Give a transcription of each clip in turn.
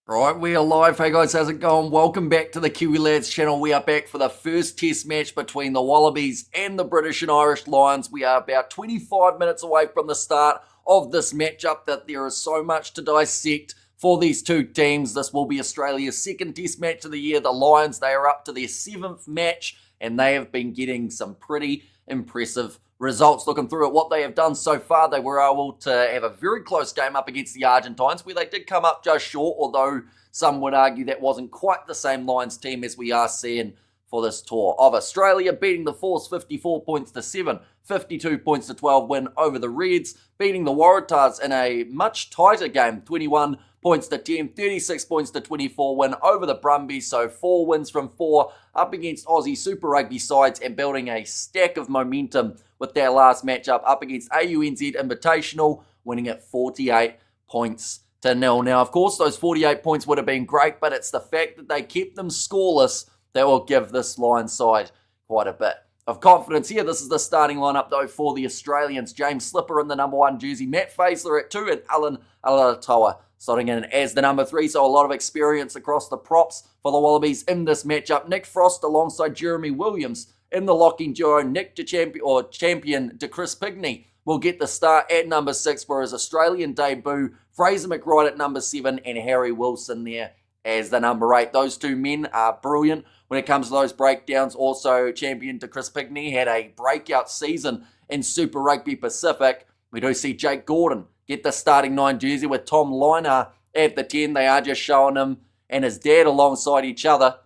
Right, we are live. Hey guys, how's it going? Welcome back to the Kiwi Lads channel. We are back for the first test match between the Wallabies and the British and Irish Lions. We are about 25 minutes away from the start of this matchup that there is so much to dissect for these two teams. This will be Australia's second test match of the year. The Lions, they are up to their seventh match and they have been getting some pretty impressive results. Looking through at what they have done so far, they were able to have a very close game up against the Argentines, where they did come up just short, although some would argue that wasn't quite the same Lions team as we are seeing for this tour of Australia, beating the Force 54 points to 7, 52 points to 12 win over the Reds, beating the Waratahs in a much tighter game, 21 points to 10, 36 points to 24 win over the Brumbies, so 4 wins from 4 up against Aussie Super Rugby sides and building a stack of momentum with their last matchup up against AUNZ Invitational, winning at 48 points to 0. Now, of course, those 48 points would have been great, but it's the fact that they kept them scoreless that will give this Lions side quite a bit of confidence here. This is the starting lineup, though, for the Australians. James Slipper in the number 1 jersey, Matt Faisler at 2, and Alan Alatoa starting in as the number 3, so a lot of experience across the props for the Wallabies in this matchup. Nick Frost alongside Jeremy Williams in the locking duo. Nick champion to Chris Pigney will get the start at number 6 for his Australian debut. Fraser McRide at number 7 and Harry Wilson there as the number 8. Those two men are brilliant when it comes to those breakdowns. Also, champion to Chris Pigney had a breakout season in Super Rugby Pacific. We do see Jake Gordon get the starting 9 jersey with Tom Liner at the 10. They are just showing him and his dad alongside each other.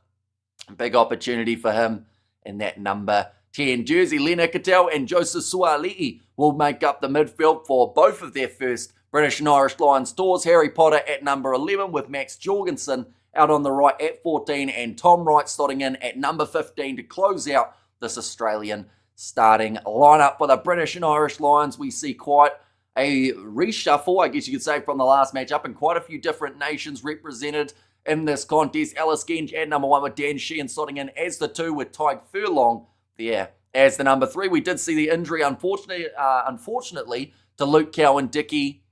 Big opportunity for him in that number 10 jersey. Lena Cattell and Joseph Suali'i will make up the midfield for both of their first British and Irish Lions tours. Harry Potter at number 11 with Max Jorgensen out on the right at 14 and Tom Wright slotting in at number 15 to close out this Australian starting lineup. For the British and Irish Lions, we see quite a reshuffle, I guess you could say, from the last matchup, and quite a few different nations represented in this contest. Alice Genge at number 1 with Dan Sheehan slotting in as the 2 with Tyke Furlong there as the number 3. We did see the injury, unfortunately, to Luke Cowan-Dickie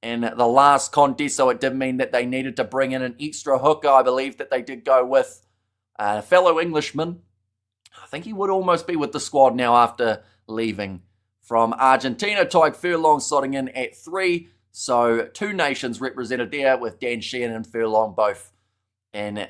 in the last contest, so it did mean that they needed to bring in an extra hooker. I believe that they did go with a fellow Englishman. I think he would almost be with the squad now after leaving from Argentina. Tyke Furlong slotting in at 3. So 2 nations represented there with Dan Sheehan and Furlong both in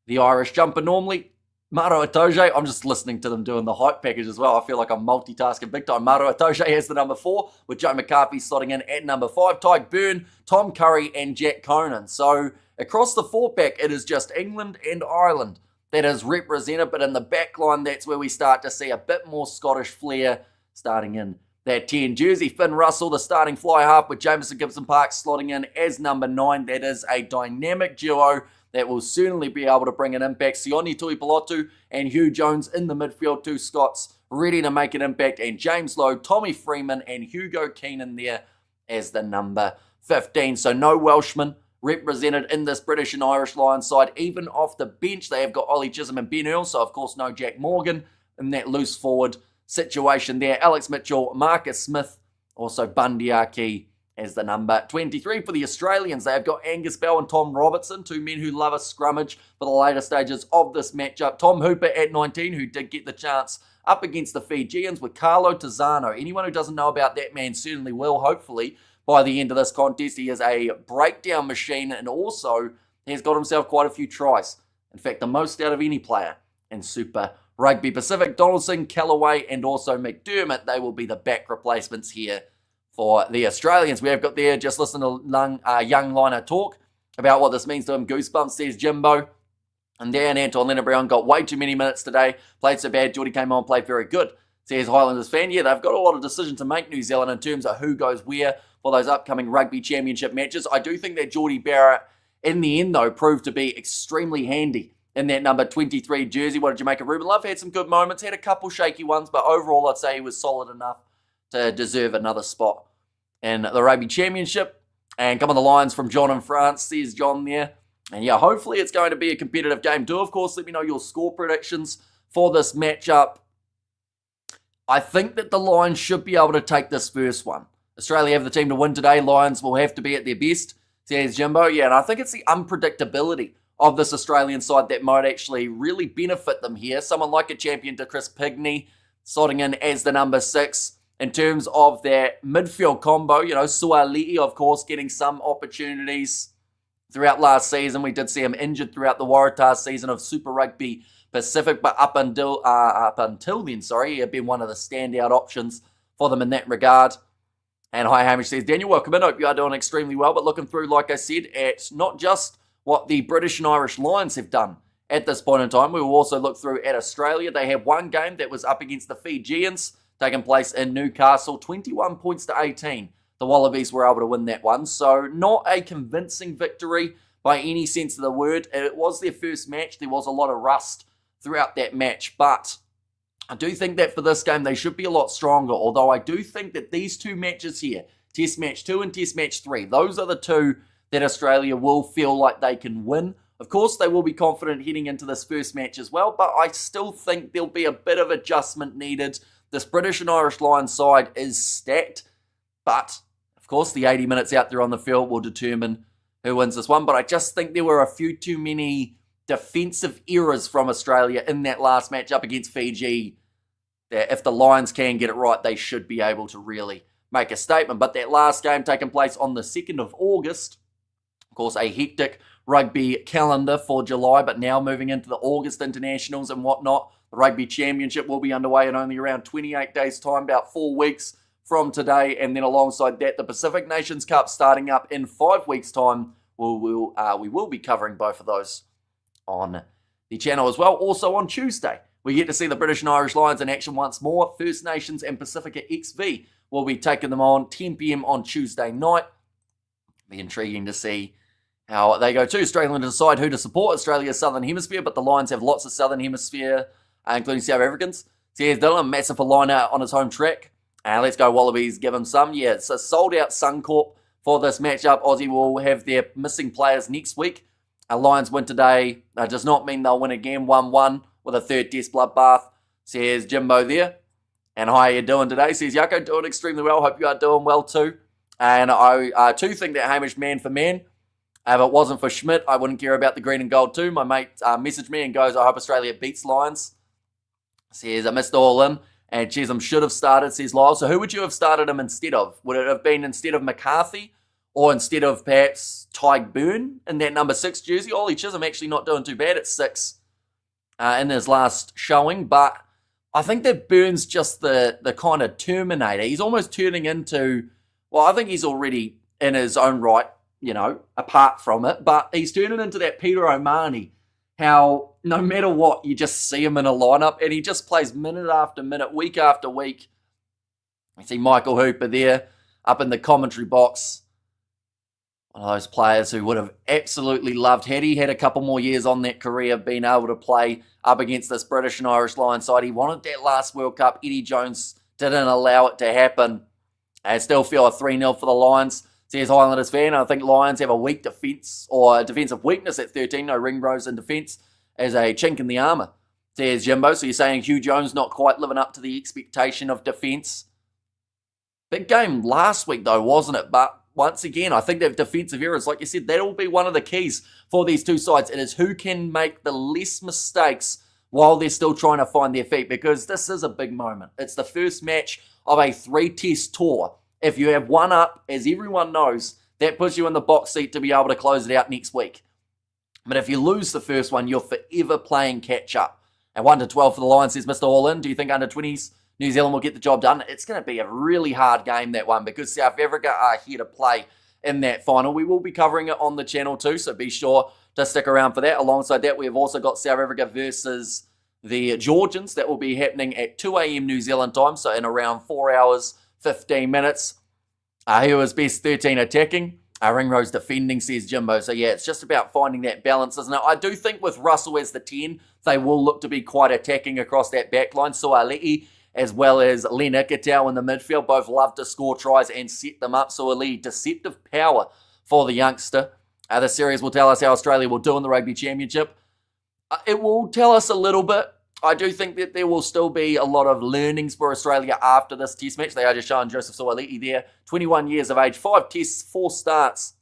the Irish jumper. Normally, Maro Itoje, I'm just listening to them doing the hype package as well. I feel like I'm multitasking big time. Maro Itoje has the number 4 with Joe McCarthy slotting in at number 5. Tyke Byrne, Tom Curry and Jack Conan. So across the 4-pack, it is just England and Ireland that is represented. But in the back line, that's where we start to see a bit more Scottish flair starting in that 10 jersey. Finn Russell, the starting fly half with Jameson Gibson-Park slotting in as number 9. That is a dynamic duo that will certainly be able to bring an impact. Sione Tuipulotu and Hugh Jones in the midfield. 2 Scots ready to make an impact. And James Lowe, Tommy Freeman and Hugo Keenan there as the number 15. So no Welshmen represented in this British and Irish Lions side. Even off the bench, they have got Ollie Chisholm and Ben Earl. So of course no Jack Morgan in that loose forward situation there. Alex Mitchell, Marcus Smith, also Bundy Aki as the number 23. For the Australians, they have got Angus Bell and Tom Robertson, 2 men who love a scrummage for the later stages of this matchup. Tom Hooper at 19, who did get the chance up against the Fijians with Carlo Tizzano. Anyone who doesn't know about that man certainly will, hopefully, by the end of this contest. He is a breakdown machine and also has got himself quite a few tries. In fact, the most out of any player in Super Rugby Pacific. Donaldson, Callaway, and also McDermott, they will be the back replacements here for the Australians. We have got there, just listen to young Liner talk about what this means to him. Goosebumps, says Jimbo. And then Anton Leonard-Brown got way too many minutes today. Played so bad, Geordie came on, played very good, says Highlanders fan. Yeah, they've got a lot of decision to make, New Zealand, in terms of who goes where for those upcoming Rugby Championship matches. I do think that Geordie Barrett, in the end, though, proved to be extremely handy in that number 23 jersey. What did you make of Ruben Love? Had some good moments, had a couple shaky ones, but overall I'd say he was solid enough to deserve another spot in the Rugby Championship. And come on the Lions from John in France, says John there. And yeah, hopefully it's going to be a competitive game. Do, of course, let me know your score predictions for this matchup. I think that the Lions should be able to take this first one. Australia have the team to win today. Lions will have to be at their best says Jimbo. Yeah, and I think it's the unpredictability of this Australian side that might actually really benefit them here. Someone like a champion to Chris Pigney slotting in as the number 6. In terms of their midfield combo, Suali'i, of course, getting some opportunities throughout last season. We did see him injured throughout the Waratahs season of Super Rugby Pacific, but up until then, he had been one of the standout options for them in that regard. And hi, Hamish says, Daniel, welcome in. Hope you are doing extremely well, but looking through, like I said, at not just what the British and Irish Lions have done at this point in time. We will also look through at Australia. They had one game that was up against the Fijians, taking place in Newcastle, 21 points to 18. The Wallabies were able to win that one. So not a convincing victory by any sense of the word. It was their first match. There was a lot of rust throughout that match. But I do think that for this game, they should be a lot stronger. Although I do think that these two matches here, Test Match 2 and Test Match 3, those are the two that Australia will feel like they can win. Of course, they will be confident heading into this first match as well. But I still think there'll be a bit of adjustment needed. This British and Irish Lions side is stacked, but of course the 80 minutes out there on the field will determine who wins this one. But I just think there were a few too many defensive errors from Australia in that last match up against Fiji, that if the Lions can get it right, they should be able to really make a statement. But that last game taking place on the 2nd of August, of course a hectic rugby calendar for July, but now moving into the August internationals and whatnot. The Rugby Championship will be underway in only around 28 days' time, about 4 weeks from today. And then alongside that, the Pacific Nations Cup starting up in 5 weeks' time. We will be covering both of those on the channel as well. Also on Tuesday, we get to see the British and Irish Lions in action once more. First Nations and Pacifica XV will be taking them on 10 p.m. on Tuesday night. Be intriguing to see how they go too. Australia will decide who to support. Australia's Southern Hemisphere, but the Lions have lots of Southern Hemisphere, including South Africans. So here's Dylan, massive for liner on his home track. Let's go Wallabies, give him some. Yeah, it's a sold-out Suncorp for this matchup. Aussie will have their missing players next week. Lions win today does not mean they'll win again. 1-1 with a third test bloodbath. Says Jimbo there. And how are you doing today? Says Yako, doing extremely well. Hope you are doing well too. And I too think that Hamish man for man. If it wasn't for Schmidt, I wouldn't care about the green and gold too. My mate messaged me and goes, I hope Australia beats Lions. Says, I missed all in. And Chisholm should have started, says Lyle. So who would you have started him instead of? Would it have been instead of McCarthy? Or instead of perhaps Tyke Byrne in that number 6 jersey? Ollie Chisholm actually not doing too bad at 6 in his last showing. But I think that Byrne's just the kind of Terminator. He's almost turning into, well, I think he's already in his own right, apart from it. But he's turning into that Peter O'Mahony. How no matter what, you just see him in a lineup and he just plays minute after minute, week after week. You see Michael Hooper there up in the commentary box. One of those players who would have absolutely loved, had he had a couple more years on that career, being able to play up against this British and Irish Lions side. He wanted that last World Cup. Eddie Jones didn't allow it to happen. I still feel a 3-0 for the Lions. Says Highlanders fan, I think Lions have a weak defence, or a defensive weakness at 13. No Ringrose in defence as a chink in the armour. Says Jimbo, so you're saying Hugh Jones not quite living up to the expectation of defence. Big game last week though, wasn't it? But once again, I think they have defensive errors. Like you said, that will be one of the keys for these two sides. It is who can make the less mistakes while they're still trying to find their feet, because this is a big moment. It's the first match of a 3-test tour. If you have one up, as everyone knows, that puts you in the box seat to be able to close it out next week. But if you lose the first one, you're forever playing catch up. And 1-12 for the Lions, says Mr. All In. Do you think under 20s New Zealand will get the job done? It's going to be a really hard game, that one, because South Africa are here to play in that final. We will be covering it on the channel too, so be sure to stick around for that. Alongside that, we have also got South Africa versus the Georgians. That will be happening at 2 a.m. New Zealand time, so in around 4 hours, 15 minutes. Who was best 13 attacking? Ringrose defending, says Jimbo. So yeah, it's just about finding that balance, isn't it? I do think with Russell as the 10, they will look to be quite attacking across that back line. Suali'i as well as Len Ikitau in the midfield both love to score tries and set them up. Suali'i, deceptive power for the youngster. The series will tell us how Australia will do in the Rugby Championship. It will tell us a little bit. I do think that there will still be a lot of learnings for Australia after this test match. They are just showing Joseph Suali'i there, 21 years of age, 5 tests, 4 starts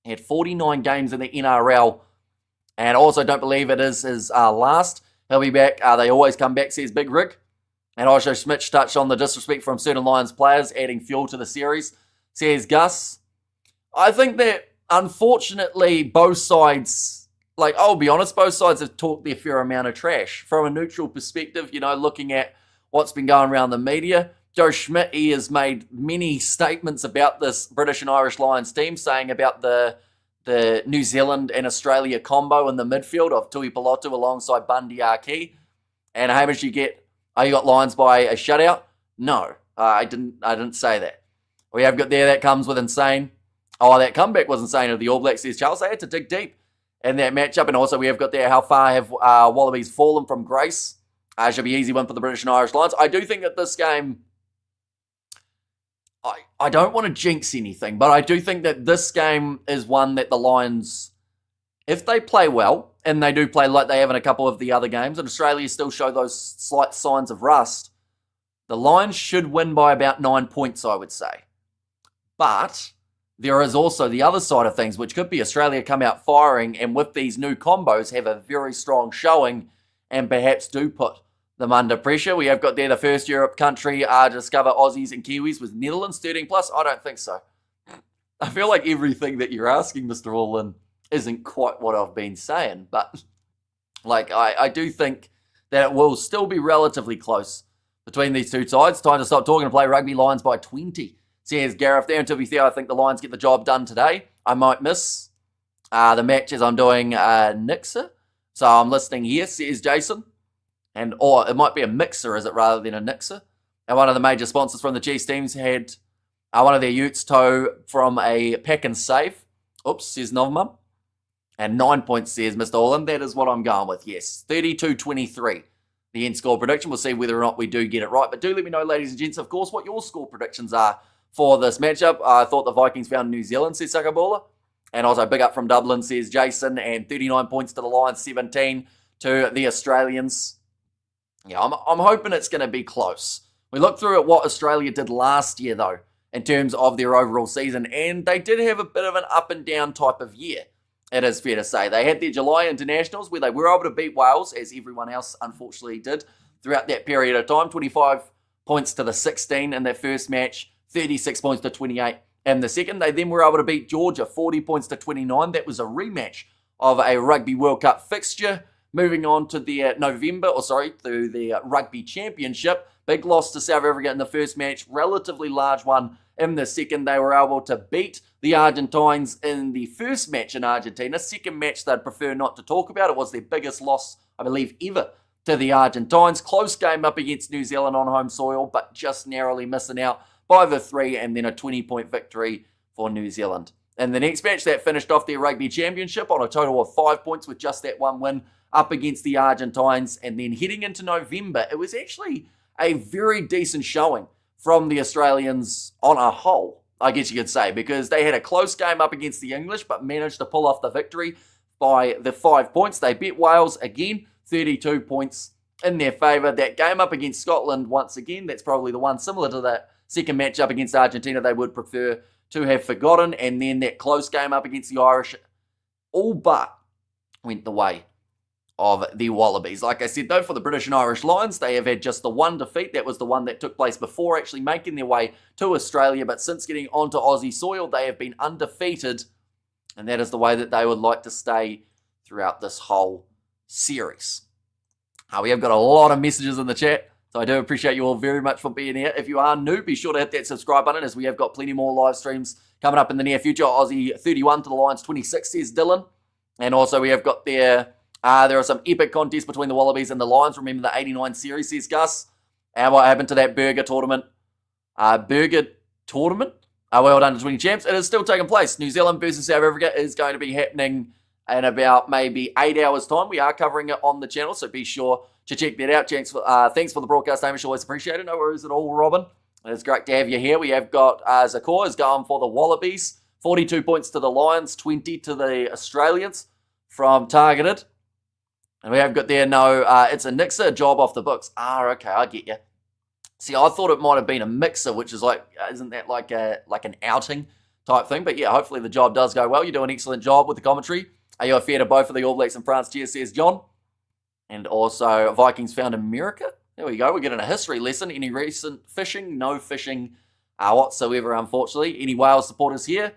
He had 49 games in the NRL, and I also don't believe it is his last. He'll be back. They always come back, says Big Rig. And also Schmitz touched on the disrespect from certain Lions players, adding fuel to the series, says Gus. I think that, unfortunately, both sides, I'll be honest, both sides have talked their fair amount of trash. From a neutral perspective, looking at what's been going around the media, Joe Schmidt, he has made many statements about this British and Irish Lions team, saying about the New Zealand and Australia combo in the midfield of Tui Pelotu alongside Bundy Aki. And Hamish, you got Lions by a shutout? No, I didn't say that. We have got there, that comes with insane. Oh, that comeback was insane of the All Blacks, says Charles. They had to dig deep in that matchup. And also we have got there, how far have Wallabies fallen from grace? Should be easy one for the British and Irish Lions. I do think that this game, I don't want to jinx anything, but I do think that this game is one that the Lions, if they play well, and they do play like they have in a couple of the other games, and Australia still show those slight signs of rust, the Lions should win by about 9 points, I would say. But there is also the other side of things, which could be Australia come out firing and with these new combos have a very strong showing and perhaps do put them under pressure. We have got there the first Europe country to discover Aussies and Kiwis with Netherlands 13 plus. I don't think so. I feel like everything that you're asking, Mr. Allin, isn't quite what I've been saying, but I do think that it will still be relatively close between these two sides. Time to stop talking and play rugby. Lions by 20, says Gareth there. And to be fair, I think the Lions get the job done today. I might miss the match as I'm doing Nixer, so I'm listening here, says Jason. Or it might be a mixer, is it, rather than a Nixer. And one of the major sponsors from the Chiefs teams had one of their utes toe from a pack and save. Oops, says Novmum. And 9 points, says Mr. Allin. That is what I'm going with, yes. 32-23, the end score prediction. We'll see whether or not we do get it right. But do let me know, ladies and gents, of course, what your score predictions are for this matchup. I thought the Vikings found New Zealand, says Sakabola. And also big up from Dublin, says Jason. And 39 points to the Lions, 17 to the Australians. Yeah, I'm hoping it's going to be close. We looked through at what Australia did last year, though, in terms of their overall season, and they did have a bit of an up and down type of year, it is fair to say. They had their July internationals where they were able to beat Wales, as everyone else unfortunately did, throughout that period of time. 25 points to the 16 in their first match, 36 points to 28 in the second. They then were able to beat Georgia, 40 points to 29. That was a rematch of a Rugby World Cup fixture. Moving on to the through the Rugby Championship. Big loss to South Africa in the first match, relatively large one in the second. They were able to beat the Argentines in the first match in Argentina. Second match they'd prefer not to talk about. It was their biggest loss, I believe, ever to the Argentines. Close game up against New Zealand on home soil, but just narrowly missing out by the 3, and then a 20-point victory for New Zealand. In the next match, that finished off their Rugby Championship on a total of 5 points with just that one win up against the Argentines. And then heading into November, it was actually a very decent showing from the Australians on a whole, I guess you could say, because they had a close game up against the English, but managed to pull off the victory by the 5 points. They beat Wales again, 32 points in their favour. That game up against Scotland, once again, that's probably the one similar to that second match up against Argentina they would prefer to have forgotten. And then that close game up against the Irish all but went the way of the Wallabies. Like I said, though, for the British and Irish Lions, they have had just the one defeat. That was the one that took place before actually making their way to Australia. But since getting onto Aussie soil, they have been undefeated. And that is the way that they would like to stay throughout this whole series. We have got a lot of messages in the chat, so I do appreciate you all very much for being here. If you are new, be sure to hit that subscribe button, as we have got plenty more live streams coming up in the near future. Aussie 31 to the Lions 26, says Dylan. And also we have got there are some epic contests between the Wallabies and the Lions. Remember the 89 series, says Gus. And what happened to that burger tournament? Well done to 20 champs. It is still taking place. New Zealand versus South Africa is going to be happening in about maybe 8 hours' time. We are covering it on the channel, so be sure to check that out. Thanks for the broadcast, Hamish. Always appreciate it. No worries at all, Robin. It's great to have you here. We have got Zakor is going for the Wallabies. 42 points to the Lions, 20 to the Australians from targeted. And we have got there, it's a Nixer job off the books. Okay, I get you. See, I thought it might have been a mixer, which is like, isn't that like an outing type thing. But yeah, hopefully the job does go well. You do an excellent job with the commentary. Are you a fan of both of the All Blacks and France? Cheers, says John. And also, Vikings found America. There we go. We're getting a history lesson. Any recent fishing? No fishing whatsoever, unfortunately. Any Wales supporters here?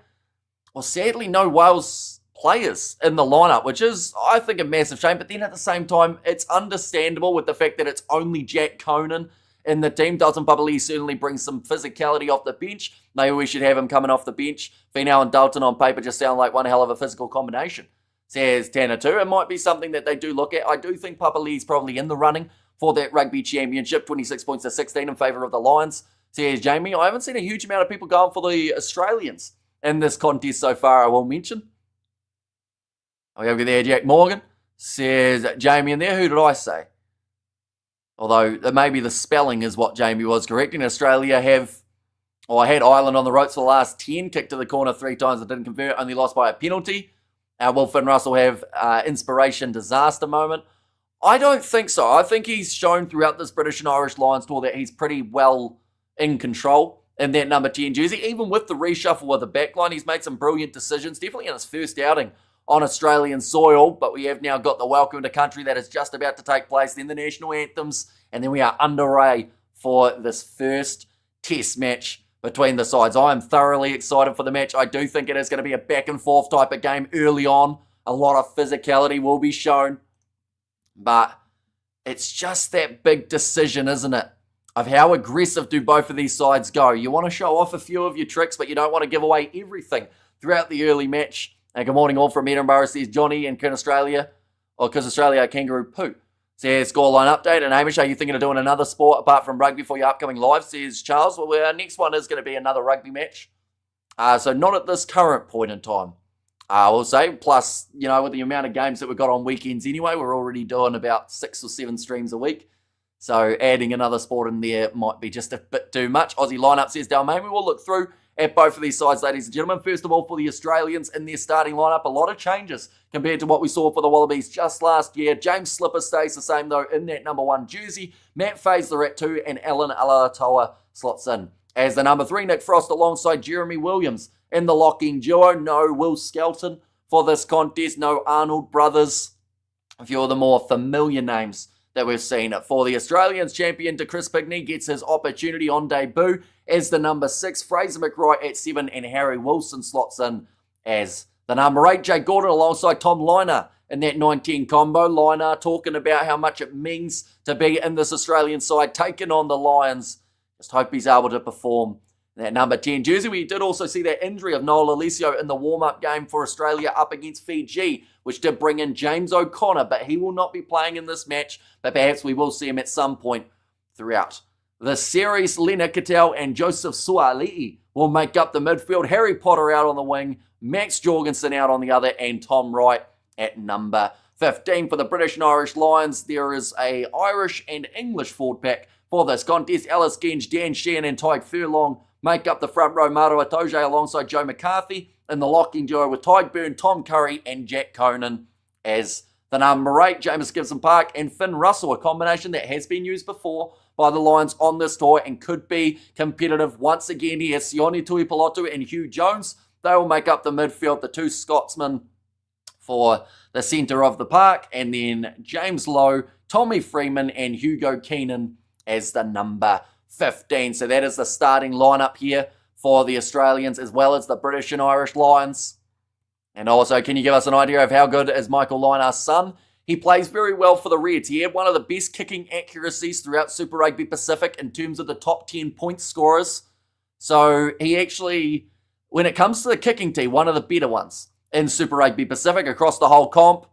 Well, sadly, no Wales players in the lineup, which is, I think, a massive shame. But then at the same time, it's understandable with the fact that it's only Jack Conan in the team. Dalton Papali'i certainly brings some physicality off the bench. Maybe we should have him coming off the bench. Finau and Dalton on paper just sound like one hell of a physical combination. Says Tanner too. It might be something that they do look at. I do think Papali'i's probably in the running for that rugby championship. 26 points to 16 in favour of the Lions. Says Jamie. I haven't seen a huge amount of people going for the Australians in this contest so far, I will mention. We have there Jack Morgan. Says Jamie in there. Who did I say? Although maybe the spelling is what Jamie was correcting. Australia had Ireland on the ropes for the last 10. Kicked to the corner 3 times and didn't convert. Only lost by a penalty. Will Finn Russell have inspiration disaster moment? I don't think so. I think he's shown throughout this British and Irish Lions tour that he's pretty well in control in that number 10 jersey. Even with the reshuffle of the backline, he's made some brilliant decisions, definitely in his first outing on Australian soil. But we have now got the welcome to country that is just about to take place, then the national anthems, and then we are underway for this first test match between the sides. I am thoroughly excited for the match. I do think it is going to be a back and forth type of game early on. A lot of physicality will be shown. But it's just that big decision, isn't it? Of how aggressive do both of these sides go. You want to show off a few of your tricks, but you don't want to give away everything throughout the early match. And good morning all from Edinburgh, says Johnny, and can Australia, or because Australia are kangaroo poo. Says scoreline update. And Hamish, are you thinking of doing another sport apart from rugby for your upcoming live? Says Charles. Well, our next one is going to be another rugby match. So not at this current point in time, we'll say. Plus, you know, with the amount of games that we've got on weekends anyway, we're already doing about 6 or 7 streams a week. So adding another sport in there might be just a bit too much. Aussie lineup, says Dalmain. We will look through at both of these sides, ladies and gentlemen. First of all, for the Australians in their starting lineup, a lot of changes compared to what we saw for the Wallabies just last year. James Slipper stays the same, though, in that number 1 jersey. Matt Faisler at 2, and Alan Alatoa slots in as the number 3. Nick Frost alongside Jeremy Williams in the locking duo. No Will Skelton for this contest. No Arnold brothers. A few of the more familiar names that we've seen. For the Australians, champion Chris Pigney gets his opportunity on debut as the number 6. Fraser McRoy at 7, and Harry Wilson slots in as the number 8. Jake Gordon alongside Tom Liner in that 19 combo. Liner talking about how much it means to be in this Australian side, taking on the Lions. Just hope he's able to perform that number 10 jersey. We did also see that injury of Noel Alessio in the warm-up game for Australia up against Fiji, which did bring in James O'Connor, but he will not be playing in this match, but perhaps we will see him at some point throughout the series. Lena Cattell and Joseph Suali'i will make up the midfield. Harry Potter out on the wing, Max Jorgensen out on the other, and Tom Wright at number 15. For the British and Irish Lions, there is a Irish and English forward pack for this contest. Alice Genge, Dan Sheehan, and Tyke Furlong make up the front row. Maro Itoje alongside Joe McCarthy in the locking duo with Tyke Byrne, Tom Curry, and Jack Conan as the number 8. James Gibson Park and Finn Russell, a combination that has been used before by the Lions on this tour and could be competitive once again here. Sione Tuipulotu and Hugh Jones, they will make up the midfield. The 2 Scotsmen for the centre of the park, and then James Lowe, Tommy Freeman, and Hugo Keenan as the number 15. So that is the starting lineup here for the Australians as well as the British and Irish Lions. And also, can you give us an idea of how good is Michael Linar's son? He plays very well for the Reds. He had one of the best kicking accuracies throughout Super Rugby Pacific in terms of the top 10 point scorers. So he actually, when it comes to the kicking team, one of the better ones in Super Rugby Pacific across the whole comp.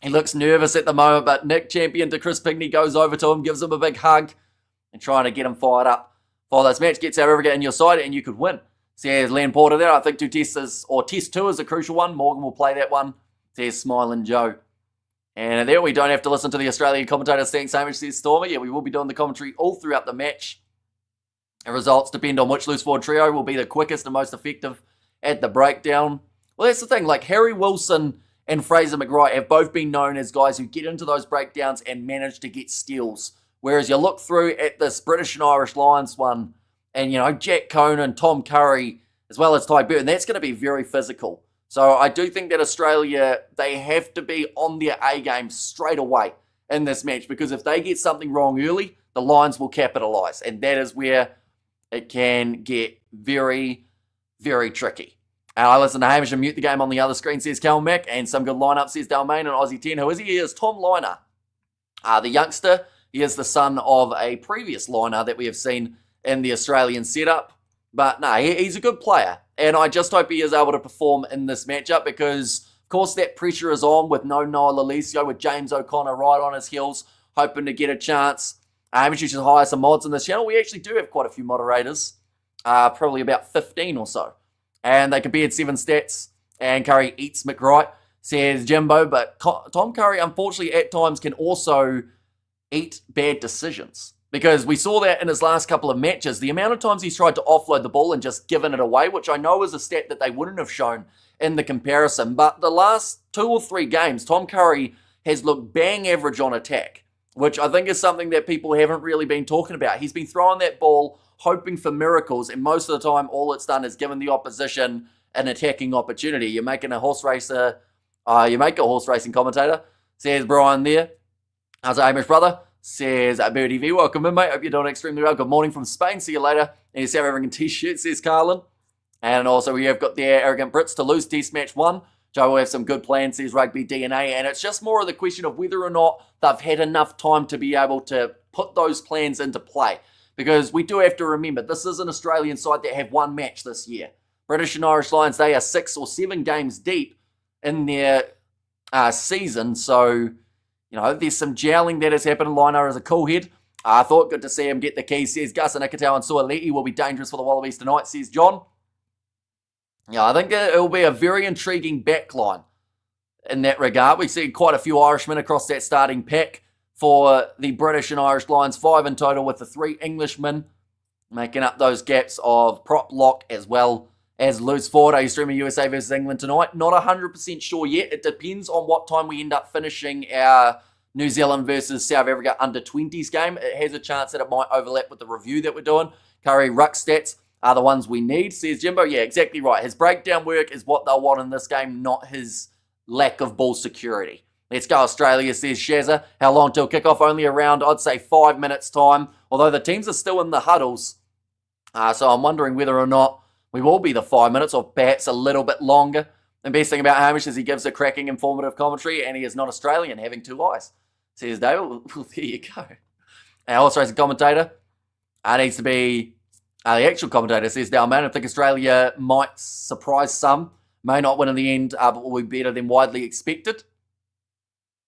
He looks nervous at the moment, but Nick, champion Chris Pigney, goes over to him, gives him a big hug, and trying to get him fired up for this match. Gets Everett in your side, and you could win. Says Len Porter there. I think test 2 is a crucial one. Morgan will play that one. Says Smiling Joe. And there we don't have to listen to the Australian commentator saying so much, says Stormer. Yeah, we will be doing the commentary all throughout the match. The results depend on which loose forward trio will be the quickest and most effective at the breakdown. Well, that's the thing. Like, Harry Wilson and Fraser McRoy have both been known as guys who get into those breakdowns and manage to get steals. Whereas you look through at this British and Irish Lions one, and, you know, Jack Conan, Tom Curry, as well as Ty Burton. That's going to be very physical. So I do think that Australia, they have to be on their A game straight away in this match, because if they get something wrong early, the Lions will capitalise, and that is where it can get very, very tricky. I listen to Hamish and mute the game on the other screen, says Cal Mack, and some good lineup, says Dalmain and Aussie 10. Who is he? He is Tom Liner, the youngster. He is the son of a previous liner that we have seen in the Australian setup. But no, he's a good player, and I just hope he is able to perform in this matchup, because, of course, that pressure is on with no Noah Lolesio, with James O'Connor right on his heels, hoping to get a chance. Maybe you should hire some mods on this channel. We actually do have quite a few moderators, probably about 15 or so. And they compared 7 stats, and Curry eats McWright, says Jimbo. But Tom Curry, unfortunately, at times can also eat bad decisions, because we saw that in his last couple of matches. The amount of times he's tried to offload the ball and just given it away, which I know is a stat that they wouldn't have shown in the comparison. But the last 2 or 3 games, Tom Curry has looked bang average on attack, which I think is something that people haven't really been talking about. He's been throwing that ball, hoping for miracles, and most of the time all it's done is given the opposition an attacking opportunity. You're making a horse racer, you make a horse racing commentator, says Brian there. How's it, Hamish, brother? Says Birdie V. Welcome in, mate. Hope you're doing extremely well. Good morning from Spain. See you later. And your South African t-shirt, says Carlin. And also we have got the Arrogant Brits to lose Test Match 1. Joe will have some good plans, says Rugby DNA. And it's just more of the question of whether or not they've had enough time to be able to put those plans into play. Because we do have to remember, this is an Australian side that have one match this year. British and Irish Lions, they are 6 or 7 games deep in their season. So, there's some gelling that has happened. Liner is a cool head. I thought good to see him get the keys, says Gus, and Nikitau and Suoliti will be dangerous for the Wallabies tonight, says John. Yeah, I think it will be a very intriguing backline in that regard. We see quite a few Irishmen across that starting pack for the British and Irish Lions, 5 in total, with the 3 Englishmen making up those gaps of prop lock as well as loose forward. Are you streaming USA versus England tonight? Not 100% sure yet. It depends on what time we end up finishing our New Zealand versus South Africa under-20s game. It has a chance that it might overlap with the review that we're doing. Curry ruck stats are the ones we need, says Jimbo. Yeah, exactly right. His breakdown work is what they'll want in this game, not his lack of ball security. Let's go Australia, says Shazza. How long till kickoff? Only around, I'd say, 5 minutes time. Although the teams are still in the huddles. So I'm wondering whether or not we will be the 5 minutes or perhaps a little bit longer. The best thing about Hamish is he gives a cracking, informative commentary, and he is not Australian, having 2 eyes, says David. Well, there you go. Our horse racing commentator needs to be the actual commentator, says Dalman. I think Australia might surprise some. May not win in the end, but will be better than widely expected.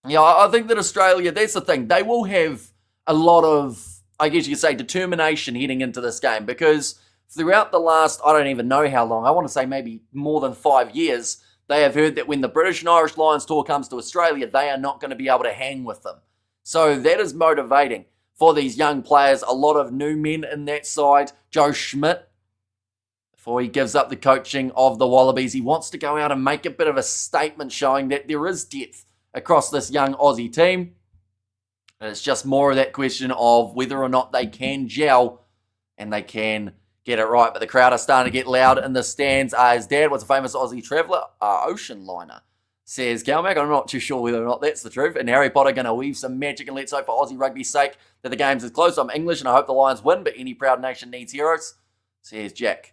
Yeah, I think that Australia, that's the thing. They will have a lot of, I guess you could say, determination heading into this game, because throughout the last, I don't even know how long, I want to say maybe more than 5 years, they have heard that when the British and Irish Lions tour comes to Australia, they are not going to be able to hang with them. So that is motivating for these young players. A lot of new men in that side. Joe Schmidt, before he gives up the coaching of the Wallabies, he wants to go out and make a bit of a statement showing that there is depth across this young Aussie team. And it's just more of that question of whether or not they can gel and they can get it right. But the crowd are starting to get loud in the stands. His dad was a famous Aussie traveller, ocean liner, says Calmac. I'm not too sure whether or not that's the truth. And Harry Potter going to weave some magic, and let's hope for Aussie rugby's sake that the game's is close. I'm English and I hope the Lions win, but any proud nation needs heroes, says Jack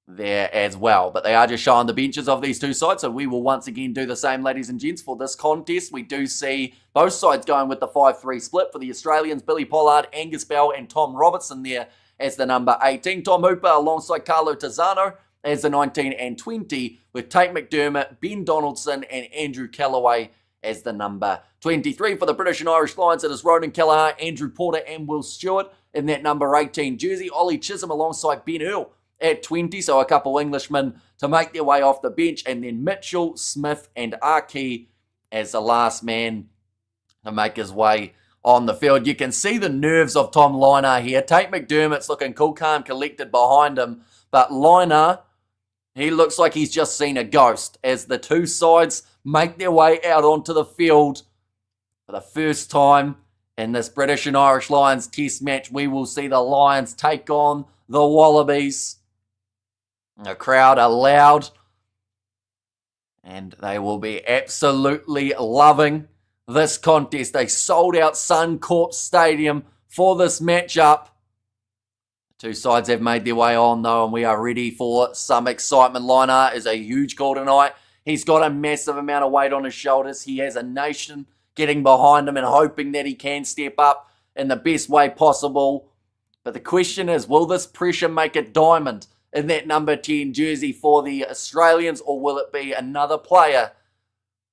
there as well. But they are just showing the benches of these two sides, so we will once again do the same, ladies and gents, for this contest. We do see both sides going with the 5-3 split. For the Australians, Billy Pollard, Angus Bell and Tom Robertson there as the number 18. Tom Hooper alongside Carlo Tazzano as the 19 and 20, with Tate McDermott, Ben Donaldson and Andrew Callaway as the number 23. For the British and Irish Lions, it is Ronan Kelleher, Andrew Porter and Will Stewart in that number 18 jersey. Ollie Chisholm alongside Ben Earl at 20, so a couple Englishmen to make their way off the bench, and then Mitchell, Smith and Arkey as the last man to make his way on the field. You can see the nerves of Tom Liner here. Tate McDermott's looking cool, calm, collected behind him, but Liner, he looks like he's just seen a ghost as the two sides make their way out onto the field for the first time in this British and Irish Lions test match. We will see the Lions take on the Wallabies. The crowd are loud, and they will be absolutely loving this contest. A sold-out Suncorp Stadium for this matchup. Two sides have made their way on, though, and we are ready for some excitement. Liner is a huge call tonight. He's got a massive amount of weight on his shoulders. He has a nation getting behind him and hoping that he can step up in the best way possible. But the question is, will this pressure make a diamond in that number 10 jersey for the Australians, or will it be another player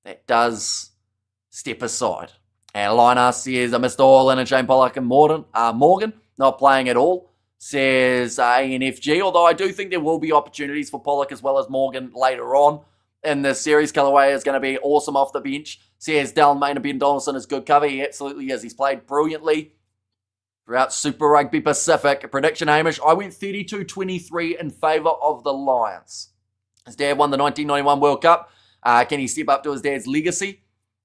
that does step aside? And Liner says Mr. Orland and Shane Pollock and Morgan not playing at all, says ANFG, although I do think there will be opportunities for Pollock as well as Morgan later on in this series. Callaway is going to be awesome off the bench, says Dallin Main and Ben Donaldson is good cover. He absolutely is. He's played brilliantly throughout Super Rugby Pacific. Prediction, Hamish, I went 32-23 in favour of the Lions. His dad won the 1991 World Cup. Can he step up to his dad's legacy?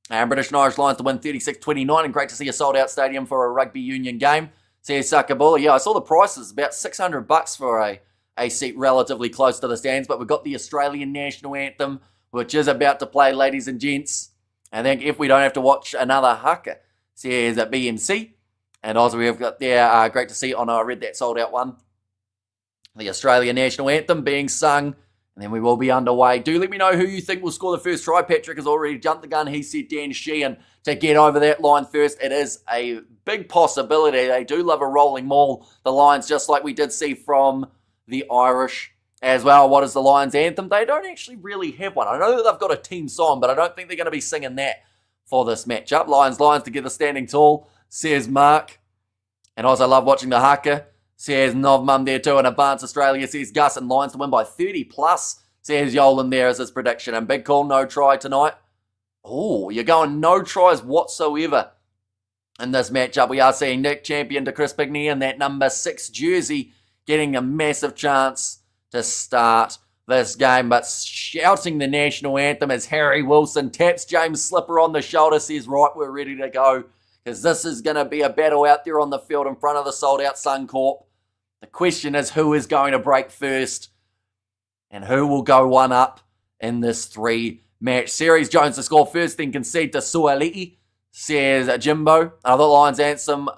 And British and Irish Lions to win 36-29, and great to see a sold-out stadium for a rugby union game. Says Sakabula. Yeah, I saw the prices, about $600 for a seat relatively close to the stands, but we've got the Australian National Anthem, which is about to play, ladies and gents. I think if we don't have to watch another haka, says at BMC. And also we've got there, great to see on, I read that sold out one, the Australian National Anthem being sung, and then we will be underway. Do let me know who you think will score the first try. Patrick has already jumped the gun. He said Dan Sheehan to get over that line first. It is a big possibility. They do love a rolling maul, the Lions, just like we did see from the Irish as well. What is the Lions anthem? They don't actually really have one. I know that they've got a team song, but I don't think they're going to be singing that for this matchup. Lions together standing tall, says Mark. And also love watching the haka, says Novmum there too. And Advance Australia says Gus, and Lions to win by 30 plus, says Yolan there as his prediction. And big call, no try tonight. Oh, you're going no tries whatsoever in this matchup. We are seeing Nick Champion to Chris Pigney in that number 6 jersey, getting a massive chance to start this game. But shouting the national anthem as Harry Wilson taps James Slipper on the shoulder, says, right, we're ready to go. Because this is going to be a battle out there on the field in front of the sold-out Suncorp. The question is, who is going to break first? And who will go one up in this 3-match series? Jones to score first, then concede to Suali'i, says Jimbo. The Lions anthem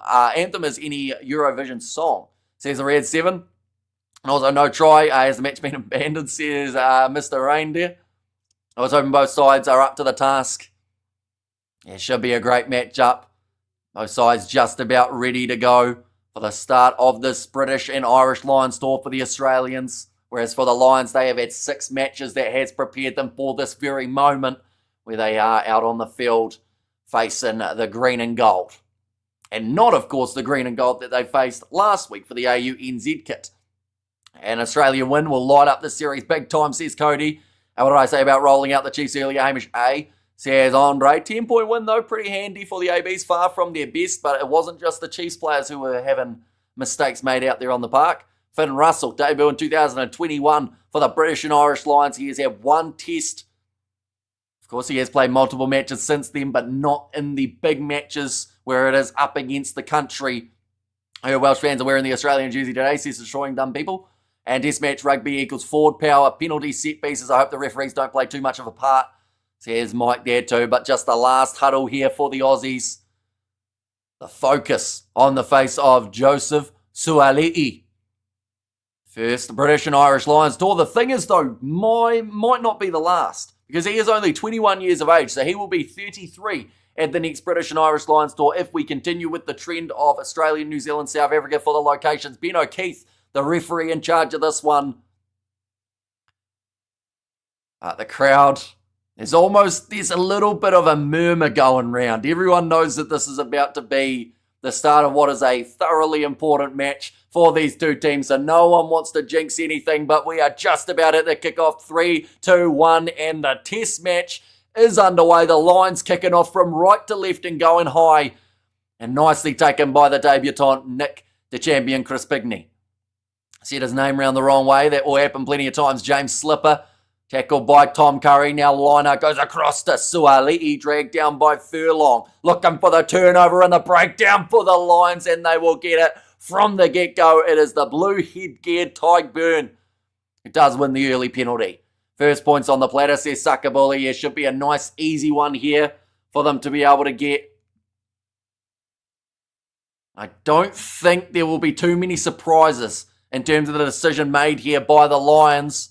is any Eurovision song, says the Red 7. And also no try, has the match been abandoned, says Mr. Reindeer. I was hoping both sides are up to the task. It should be a great matchup. Both sides just about ready to go for the start of this British and Irish Lions tour for the Australians. Whereas for the Lions, they have had 6 matches that has prepared them for this very moment where they are out on the field facing the green and gold. And not, of course, the green and gold that they faced last week for the AUNZ kit. An Australian win will light up this series big time, says Cody. And what did I say about rolling out the Chiefs earlier? Hamish A, says Andre. 10-point win, though, pretty handy for the ABs. Far from their best, but it wasn't just the Chiefs players who were having mistakes made out there on the park. Finn Russell, debut in 2021 for the British and Irish Lions. He has had 1 test. Of course, he has played multiple matches since then, but not in the big matches where it is up against the country. I heard Welsh fans are wearing the Australian jersey today, says destroying dumb people. And test match rugby equals forward power, penalty, set pieces. I hope the referees don't play too much of a part, says Mike there too. But just the last huddle here for the Aussies. The focus on the face of Joseph Suali'i. First, the British and Irish Lions tour. The thing is, though, might not be the last, because he is only 21 years of age, so he will be 33 at the next British and Irish Lions tour if we continue with the trend of Australia, New Zealand, South Africa for the locations. Ben O'Keefe, the referee in charge of this one. The crowd, there's a little bit of a murmur going round. Everyone knows that this is about to be the start of what is a thoroughly important match for these two teams. So no one wants to jinx anything, but we are just about at the kickoff. 3, 2, 1, and the test match is underway. The Lions kicking off from right to left and going high. And nicely taken by the debutant, Nick, the champion, Chris Pigney. Said his name round the wrong way. That will happen plenty of times. James Slipper, tackled by Tom Curry. Now Liner goes across to Suali'i, dragged down by Furlong. Looking for the turnover and the breakdown for the Lions, and they will get it from the get-go. It is the blue headgear Tyke Byrne who does win the early penalty. First points on the platter, says Sakabuli. It should be a nice, easy one here for them to be able to get. I don't think there will be too many surprises in terms of the decision made here by the Lions.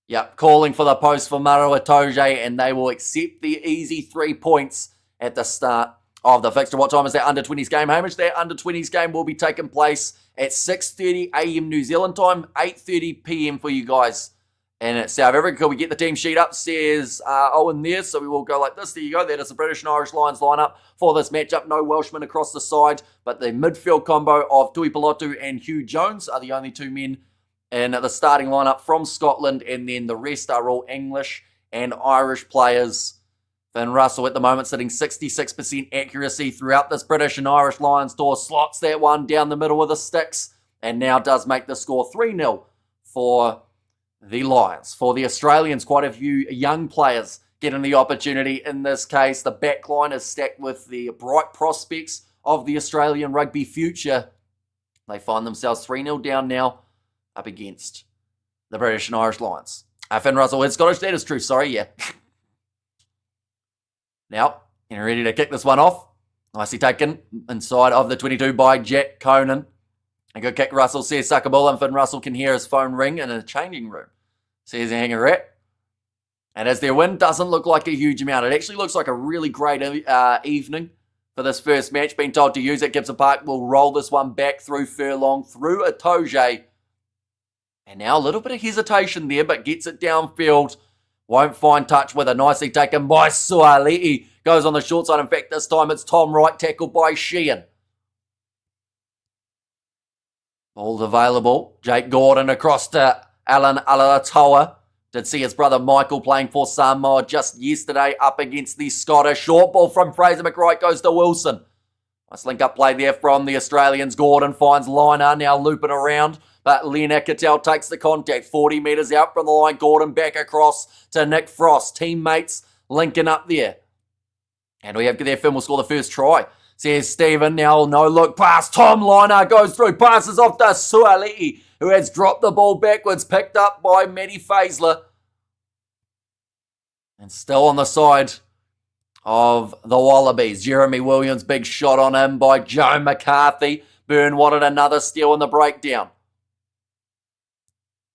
Yep, calling for the post for Maro Itoje, and they will accept the easy 3 points at the start of the fixture. What time is that under-20s game, Hamish? That under-20s game will be taking place at 6:30 a.m. New Zealand time, 8:30 p.m. for you guys. And at South Africa, we get the team sheet up, says Owen there, so we will go like this. There you go, that is the British and Irish Lions lineup for this matchup. No Welshmen across the side, but the midfield combo of Tui Pilotu and Hugh Jones are the only two men in the starting lineup from Scotland, and then the rest are all English and Irish players. Finn Russell at the moment sitting 66% accuracy throughout this British and Irish Lions tour, slots that one down the middle of the sticks, and now does make the score 3-0 for the Lions. For the Australians, quite a few young players getting the opportunity in this case. The backline is stacked with the bright prospects of the Australian rugby future. They find themselves 3-0 down now up against the British and Irish Lions. Finn Russell is Scottish, that is true, sorry, yeah. Now, getting ready to kick this one off. Nicely taken inside of the 22 by Jack Conan. A good kick, Russell, says Sakabula, and Finn Russell can hear his phone ring in a changing room, says Hangaret. And as their win doesn't look like a huge amount, it actually looks like a really great evening for this first match. Being told to use it, Gibson Park will roll this one back through Furlong, through Itoje. And now a little bit of hesitation there, but gets it downfield. Won't find touch with it. Nicely taken by Suali'i. Goes on the short side. In fact, this time it's Tom Wright, tackled by Sheehan. Ball's available. Jake Gordon across to Alan Alatoa. Did see his brother Michael playing for Samoa just yesterday up against the Scottish. Short ball from Fraser McWright goes to Wilson. Nice link-up play there from the Australians. Gordon finds Liner, now looping around. But Lena Cattell takes the contact. 40 metres out from the line. Gordon back across to Nick Frost. Teammates linking up there. And we have their film will score the first try. Says Stephen. Now no look pass. Tom Liner goes through. Passes off to Suali'i, who has dropped the ball backwards. Picked up by Matty Faisler. And still on the side of the Wallabies. Jeremy Williams, big shot on him by Joe McCarthy. Byrne wanted another steal in the breakdown.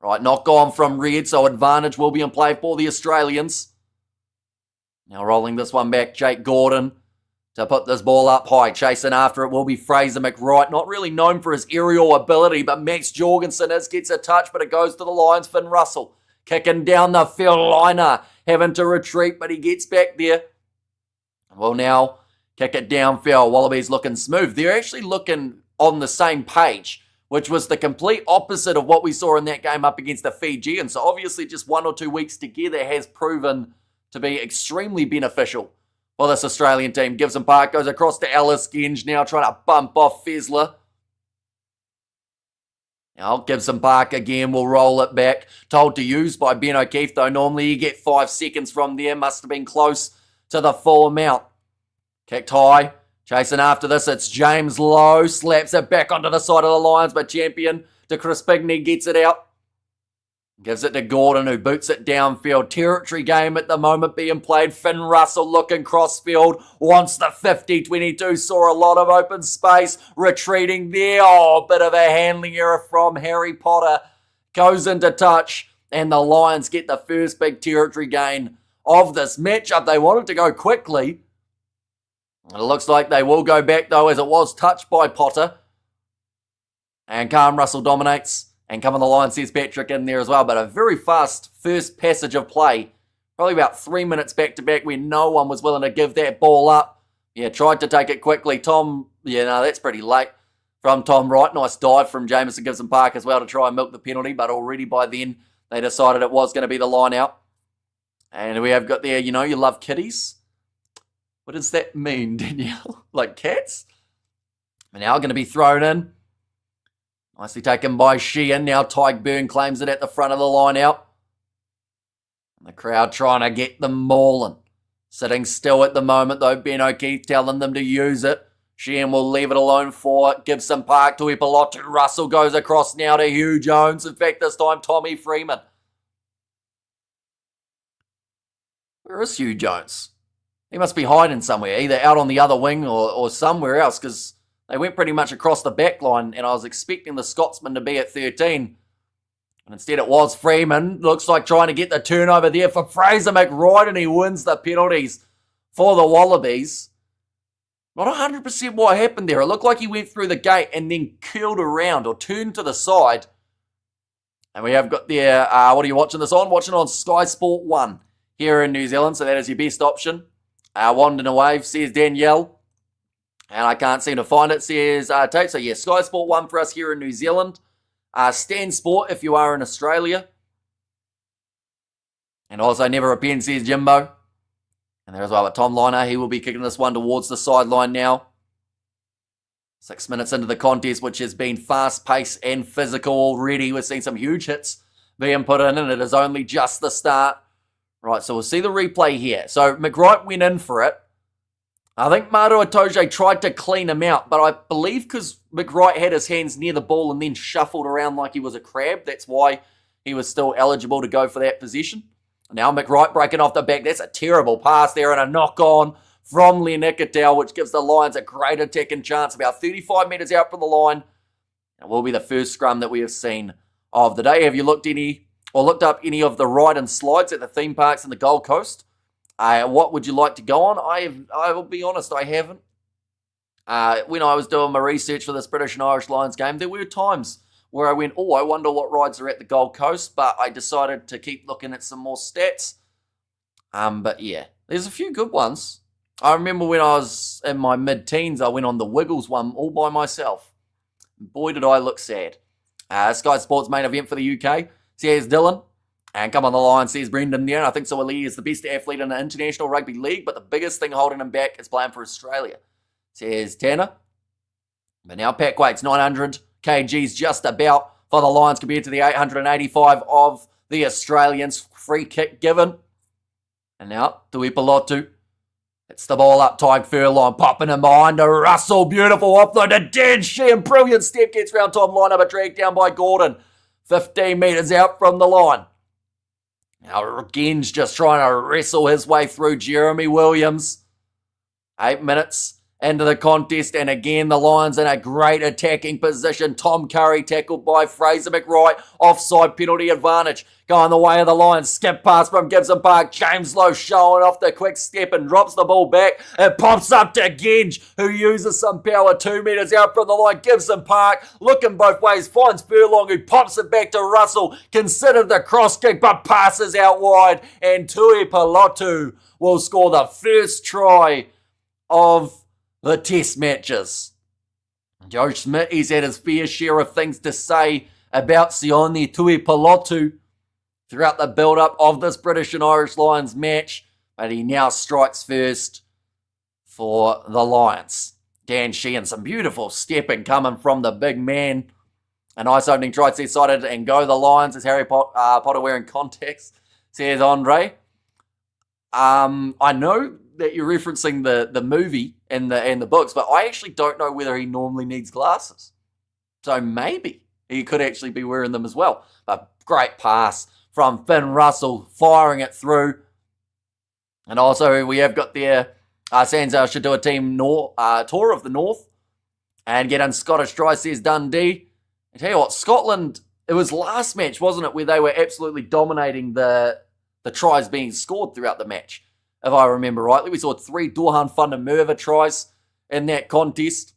Right, not gone from red, so advantage will be in play for the Australians. Now rolling this one back, Jake Gordon to put this ball up high. Chasing after it will be Fraser McWright. Not really known for his aerial ability, but Max Jorgensen gets a touch, but it goes to the Lions. Finn Russell kicking down the field. Liner having to retreat, but he gets back there. Well, now kick it downfield. Wallabies looking smooth. They're actually looking on the same page, which was the complete opposite of what we saw in that game up against the Fijians. So obviously just 1 or 2 weeks together has proven to be extremely beneficial for this Australian team. Gibson Park goes across to Ellis Genge, now trying to bump off Fezler. Now Gibson Park again will roll it back. Told to use by Ben O'Keefe, though normally you get 5 seconds from there. Must have been close to the full amount. Kicked high. Chasing after this, it's James Lowe. Slaps it back onto the side of the Lions, but Champion to Crispigny gets it out. Gives it to Gordon, who boots it downfield. Territory game at the moment being played. Finn Russell looking crossfield. Wants the 50-22. Saw a lot of open space. Retreating there. Oh, bit of a handling error from Harry Potter. Goes into touch. And the Lions get the first big territory gain of this matchup. They wanted to go quickly. It looks like they will go back, though, as it was touched by Potter. And Calm Russell dominates. And come on the line, says Patrick in there as well. But a very fast first passage of play. Probably about 3 minutes back-to-back where no one was willing to give that ball up. Yeah, tried to take it quickly. Tom, yeah, no, that's pretty late from Tom Wright. Nice dive from Jameson Gibson Park as well to try and milk the penalty. But already by then, they decided it was going to be the line out. And we have got there, you know, you love kitties. What does that mean, Danielle? Like cats? And now going to be thrown in. Nicely taken by Sheehan. Now Tyke Byrne claims it at the front of the line out. And the crowd trying to get them mauling. Sitting still at the moment though. Ben O'Keefe telling them to use it. Sheehan will leave it alone for Gibson Park. Tuipulotu. Russell goes across now to Hugh Jones. In fact, this time Tommy Freeman. Where is Hugh Jones? He must be hiding somewhere, either out on the other wing or somewhere else, because they went pretty much across the back line, and I was expecting the Scotsman to be at 13. And instead it was Freeman. Looks like trying to get the turnover there for Fraser McRoy, and he wins the penalties for the Wallabies. Not 100% what happened there. It looked like he went through the gate and then curled around or turned to the side. And we have got there, what are you watching this on? Watching on Sky Sport 1 here in New Zealand, so that is your best option. Wandering away, says Danielle. And I can't seem to find it, says Tate. So yeah, Sky Sport 1 for us here in New Zealand. Stan Sport if you are in Australia. And also Never a Pen, says Jimbo. And there as well, Tom Liner, he will be kicking this one towards the sideline now. 6 minutes into the contest, which has been fast-paced and physical already. We've seen some huge hits being put in, and it is only just the start. Right, so we'll see the replay here. So McWright went in for it. I think Maru Itoje tried to clean him out, but I believe because McWright had his hands near the ball and then shuffled around like he was a crab, that's why he was still eligible to go for that position. Now McWright breaking off the back. That's a terrible pass there and a knock-on from Lenikatau, which gives the Lions a great attacking chance. About 35 metres out from the line. It will be the first scrum that we have seen of the day. Have you looked up any of the ride and slides at the theme parks in the Gold Coast? What would you like to go on? I will be honest, I haven't. When I was doing my research for this British and Irish Lions game, there were times where I went, I wonder what rides are at the Gold Coast, but I decided to keep looking at some more stats. But yeah, there's a few good ones. I remember when I was in my mid-teens, I went on the Wiggles one all by myself. Boy, did I look sad. Sky Sports main event for the UK. Says Dylan. And come on the line, says Brendan there. I think Suwali is the best athlete in the International Rugby League, but the biggest thing holding him back is playing for Australia. Says Tanner. But now Pat Waite's 900 kgs just about for the Lions compared to the 885 of the Australians. Free kick given. And now Tuipulotu. It's the ball up, Tyke Furlong, popping in behind to Russell. Beautiful offload to Dan Sheehan. Brilliant step, gets round Tom Liner, but dragged down by Gordon. 15 metres out from the line. Now Gen's just trying to wrestle his way through Jeremy Williams. 8 minutes into the contest, and again the Lions in a great attacking position. Tom Curry tackled by Fraser McWright. Offside penalty advantage. Going the way of the Lions. Skip pass from Gibson Park. James Lowe showing off the quick step and drops the ball back. It pops up to Genge, who uses some power 2 metres out from the line. Gibson Park looking both ways. Finds Furlong, who pops it back to Russell. Considered the cross kick, but passes out wide. And Tuipulotu will score the first try of the test matches. Joe Schmidt, he's had his fair share of things to say about Sione Tuipulotu throughout the build-up of this British and Irish Lions match, but he now strikes first for the Lions. Dan Sheehan, some beautiful stepping coming from the big man. A nice opening try, set sided and go the Lions as Harry Potter wearing contacts, says Andre. I know that you're referencing the movie and the books, but I actually don't know whether he normally needs glasses. So maybe he could actually be wearing them as well. A great pass from Finn Russell, firing it through. And also we have got there, Sanzo should do a team tour of the North and get in Scottish try, says Dundee. I tell you what, Scotland, it was last match, wasn't it, where they were absolutely dominating the tries being scored throughout the match. If I remember rightly, we saw 3 Dorhan van der Merwe tries in that contest.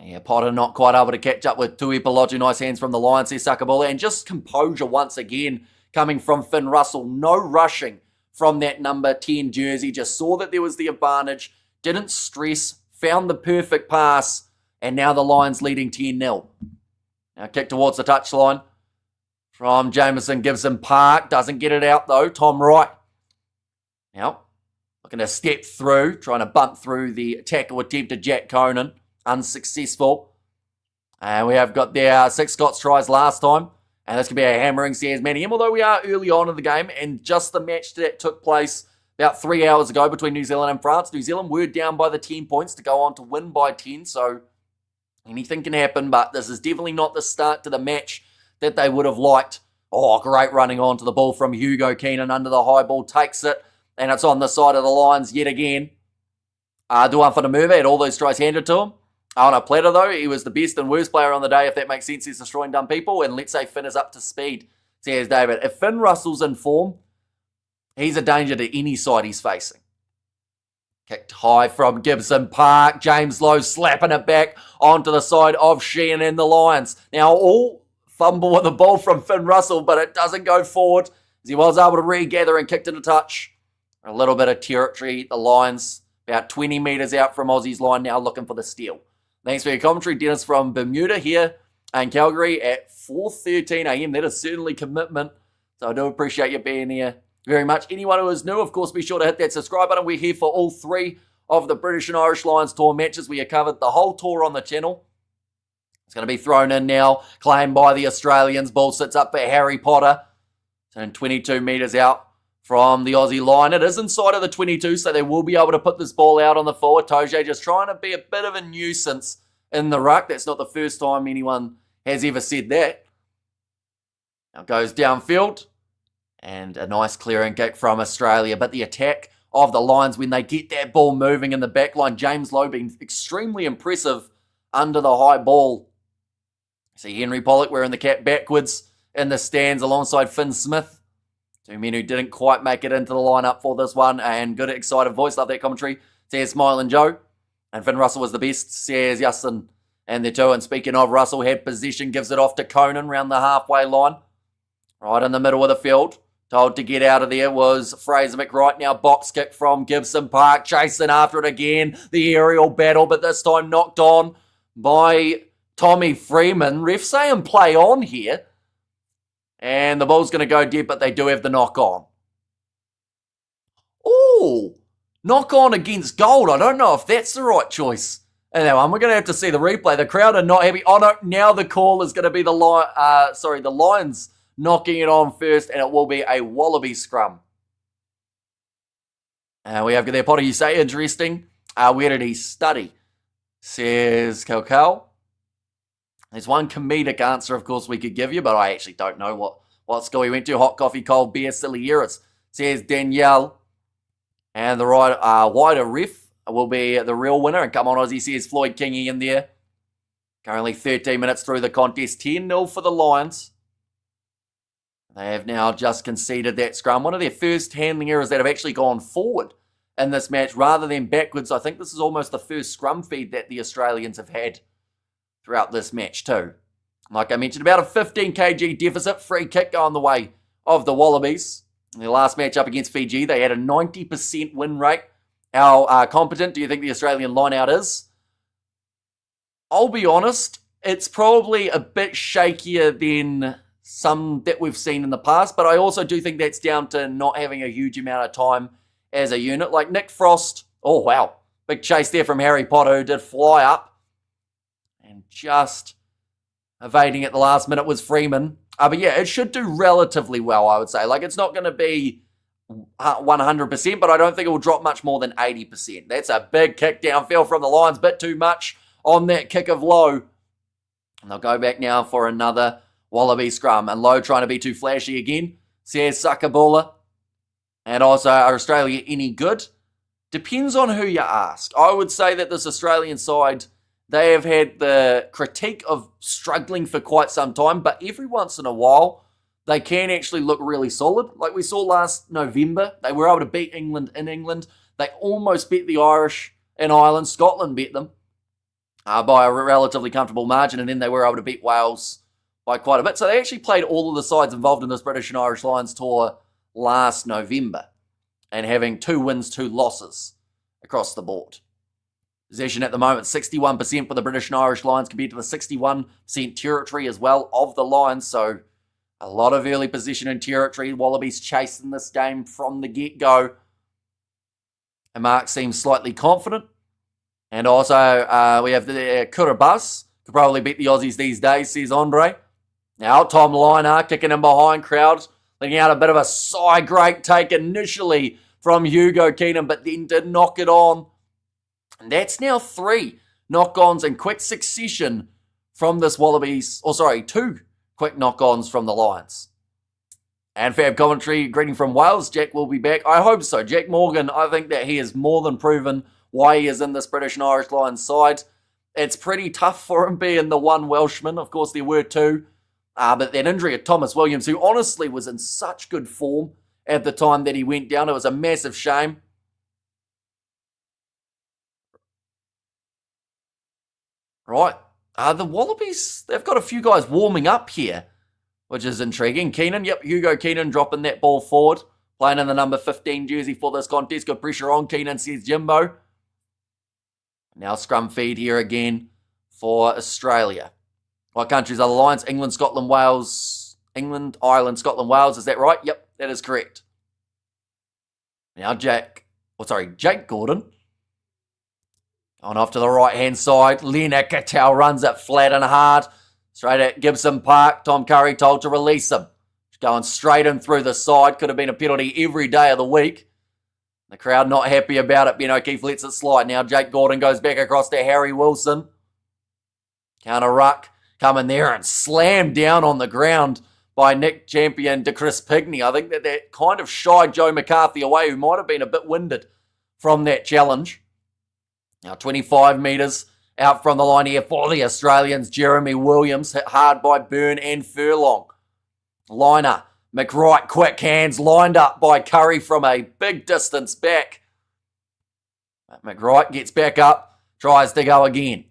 Yeah, Potter not quite able to catch up with Tuipulotu. Nice hands from the Lions, says Sakabula. And just composure once again coming from Finn Russell. No rushing from that number 10 jersey. Just saw that there was the advantage. Didn't stress. Found the perfect pass. And now the Lions leading 10-0. Now kick towards the touchline from Jameson Gibson Park. Doesn't get it out though. Tom Wright. Now, looking to step through, trying to bump through the tackle attempt to Jack Conan. Unsuccessful. And we have got there 6 Scots tries last time. And this could be a hammering, says Manny M. Although we are early on in the game, and just the match that took place about 3 hours ago between New Zealand and France. New Zealand were down by the 10 points to go on to win by 10, so anything can happen, but this is definitely not the start to the match that they would have liked. Oh, great running onto the ball from Hugo Keenan under the high ball, takes it, and it's on the side of the Lions yet again. Duan Whanamurve had all those tries handed to him. On a platter, though, he was the best and worst player on the day, if that makes sense. He's destroying dumb people, and let's say Finn is up to speed, says David. If Finn Russell's in form, he's a danger to any side he's facing. Kicked high from Gibson Park. James Lowe slapping it back onto the side of Sheehan and the Lions. Now, all fumble with the ball from Finn Russell, but it doesn't go forward as he was able to regather and kicked into touch. A little bit of territory. The Lions about 20 metres out from Aussie's line now looking for the steal. Thanks for your commentary, Dennis from Bermuda here in Calgary at 4:13 a.m. That is certainly commitment. So I do appreciate you being here very much. Anyone who is new, of course, be sure to hit that subscribe button. We're here for all 3 of the British and Irish Lions tour matches. We have covered the whole tour on the channel. It's going to be thrown in now, claimed by the Australians. Ball sits up for Harry Potter. Turn 22 metres out from the Aussie line. It is inside of the 22, so they will be able to put this ball out on the forward. Toje just trying to be a bit of a nuisance in the ruck. That's not the first time anyone has ever said that. Now goes downfield. And a nice clearing kick from Australia. But the attack of the Lions, when they get that ball moving in the back line, James Lowe being extremely impressive under the high ball. See Henry Pollock wearing the cap backwards in the stands alongside Finn Smith. 2 men who didn't quite make it into the lineup for this one. And good, excited voice. Love that commentary. Says Smiling Joe. And Finn Russell was the best, says Justin. And the 2. And speaking of, Russell had possession, gives it off to Conan round the halfway line. Right in the middle of the field. Told to get out of there was Fraser McWright. Now box kick from Gibson Park. Chasing after it again. The aerial battle, but this time knocked on by Tommy Freeman. Ref saying play on here. And the ball's going to go deep, but they do have the knock on. Ooh, knock on against Gold. I don't know if that's the right choice. And that one, we're going to have to see the replay. The crowd are not happy. Oh no, now the call is going to be the Lions knocking it on first, and it will be a Wallaby scrum. We have there, Potter, you say, interesting. Where did he study? Says Calcal. There's one comedic answer, of course, we could give you, but I actually don't know what school he went to. Hot coffee, cold beer, silly ears, says Danielle. And the wider ref will be the real winner. And come on, Aussie, says Floyd Kingy in there. Currently 13 minutes through the contest, 10-0 for the Lions. They have now just conceded that scrum. One of their first handling errors that have actually gone forward in this match rather than backwards. I think this is almost the first scrum feed that the Australians have had throughout this match too. Like I mentioned, about a 15 kg deficit. Free kick going the way of the Wallabies. In their last match up against Fiji, they had a 90% win rate. How competent do you think the Australian line-out is? I'll be honest, it's probably a bit shakier than some that we've seen in the past, but I also do think that's down to not having a huge amount of time as a unit. Like Nick Frost, oh wow, big chase there from Harry Potter, who did fly up. And just evading at the last minute was Freeman. But yeah, it should do relatively well, I would say. Like, it's not going to be 100%, but I don't think it will drop much more than 80%. That's a big kick downfield from the Lions. Bit too much on that kick of Lowe. And they'll go back now for another Wallaby scrum. And Lowe trying to be too flashy again. Says Sakabula. And also, are Australia any good? Depends on who you ask. I would say that this Australian side, they have had the critique of struggling for quite some time, but every once in a while, they can actually look really solid. Like we saw last November, they were able to beat England in England. They almost beat the Irish in Ireland. Scotland beat them by a relatively comfortable margin, and then they were able to beat Wales by quite a bit. So they actually played all of the sides involved in this British and Irish Lions tour last November, and having 2 wins, 2 losses across the board. Possession at the moment, 61% for the British and Irish Lions compared to the 61% territory as well of the Lions. So a lot of early position in territory. Wallabies chasing this game from the get-go. And Mark seems slightly confident. And also we have the Kurabas. Could probably beat the Aussies these days, says Andre. Now Tom Liner kicking in behind crowds. Letting out a bit of a side great take initially from Hugo Keenan, but then did knock it on. And that's now 3 knock-ons in quick succession from this Wallabies, 2 quick knock-ons from the Lions. And fab commentary, greeting from Wales, Jack will be back. I hope so. Jack Morgan, I think that he has more than proven why he is in this British and Irish Lions side. It's pretty tough for him being the one Welshman. Of course, there were 2. But that injury of Thomas Williams, who honestly was in such good form at the time that he went down, it was a massive shame. Right. The Wallabies, they've got a few guys warming up here, which is intriguing. Keenan, Hugo Keenan dropping that ball forward, playing in the number 15 jersey for this contest. Good pressure on Keenan, says Jimbo. Now scrum feed here again for Australia. What countries are the Lions? England, Scotland, Wales. England, Ireland, Scotland, Wales. Is that right? Yep, that is correct. Now Jake Gordon. On off to the right-hand side. Lena Cattell runs it flat and hard. Straight at Gibson Park. Tom Curry told to release him. Going straight in through the side. Could have been a penalty every day of the week. The crowd not happy about it. Ben O'Keefe lets it slide. Now Jake Gordon goes back across to Harry Wilson. Counter ruck. Coming there and slammed down on the ground by Nick Champion to Chris Pigney. I think that kind of shied Joe McCarthy away, who might have been a bit winded from that challenge. Now 25 metres out from the line here for the Australians. Jeremy Williams hit hard by Byrne and Furlong. Liner, McWright, quick hands, lined up by Curry from a big distance back. McWright gets back up, tries to go again.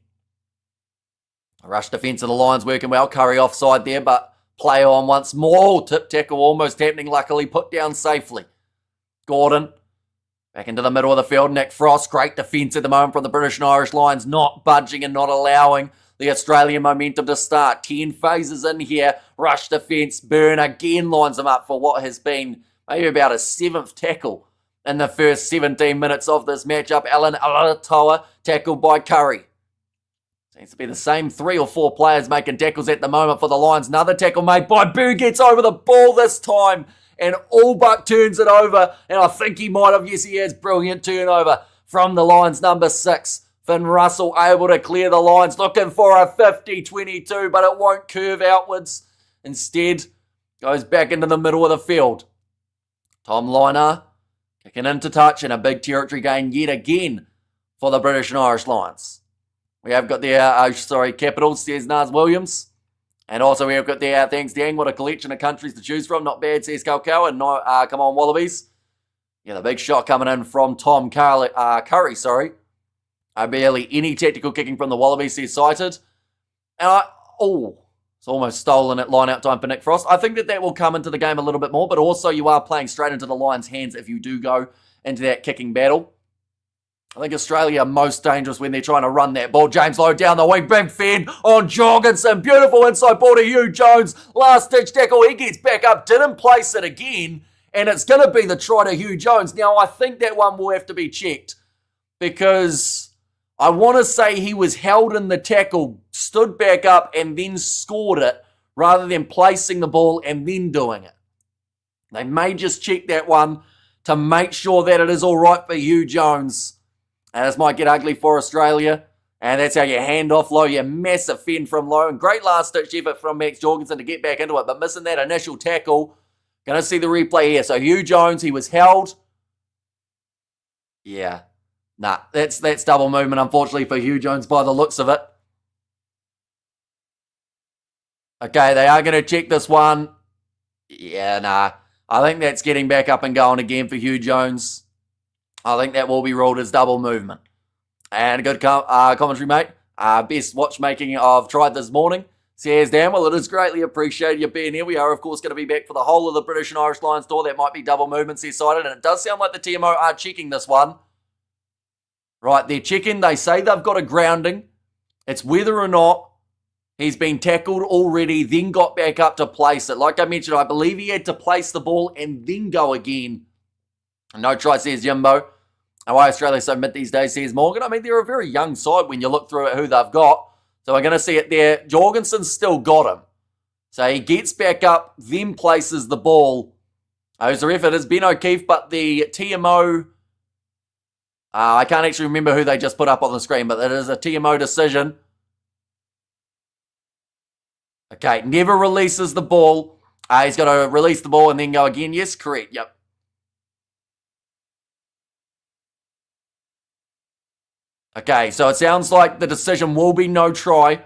Rush defence of the Lions working well. Curry offside there, but play on once more. Tip tackle almost happening. Luckily put down safely. Gordon back into the middle of the field. Nick Frost, great defence at the moment from the British and Irish Lions, not budging and not allowing the Australian momentum to start. 10 phases in here. Rush defence. Byrne again lines them up for what has been maybe about a 7th tackle in the first 17 minutes of this matchup. Alan Alatoa tackled by Curry. Seems to be the same 3 or 4 players making tackles at the moment for the Lions. Another tackle made by Boo, gets over the ball this time and all but turns it over. And I think he might have. Yes, he has. Brilliant turnover from the Lions number 6. Finn Russell able to clear the lines, looking for a 50-22, but it won't curve outwards. Instead, goes back into the middle of the field. Tom Liner kicking into touch and a big territory gain yet again for the British and Irish Lions. We have got the, Capitals, says Naz Williams. And also we have got the, thanks Dang, what a collection of countries to choose from. Not bad, says Kalkau. And come on, Wallabies. Yeah, the big shot coming in from Tom Curry, barely any tactical kicking from the Wallabies, says Cited. And it's almost stolen at line-out time for Nick Frost. I think that will come into the game a little bit more, but also you are playing straight into the Lions' hands if you do go into that kicking battle. I think Australia are most dangerous when they're trying to run that ball. James Lowe down the wing, big fend on Jorgensen. Beautiful inside ball to Hugh Jones. Last-ditch tackle, he gets back up, didn't place it again, and it's going to be the try to Hugh Jones. Now, I think that one will have to be checked because I want to say he was held in the tackle, stood back up, and then scored it rather than placing the ball and then doing it. They may just check that one to make sure that it is all right for Hugh Jones. And this might get ugly for Australia. And that's how you hand off Lowe. You massive fend from Lowe. And great last-ditch effort from Max Jorgensen to get back into it. But missing that initial tackle. Going to see the replay here. So Hugh Jones, he was held. Yeah. That's double movement, unfortunately, for Hugh Jones by the looks of it. Okay, they are going to check this one. Yeah, I think that's getting back up and going again for Hugh Jones. I think that will be ruled as double movement. And a good commentary, mate. Best watchmaking I've tried this morning. Says Dan, well, it is greatly appreciated you being here. We are, of course, going to be back for the whole of the British and Irish Lions tour. That might be double movement, says Sided. And it does sound like the TMO are checking this one. Right, they're checking. They say they've got a grounding. It's whether or not he's been tackled already, then got back up to place it. Like I mentioned, I believe he had to place the ball and then go again. No try, says Jimbo. And why Australia's so mid these days, says Morgan. I mean, they're a very young side when you look through at who they've got. So we're going to see it there. Jorgensen's still got him. So he gets back up, then places the ball. Who's the ref? It is Ben O'Keefe, but the TMO, I can't actually remember who they just put up on the screen, but it is a TMO decision. Okay, never releases the ball. He's got to release the ball and then go again. Yes, correct. Yep. Okay, so it sounds like the decision will be no try.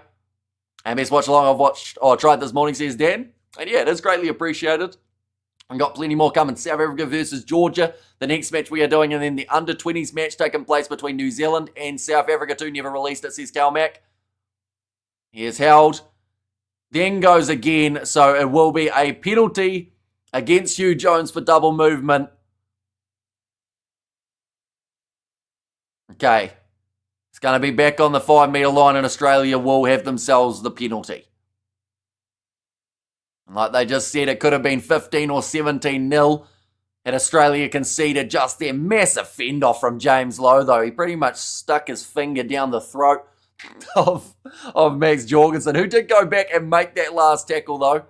And best watch along I've tried this morning, says Dan. And yeah, it is greatly appreciated. I've got plenty more coming. South Africa versus Georgia, the next match we are doing, and then the under-20s match taking place between New Zealand and South Africa too. Never released it, says Cal Mack. He is held. Then goes again, so it will be a penalty against Hugh Jones for double movement. Okay. It's going to be back on the 5 metre line, and Australia will have themselves the penalty. And like they just said, it could have been 15 or 17-0 had Australia conceded just their massive fend-off from James Lowe, though. He pretty much stuck his finger down the throat of Max Jorgensen, who did go back and make that last tackle, though.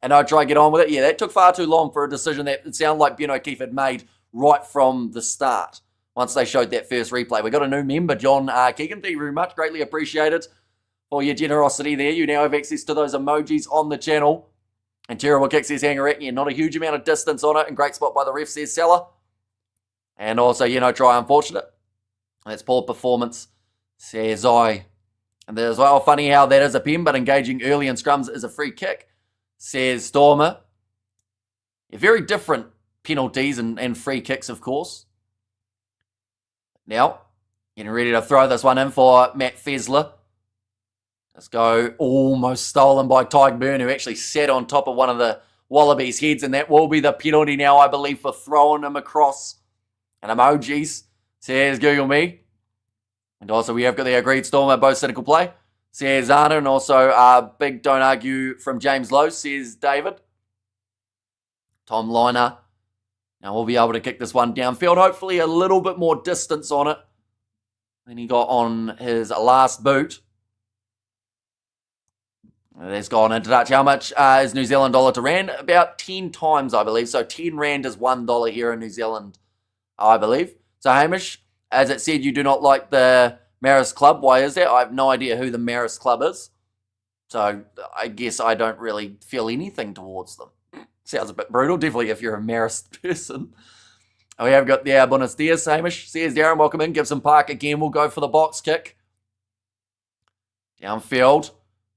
And I try to get on with it. Yeah, that took far too long for a decision that it sounded like Ben O'Keefe had made right from the start. Once they showed that first replay. We got a new member, John Keegan. Thank you very much. Greatly appreciated for your generosity there. You now have access to those emojis on the channel. And Terrible Kick says Hangaraki, and not a huge amount of distance on it. And great spot by the ref, says Salah. And also, try unfortunate. That's poor performance, says I. And there's, well, funny how that is a pen, but engaging early in scrums is a free kick, says Stormer. Yeah, very different penalties and free kicks, of course. Now, getting ready to throw this one in for Matt Fessler. Let's go. Almost stolen by Tyke Byrne, who actually sat on top of one of the Wallabies' heads, and that will be the penalty now, I believe, for throwing him across. And emojis, says Google Me. And also, we have got the agreed Stormer, both cynical play, says Anna, and also big don't argue from James Lowe, says David. Tom Liner. Now we'll be able to kick this one downfield. Hopefully a little bit more distance on it than he got on his last boot. That's gone into touch. How much is New Zealand dollar to rand? About 10 times, I believe. So 10 rand is $1 here in New Zealand, I believe. So Hamish, as it said, you do not like the Maris Club. Why is that? I have no idea who the Maris Club is. So I guess I don't really feel anything towards them. Sounds a bit brutal, definitely if you're a Marist person. We have got the Buenos Dias, Hamish. Says Darren, welcome in. Gibson Park again. We'll go for the box kick. Downfield.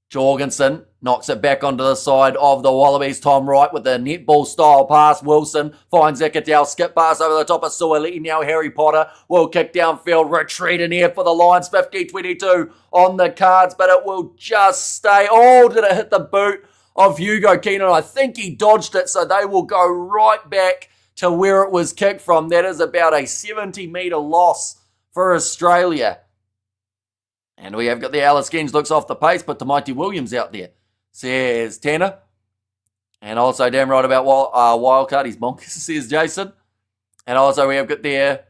Jorgensen knocks it back onto the side of the Wallabies. Tom Wright with the netball style pass. Wilson finds Zekatel. Skip pass over the top of Suoliti. Now Harry Potter will kick downfield. Retreat in here for the Lions. 50-22 on the cards, but it will just stay. Oh, did it hit the boot of Hugo Keenan? I think he dodged it, so they will go right back to where it was kicked from. That is about a 70-metre loss for Australia. And we have got the Alice Genge looks off the pace, but Mighty Williams out there, says Tanner. And also damn right about Wildcard, he's bonkers, says Jason. And also we have got there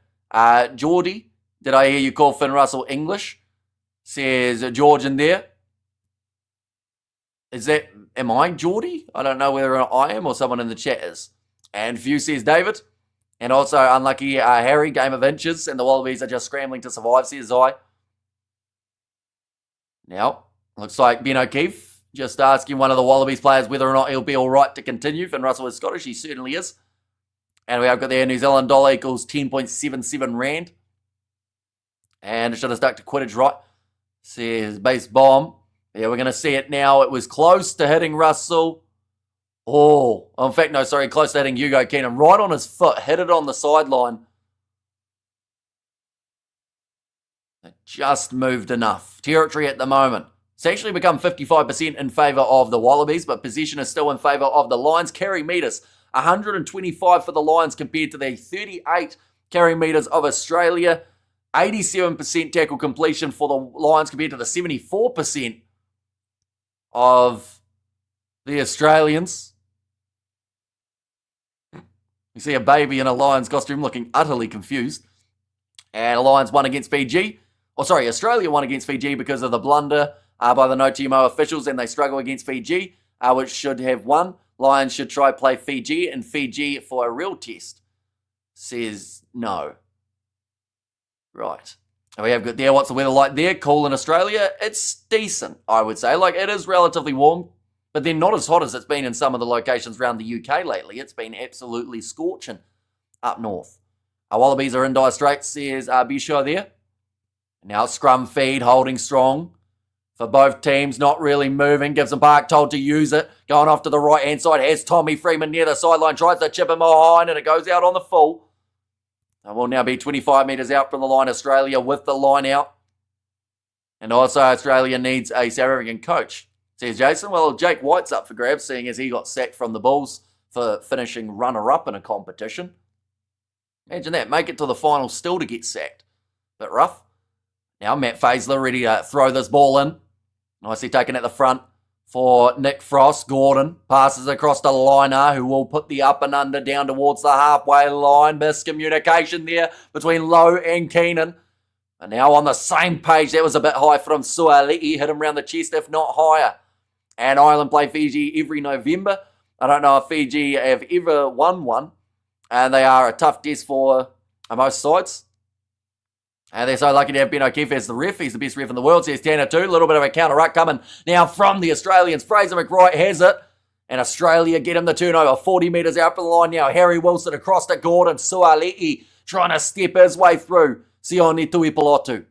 Geordie. Did I hear you call Finn Russell English? Says George in there. Am I Geordie? I don't know whether I am or someone in the chat is. And View says David. And also unlucky Harry, game of inches. And the Wallabies are just scrambling to survive, says I. Now, looks like Ben O'Keefe just asking one of the Wallabies players whether or not he'll be all right to continue. Finn Russell is Scottish. He certainly is. And we have got there New Zealand dollar equals 10.77 rand. And it should have stuck to Quidditch, right? Says base bomb. Yeah, we're going to see it now. It was close to hitting Russell. Oh, in fact, no, sorry, close to hitting Hugo Keenan. Right on his foot. Hit it on the sideline. It just moved enough. Territory at the moment. It's actually become 55% in favour of the Wallabies, but possession is still in favour of the Lions. Carry metres, 125 for the Lions compared to the 38 carry metres of Australia. 87% tackle completion for the Lions compared to the 74% of the Australians. You see a baby in a Lions costume looking utterly confused. And the Lions won against Fiji. Australia won against Fiji because of the blunder by the No TMO officials, and they struggle against Fiji, which should have won. Lions should try play Fiji and Fiji for a real test. Says no. Right. And we have got there. What's the weather like there? Cool in Australia. It's decent, I would say. Like, it is relatively warm, but then not as hot as it's been in some of the locations around the UK lately. It's been absolutely scorching up north. Our Wallabies are in dire straits, says Bisho there. Now scrum feed, holding strong for both teams, not really moving. Gibson Park told to use it. Going off to the right-hand side. Has Tommy Freeman near the sideline. Tries to chip him behind, and it goes out on the full. And we'll now be 25 metres out from the line. Australia with the line out. And also Australia needs a South African coach, says Jason. Well, Jake White's up for grabs, seeing as he got sacked from the Bulls for finishing runner-up in a competition. Imagine that. Make it to the final still to get sacked. Bit rough. Now Matt Faisler ready to throw this ball in. Nicely taken at the front for Nick Frost. Gordon passes across to Liner, who will put the up and under down towards the halfway line. Miscommunication there between Lowe and Keenan. And now on the same page. That was a bit high from Suali'i. Hit him round the chest, if not higher. And Ireland play Fiji every November. I don't know if Fiji have ever won one. And they are a tough test for most sides. And they're so lucky to have Ben O'Keefe as the ref. He's the best ref in the world, says Tanner too. A little bit of a counter-ruck coming now from the Australians. Fraser McWright has it. And Australia get him the turnover. 40 metres out from the line now. Harry Wilson across to Gordon. Suali'i trying to step his way through. Sione Tuipulotu.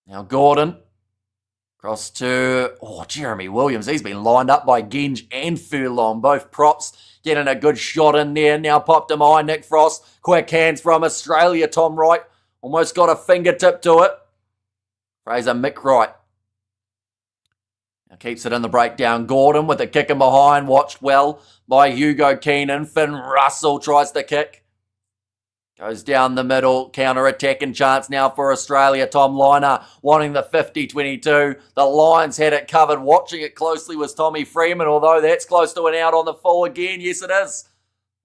Now Gordon. Across to, Jeremy Williams. He's been lined up by Genge and Furlong. Both props getting a good shot in there. Now popped him high. Nick Frost. Quick hands from Australia. Tom Wright almost got a fingertip to it. Fraser McWright. Now keeps it in the breakdown. Gordon with the kick in behind. Watched well by Hugo Keenan. Finn Russell tries to kick. Goes down the middle, counter-attacking chance now for Australia. Tom Liner wanting the 50-22. The Lions had it covered. Watching it closely was Tommy Freeman, although that's close to an out on the full again. Yes, it is.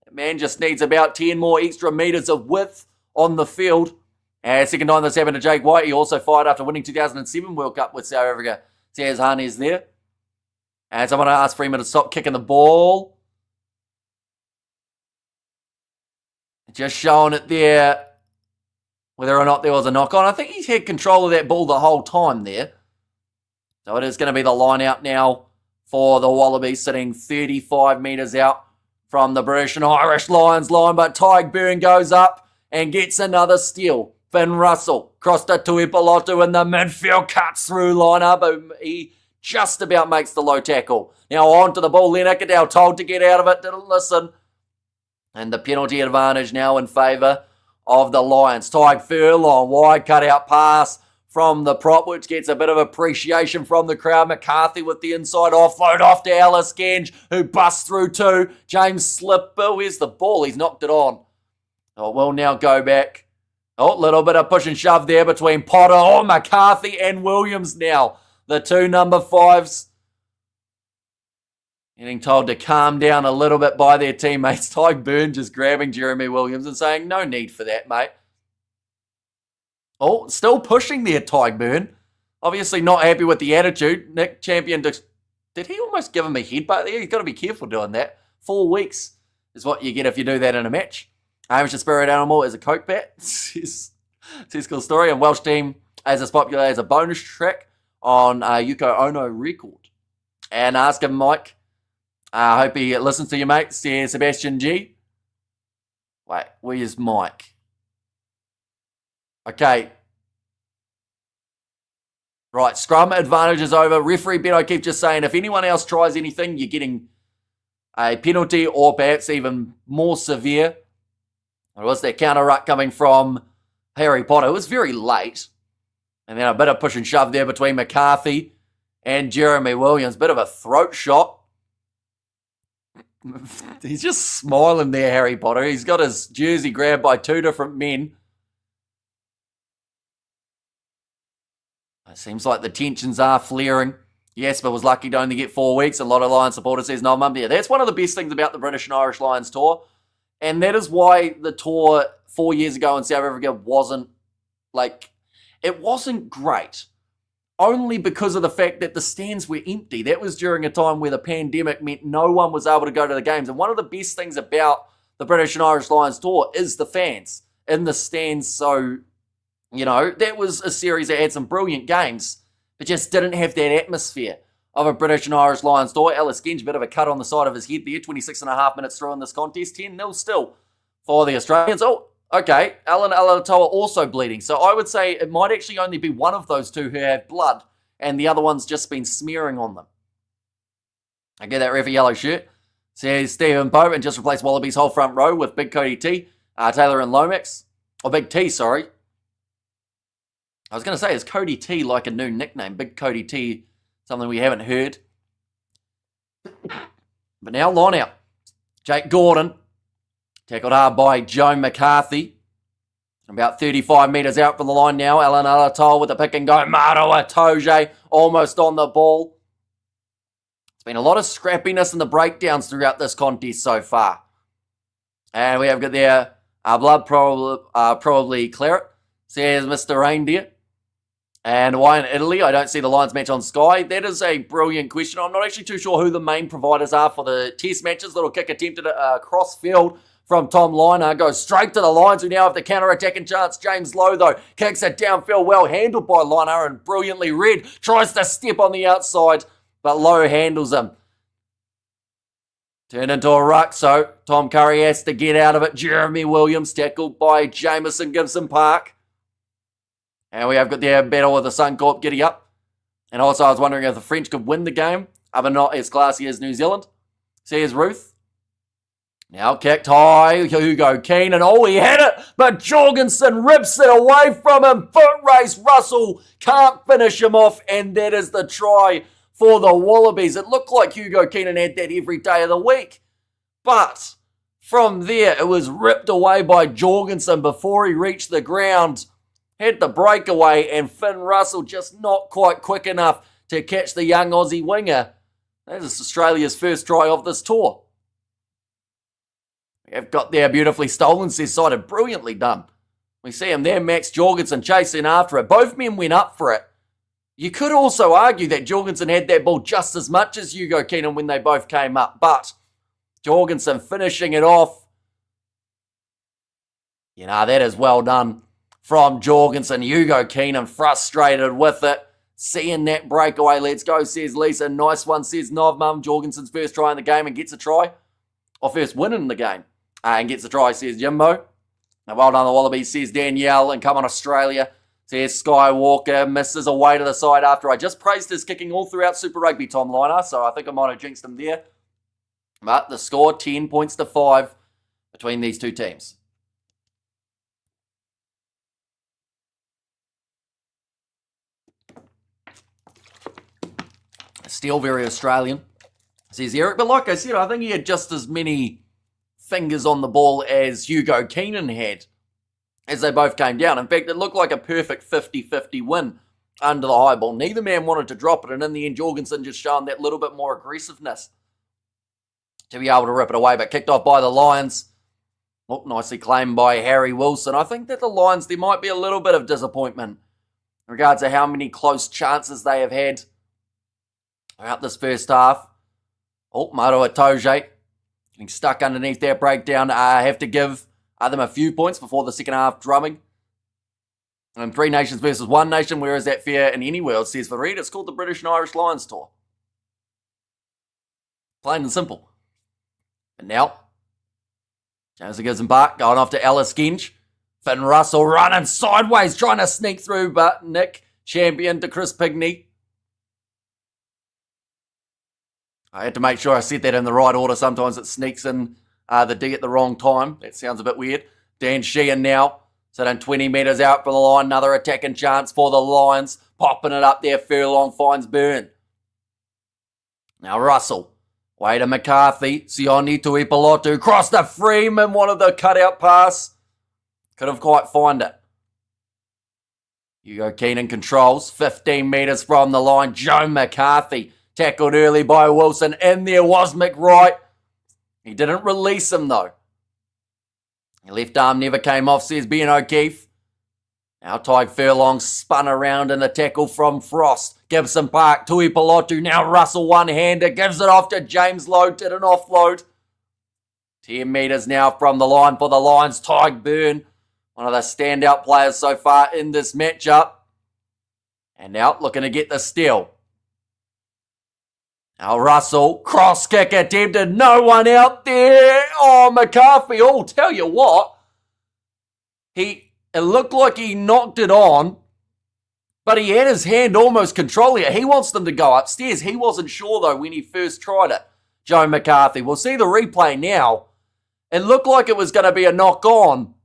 That man just needs about 10 more extra metres of width on the field. And second time this happened to Jake White. He also fired after winning 2007 World Cup with South Africa. Taz Harney's there. And someone asked Freeman to stop kicking the ball. Just showing it there, whether or not there was a knock-on. I think he's had control of that ball the whole time there. So it is going to be the line out now for the Wallabies, sitting 35 metres out from the British and Irish Lions line. But Tyg Burn goes up and gets another steal. Finn Russell, cross to Tuipulotu in the midfield, cuts through Liner, but he just about makes the low tackle. Now on to the ball, Len Ickadale told to get out of it, didn't listen. And the penalty advantage now in favour of the Lions. Tyg Furlong, wide cut-out pass from the prop, which gets a bit of appreciation from the crowd. McCarthy with the inside offload off to Alice Genge, who busts through two. James Slipper, where's the ball? He's knocked it on. Oh, we'll now go back. Oh, a little bit of push and shove there between Potter, McCarthy and Williams now. The two number fives. Getting told to calm down a little bit by their teammates. Tyg Burn just grabbing Jeremy Williams and saying, no need for that, mate. Oh, still pushing there, Tyg Burn. Obviously not happy with the attitude. Nick Champion, did he almost give him a headbutt there? You've got to be careful doing that. 4 weeks is what you get if you do that in a match. Amish Spirit Animal is a coke bat. Says cool story. And Welsh team as popular as a bonus track on Yuko Ono record. And Ask Him Mike. I hope he listens to you, mate. Says Sebastian G. Wait, where's Mike? Okay. Right, scrum advantage is over. Referee Ben O'Keefe just saying if anyone else tries anything, you're getting a penalty or perhaps even more severe. It was that counter-ruck coming from Harry Potter. It was very late. And then a bit of push and shove there between McCarthy and Jeremy Williams. Bit of a throat shot. He's just smiling there, Harry Potter. He's got his jersey grabbed by two different men. It seems like the tensions are flaring. Jasper was lucky to only get 4 weeks. A lot of Lions supporters says, no, mum, yeah. That's one of the best things about the British and Irish Lions tour. And that is why the tour 4 years ago in South Africa wasn't great. only because of the fact that the stands were empty. That was during a time where the pandemic meant no one was able to go to the games. And one of the best things about the British and Irish Lions tour is the fans in the stands. So, that was a series that had some brilliant games, but just didn't have that atmosphere of a British and Irish Lions tour. Ellis Genge, bit of a cut on the side of his head there, 26 and a half minutes through in this contest, 10-0 still for the Australians. Oh, okay, Alan Alatoa also bleeding. So I would say it might actually only be one of those two who have blood, and the other one's just been smearing on them. I get that ref a yellow shirt. Says Stephen Pope, and just replaced Wallabies' whole front row with Big Cody T, Taylor and Lomax. Or Big T, sorry. I was going to say, is Cody T like a new nickname? Big Cody T, something we haven't heard. But now line out. Jake Gordon, tackled hard by Joe McCarthy. About 35 metres out from the line now. Alan Alatoa with the pick and go. Maro Atoje almost on the ball. It's been a lot of scrappiness in the breakdowns throughout this contest so far. And we have got there, blood probably claret, says Mr. Reindeer. And why in Italy? I don't see the Lions match on Sky. That is a brilliant question. I'm not actually too sure who the main providers are for the test matches. Little kick attempted cross field from Tom Liner. Goes straight to the Lions, who now have the counter-attacking chance. James Lowe, though, kicks it downfield. Well handled by Liner and brilliantly read. Tries to step on the outside, but Lowe handles him. Turned into a ruck, so Tom Curry has to get out of it. Jeremy Williams tackled by Jamison Gibson Park. And we have got their battle with the Suncorp giddy up. And also I was wondering if the French could win the game, but not as classy as New Zealand. Says Ruth. Now kicked high, Hugo Keenan. Oh, he had it, but Jorgensen rips it away from him. Foot race, Russell can't finish him off, and that is the try for the Wallabies. It looked like Hugo Keenan had that every day of the week. But from there, it was ripped away by Jorgensen before he reached the ground. Had the breakaway, and Finn Russell just not quite quick enough to catch the young Aussie winger. That is Australia's first try of this tour. We have got there beautifully stolen, says Sided. Brilliantly done. We see him there, Max Jorgensen chasing after it. Both men went up for it. You could also argue that Jorgensen had that ball just as much as Hugo Keenan when they both came up, but Jorgensen finishing it off. That is well done from Jorgensen. Hugo Keenan frustrated with it. Seeing that breakaway. Let's go, says Lisa. Nice one, says Novmum. Jorgensen's first try in the game and gets a try. Or first win in the game. And gets a try, says Jimbo. Now, well done, the Wallabies, says Danielle. And come on, Australia, says Skywalker. Misses away to the side after I just praised his kicking all throughout Super Rugby, Tom Liner. So I think I might have jinxed him there. But the score, 10 points to 5 between these two teams. Still very Australian, says Eric. But like I said, I think he had just as many fingers on the ball as Hugo Keenan had as they both came down. In fact, it looked like a perfect 50-50 win under the high ball. Neither man wanted to drop it, and in the end, Jorgensen just shown that little bit more aggressiveness to be able to rip it away, but kicked off by the Lions. Oh, nicely claimed by Harry Wilson. I think that the Lions, there might be a little bit of disappointment in regards to how many close chances they have had throughout this first half. Oh, Maro Atoje getting stuck underneath that breakdown. I have to give them a few points before the second half drumming. And 3 nations versus 1 nation, where is that fair in any world, says Fareed. It's called the British and Irish Lions Tour. Plain and simple. And now, James Gibson Park going off to Ellis Genge. Finn Russell running sideways, trying to sneak through, but Nick Champion to Chris Pigney. I had to make sure I said that in the right order. Sometimes it sneaks in the D at the wrong time. That sounds a bit weird. Dan Sheehan now, sitting 20 metres out from the line. Another attacking chance for the Lions. Popping it up there. Furlong finds Byrne. Now Russell. Way to McCarthy. Sione to Ipolotu. Cross to Freeman. Wanted the cutout pass. Couldn't quite find it. Hugo Keenan controls. 15 metres from the line. Joe McCarthy. Tackled early by Wilson. In there was McWright. He didn't release him though. His left arm never came off, says Ben O'Keefe. Now Tyke Furlong spun around in the tackle from Frost. Gibson Park, Tui Pelotu, now Russell one-hander, gives it off to James Lowe, did an offload. 10 metres now from the line for the Lions. Tyke Byrne, one of the standout players so far in this matchup. And now looking to get the steal. Now Russell, cross kick attempted, no one out there. Oh, McCarthy, tell you what. It looked like he knocked it on, but he had his hand almost controlling it. He wants them to go upstairs. He wasn't sure, though, when he first tried it. Joe McCarthy. We'll see the replay now. It looked like it was going to be a knock-on.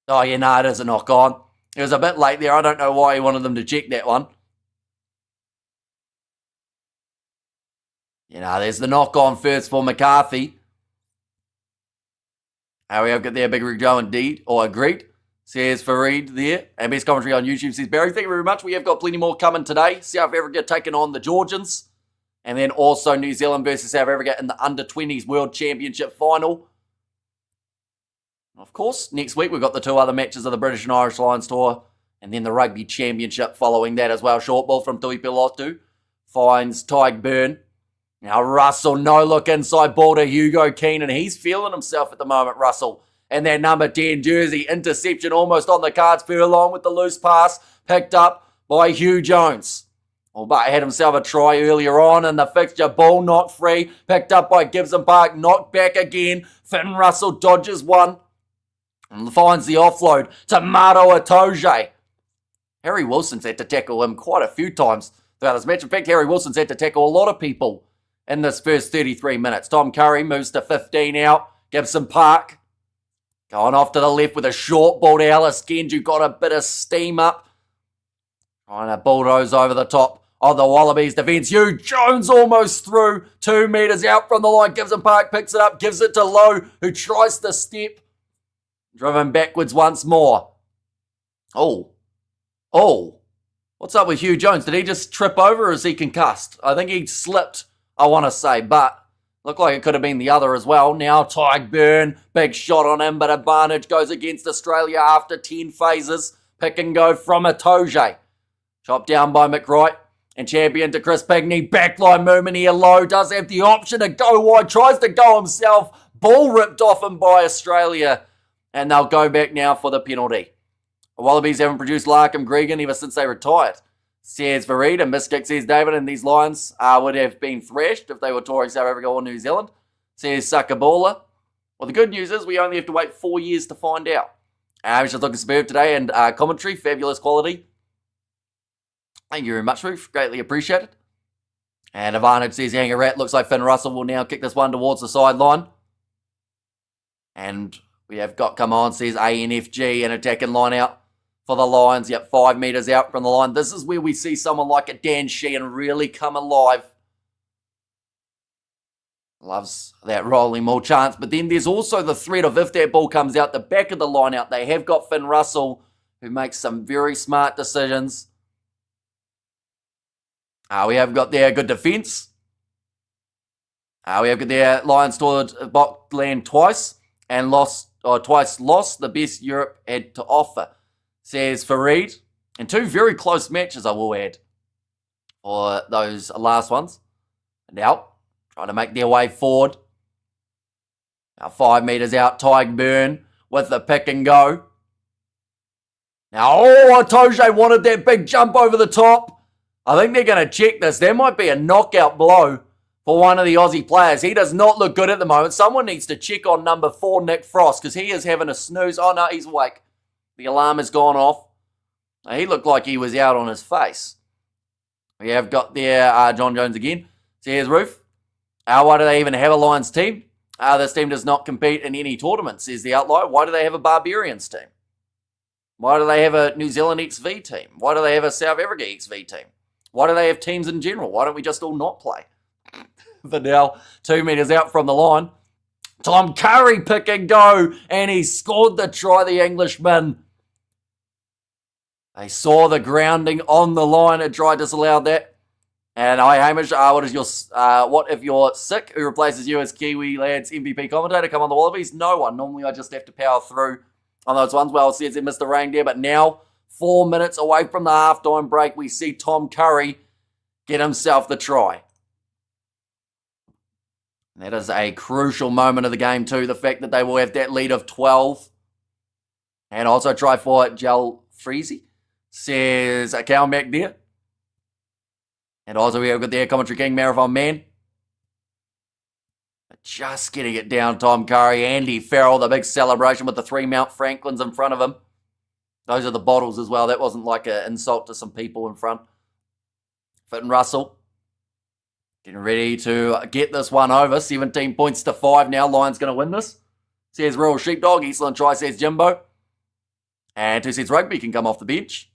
Oh, yeah, no, it is a knock-on. It was a bit late there. I don't know why he wanted them to check that one. You know, there's the knock-on first for McCarthy. We have got there, Big Rig Joe indeed, or agreed. Says Fareed there. And best commentary on YouTube says Barry. Thank you very much. We have got plenty more coming today. South Africa taking on the Georgians. And then also New Zealand versus South Africa in the Under-20s World Championship final. Of course, next week we've got the two other matches of the British and Irish Lions Tour. And then the Rugby Championship following that as well. Short ball from Tui Pelotu. Finds Tyke Byrne. Now Russell, no look inside ball to Hugo Keenan. He's feeling himself at the moment, Russell. And that number 10 jersey, interception almost on the cards. Furlong with the loose pass, picked up by Hugh Jones. But had himself a try earlier on in the fixture. Ball knocked free, picked up by Gibson Park, knocked back again. Finn Russell dodges one and finds the offload to Mato Itoje. Harry Wilson's had to tackle him quite a few times throughout this match. In fact, Harry Wilson's had to tackle a lot of people in this first 33 minutes. Tom Curry moves to 15 out. Gibson Park going off to the left with a short ball to Alice Genju. Got a bit of steam up. Trying to bulldoze over the top of the Wallabies defence. Hugh Jones almost through. 2 metres out from the line. Gibson Park picks it up. Gives it to Lowe, who tries to step. Driven backwards once more. Oh. What's up with Hugh Jones? Did he just trip over or is he concussed? I think he slipped, I want to say, but looked like it could have been the other as well. Now Tyke Byrne, big shot on him, but advantage goes against Australia after 10 phases. Pick and go from Itoje. Chopped down by McWright. And champion to Chris Pigney. Backline movement here. Low does have the option to go wide. Tries to go himself. Ball ripped off him by Australia. And they'll go back now for the penalty. The Wallabies haven't produced Larkham Gregan ever since they retired. Says Fareed, and miskick says David, and these Lions would have been thrashed if they were touring South Africa or New Zealand. Says Sakabula. Well, the good news is we only have to wait 4 years to find out. We should look at superb today, and commentary, fabulous quality. Thank you very much, Ruth. Greatly appreciated. And advantage says Hang a Rat. Looks like Finn Russell will now kick this one towards the sideline. And we have got, come on, says ANFG, an attacking line out for the Lions. Yep, 5 metres out from the line. This is where we see someone like a Dan Sheehan really come alive. Loves that rolling maul chance. But then there's also the threat of if that ball comes out the back of the line out, they have got Finn Russell, who makes some very smart decisions. We have got there good defence. We have got there Lions toured Botland twice and twice lost the best Europe had to offer. Says Fareed. And 2 very close matches, I will add, for those last ones. Now, trying to make their way forward. Now 5 metres out, Tyke Byrne with the pick and go. Now, Itoje wanted that big jump over the top. I think they're going to check this. There might be a knockout blow for one of the Aussie players. He does not look good at the moment. Someone needs to check on number 4, Nick Frost, because he is having a snooze. Oh, no, he's awake. The alarm has gone off. He looked like he was out on his face. We have got there John Jones again. So here's Roof. Why do they even have a Lions team? This team does not compete in any tournament, says the outlier. Why do they have a Barbarians team? Why do they have a New Zealand XV team? Why do they have a South Africa XV team? Why do they have teams in general? Why don't we just all not play? But now, 2 metres out from the line. Tom Curry pick and go. And he scored the try, the Englishman. They saw the grounding on the line and tried to disallow that. And Hamish, what if you're sick? Who replaces you as Kiwi Lads MVP commentator? Come on the Wallabies? No one. Normally I just have to power through on those ones. Well, says they missed the rain there, but now 4 minutes away from the halftime break, we see Tom Curry get himself the try. And that is a crucial moment of the game too, the fact that they will have that lead of 12. And also try for Jel Freezy, says a cow back there. And also we have got the Air Commentary King, Marathon Man. Just getting it down, Tom Curry. Andy Farrell, the big celebration with the 3 Mount Franklins in front of him. Those are the bottles as well. That wasn't like an insult to some people in front. Fitton Russell getting ready to get this one over. 17 points to 5 now. Lions going to win this. Says Rural Sheepdog. Eastland try, says Jimbo. And 2 sets Rugby can come off the bench.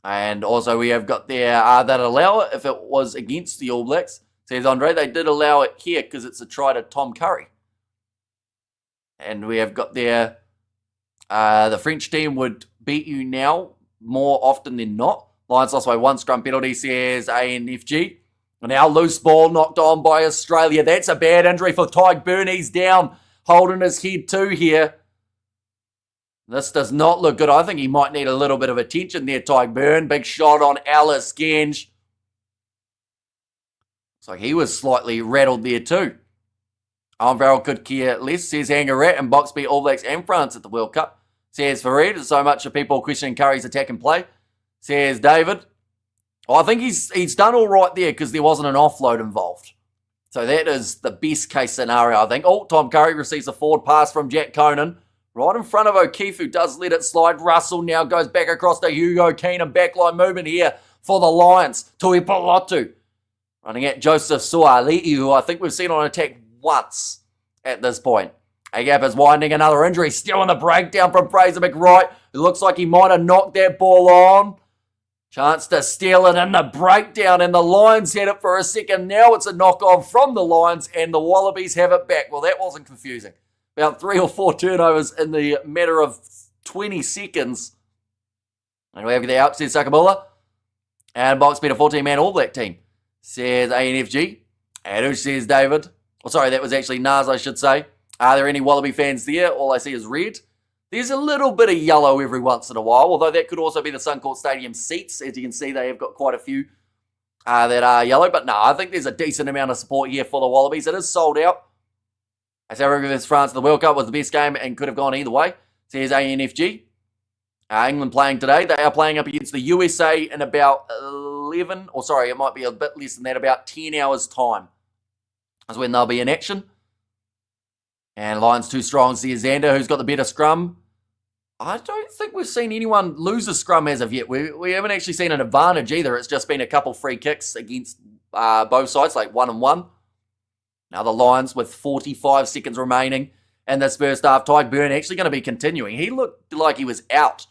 And also we have got there that allow it if it was against the All Blacks. Says Andre, they did allow it here because it's a try to Tom Curry. And we have got there, the French team would beat you now more often than not. Lions lost by 1 scrum penalty, says ANFG. And now loose ball knocked on by Australia. That's a bad injury for Tyke Byrne. He's down, holding his head too here. This does not look good. I think he might need a little bit of attention there, Tyke Byrne. Big shot on Alice Genge. Looks like he was slightly rattled there too. Owen Farrell could care less, says Angerat, and Box beat All Blacks and France at the World Cup. Says Farid, so much of people questioning Curry's attack and play. Says David. I think he's done all right there because there wasn't an offload involved. So that is the best case scenario, I think. Oh, Tom Curry receives a forward pass from Jack Conan. Right in front of O'Keefe, who does let it slide. Russell now goes back across to Hugo Keenan. Backline movement here for the Lions. Tui Polotu running at Joseph Suali'i, who I think we've seen on attack once at this point. A-Gap is winding, another injury. Still in the breakdown from Fraser McWright. It looks like he might have knocked that ball on. Chance to steal it in the breakdown, and the Lions had it for a second. Now it's a knock-on from the Lions, and the Wallabies have it back. Well, that wasn't confusing. About 3 or 4 turnovers in the matter of 20 seconds. And we have the out, says Sakabula. And Box beat a 14-man All Black team, says ANFG. And who says David? Oh, sorry, that was actually Naz, I should say. Are there any Wallaby fans there? All I see is red. There's a little bit of yellow every once in a while, although that could also be the Suncorp Stadium seats. As you can see, they have got quite a few that are yellow. But no, I think there's a decent amount of support here for the Wallabies. It is sold out. I say Rugby against France at the World Cup was the best game and could have gone either way, says ANFG. England playing today. They are playing up against the USA in about 11, or sorry, it might be a bit less than that, about 10 hours' time. That's when they'll be in action. And Lions too strong, says Xander, who's got the better scrum. I don't think we've seen anyone lose a scrum as of yet. We haven't actually seen an advantage either. It's just been a couple free kicks against both sides, like 1-1. Now the Lions with 45 seconds remaining in this first half. Tyke Byrne actually going to be continuing. He looked like he was out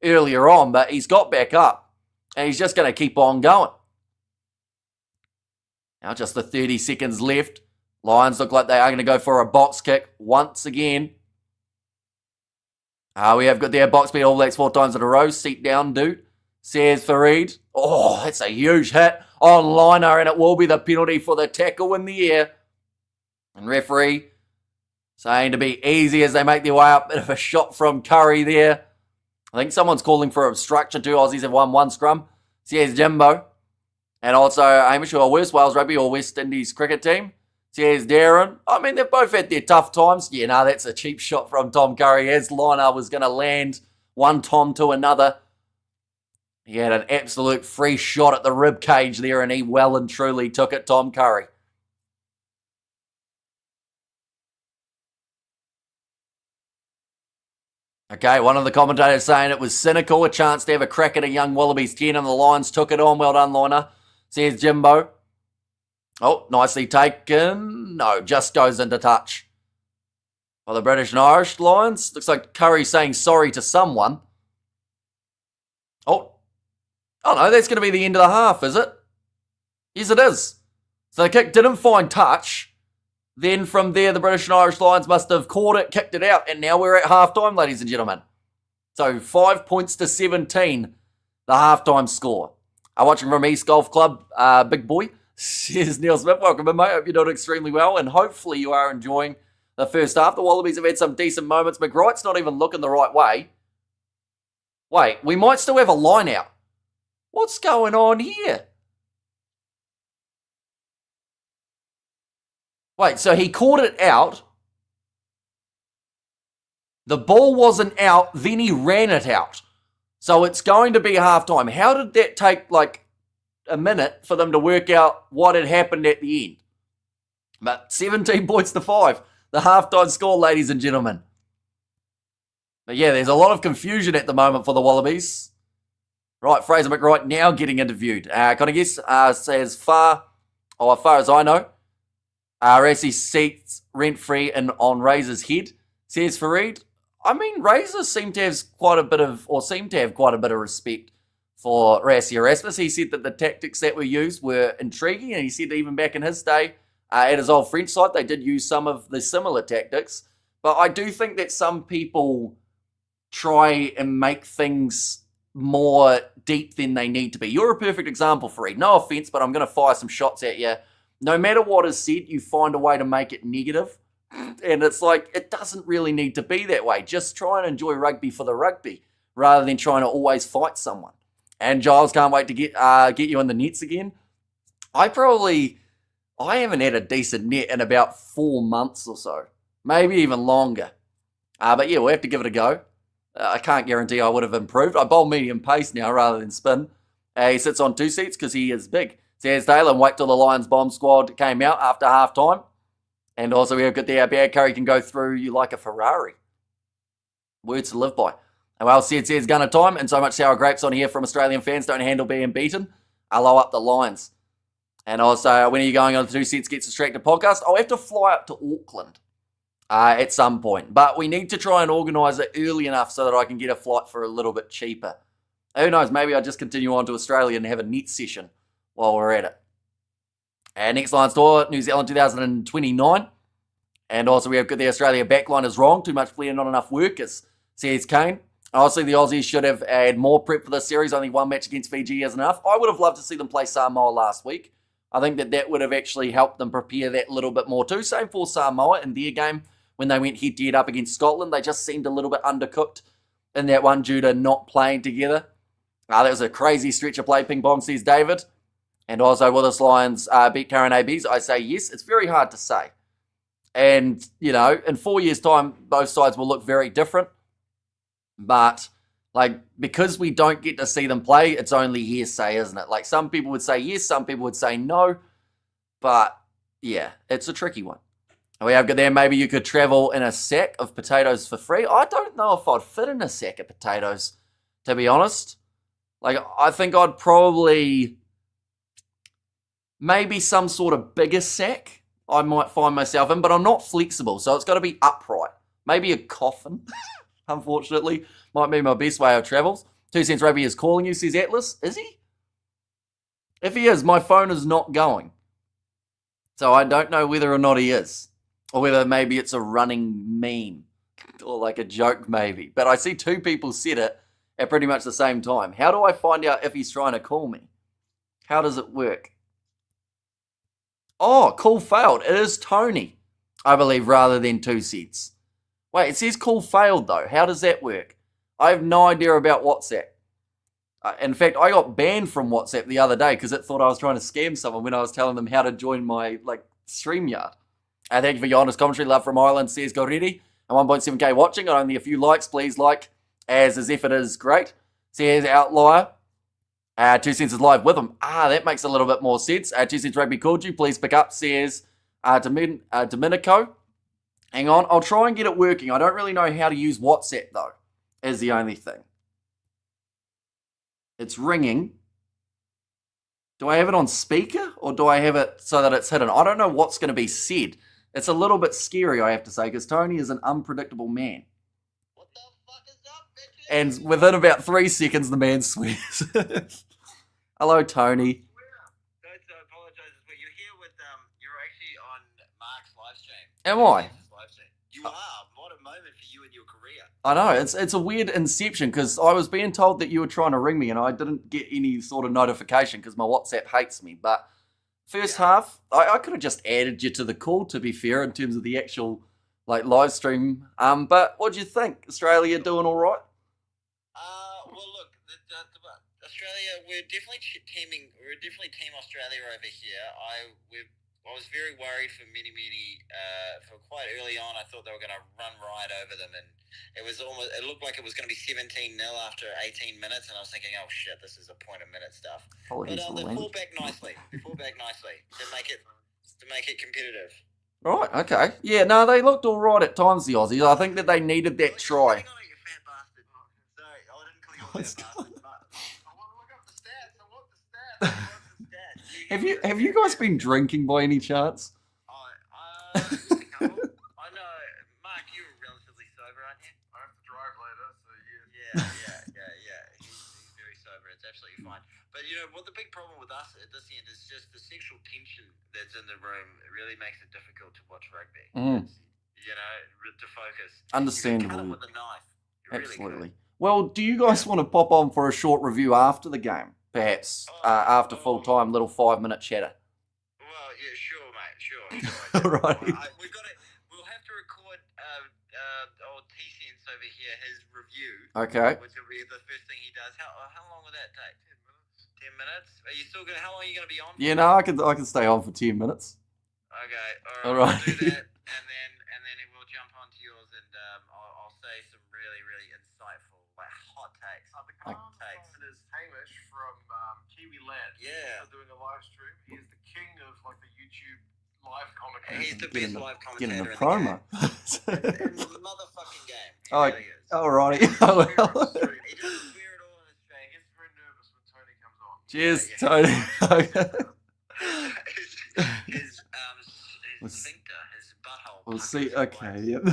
earlier on, but he's got back up. And he's just going to keep on going. Now just the 30 seconds left. Lions look like they are going to go for a box kick once again. We have got their box beat All Blacks 4 times in a row. Seat down, dude, says Farid. Oh, that's a huge hit on Liner, and it will be the penalty for the tackle in the air. And referee saying to be easy as they make their way up. Bit of a shot from Curry there. I think someone's calling for obstruction. 2 Aussies have won 1 scrum. Says Jimbo. And also Hamish, who are West Wales Rugby or West Indies cricket team. Says Darren. I mean, they've both had their tough times. Yeah, no, that's a cheap shot from Tom Curry. As Liner was going to land one Tom to another. He had an absolute free shot at the rib cage there, and he well and truly took it, Tom Curry. Okay, one of the commentators saying it was cynical, a chance to have a crack at a young Wallabies 10, and the Lions took it on. Well done, Liner, says Jimbo. Oh, nicely taken. No, just goes into touch. Well, the British and Irish Lions. Looks like Curry saying sorry to someone. Oh no, that's going to be the end of the half, is it? Yes, it is. So the kick didn't find touch. Then from there, the British and Irish Lions must have caught it, kicked it out, and now we're at halftime, ladies and gentlemen. So 5 points to 17, the halftime score. I'm watching from East Golf Club, big boy, says Neil Smith. Welcome in, mate. Hope you're doing extremely well, and hopefully you are enjoying the first half. The Wallabies have had some decent moments. McWright's not even looking the right way. Wait, we might still have a line out. What's going on here? Wait, so he caught it out. The ball wasn't out, then he ran it out. So it's going to be halftime. How did that take like a minute for them to work out what had happened at the end? But 17 points to 5. The halftime score, ladies and gentlemen. But yeah, there's a lot of confusion at the moment for the Wallabies. Right, Fraser McWright now getting interviewed. Can I guess, as far as I know, Rassie seats rent-free and on Razor's head, says Fareed. I mean, Razor seem to have quite a bit of respect for Rassie Erasmus. He said that the tactics that were used were intriguing, and he said that even back in his day, at his old French side, they did use some of the similar tactics. But I do think that some people try and make things more deep than they need to be. You're a perfect example, Fareed. No offense, but I'm going to fire some shots at you. No matter what is said, you find a way to make it negative. And it's like, it doesn't really need to be that way. Just try and enjoy rugby for the rugby, rather than trying to always fight someone. And Giles, can't wait to get you in the nets again. I haven't had a decent net in about 4 months or so. Maybe even longer. But yeah, we'll have to give it a go. I can't guarantee I would have improved. I bowl medium pace now rather than spin. He sits on 2 seats because he is big. Says Dale, and wait till the Lions bomb squad came out after half time. And also we have got the bad curry can go through you like a Ferrari. Words to live by. And well, says gunner time, and so much sour grapes on here from Australian fans don't handle being beaten. Allow up the Lions. And also, when are you going on the 2 Cents Gets Distracted podcast? I'll have to fly up to Auckland at some point. But we need to try and organise it early enough so that I can get a flight for a little bit cheaper. Who knows, maybe I'll just continue on to Australia and have a net session while we're at it. And next Lions tour, New Zealand 2029. And also we have got the Australia backline is wrong. Too much player, not enough workers, says Kane. Obviously, the Aussies should have had more prep for this series. Only one match against Fiji is enough. I would have loved to see them play Samoa last week. I think that would have actually helped them prepare that little bit more too. Same for Samoa in their game when they went head-to-head up against Scotland. They just seemed a little bit undercooked in that one due to not playing together. That was a crazy stretch of play, ping pong, says David. And also, will this Lions beat current ABs? I say yes. It's very hard to say. And, you know, in 4 years' time, both sides will look very different. But, like, because we don't get to see them play, it's only hearsay, isn't it? Like, some people would say yes, some people would say no. But, yeah, it's a tricky one. And we have got there, maybe you could travel in a sack of potatoes for free. I don't know if I'd fit in a sack of potatoes, to be honest. Like, I think I'd probably... maybe some sort of bigger sack I might find myself in, but I'm not flexible, so it's got to be upright. Maybe a coffin, unfortunately, might be my best way of travels. 2 Cents Rugby is calling you, says Atlas. Is he? If he is, my phone is not going. So I don't know whether or not he is. Or whether maybe it's a running meme. Or like a joke maybe. But I see 2 people said it at pretty much the same time. How do I find out if he's trying to call me? How does it work? Oh, call failed. It is Tony, I believe, rather than 2 Cents. Wait, it says call failed, though. How does that work? I have no idea about WhatsApp. In fact, I got banned from WhatsApp the other day because it thought I was trying to scam someone when I was telling them how to join my StreamYard. Thank you for your honest commentary. Love from Ireland, says Goredi. And 1.7k watching. Got only a few likes. Please like, as if it is great. Says Outlier. 2 Cents is live with him. That makes a little bit more sense. 2 Cents Rugby called you. Please pick up, says Domenico. Hang on. I'll try and get it working. I don't really know how to use WhatsApp, though, is the only thing. It's ringing. Do I have it on speaker, or do I have it so that it's hidden? I don't know what's going to be said. It's a little bit scary, I have to say, because Tony is an unpredictable man. What the fuck is up, bitches? And within about 3 seconds, the man swears. Hello, Tony. Don't apologise as well. You're here with, you're actually on Mark's live stream. Am I? You are. What a moment for you in your career. I know. It's a weird inception because I was being told that you were trying to ring me and I didn't get any sort of notification because my WhatsApp hates me. But first half, I could have just added you to the call, to be fair, in terms of the actual like live stream. But what do you think? Australia doing all right? Well, look, Australia, we're definitely teaming. We're definitely Team Australia over here. I was very worried for for quite early on. I thought they were going to run right over them, and it looked like it was going to be 17-0 after 18 minutes, and I was thinking, oh shit, this is a point a minute stuff. But they fought back nicely. To make it competitive. Right, okay. Yeah, no, they looked all right at times, the Aussies. I think that they needed that try. Sorry, I didn't call you a fat bastard. I want to look up the stats. I want the stats. Have you guys been drinking by any chance? I know. Mark, you're relatively sober, aren't you? I have to drive later, so Yeah. He's very sober. It's absolutely fine. But what the big problem with us at this end is just the sexual tension that's in the room. It really makes it difficult to watch rugby. To focus. Understandable. You can cut it with a knife. Absolutely. Well, do you guys want to pop on for a short review after the game? Perhaps after full time, little 5-minute chatter. Well, yeah, sure, mate. Sure. Right. We'll have to record old T-Sense over here, his review. Okay. Which will be the first thing he does. How long will that take? 10 minutes. Are you still gonna? How long are you gonna be on? Yeah, no, I can stay on for 10 minutes. Okay. All right. We'll do that, and then we'll jump onto yours, and I'll say some really, really insightful, like hot takes. The comment is Hamish from Kiwi Land. Yeah. He's doing a live stream. He is the king of like the YouTube live commentator. He's the best live commentator Getting the in promo. in the motherfucking game. He Oh, really is. alrighty. Oh, well. He doesn't wear it all in his face. He gets very nervous when Tony comes on. Cheers, Tony. His sphincter, his butthole. We'll see. Okay, yep.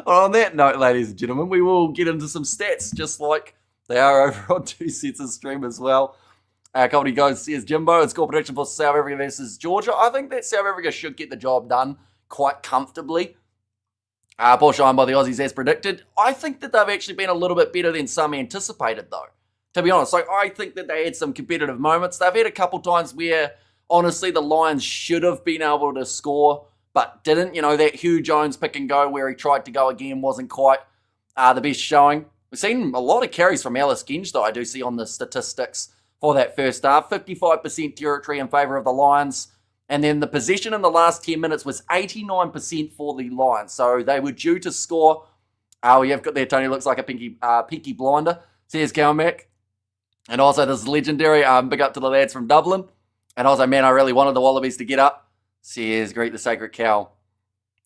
On that note, ladies and gentlemen, we will get into some stats, just like they are over on 2 Sets of Stream as well. Company goes, says Jimbo, and score prediction for South Africa versus Georgia. I think that South Africa should get the job done quite comfortably. Ball shine by the Aussies as predicted. I think that they've actually been a little bit better than some anticipated, though. To be honest, I think that they had some competitive moments. They've had a couple times where, honestly, the Lions should have been able to score, but didn't. That Hugh Jones pick and go where he tried to go again wasn't quite the best showing. We've seen a lot of carries from Alice Genge, though, I do see on the statistics for that first half. 55% territory in favour of the Lions. And then the possession in the last 10 minutes was 89% for the Lions. So they were due to score. We have got there, Tony looks like a peaky blinder. Says Calmac. And also this is legendary. Big up to the lads from Dublin. And also, man, I really wanted the Wallabies to get up. Says Greet the Sacred Cow.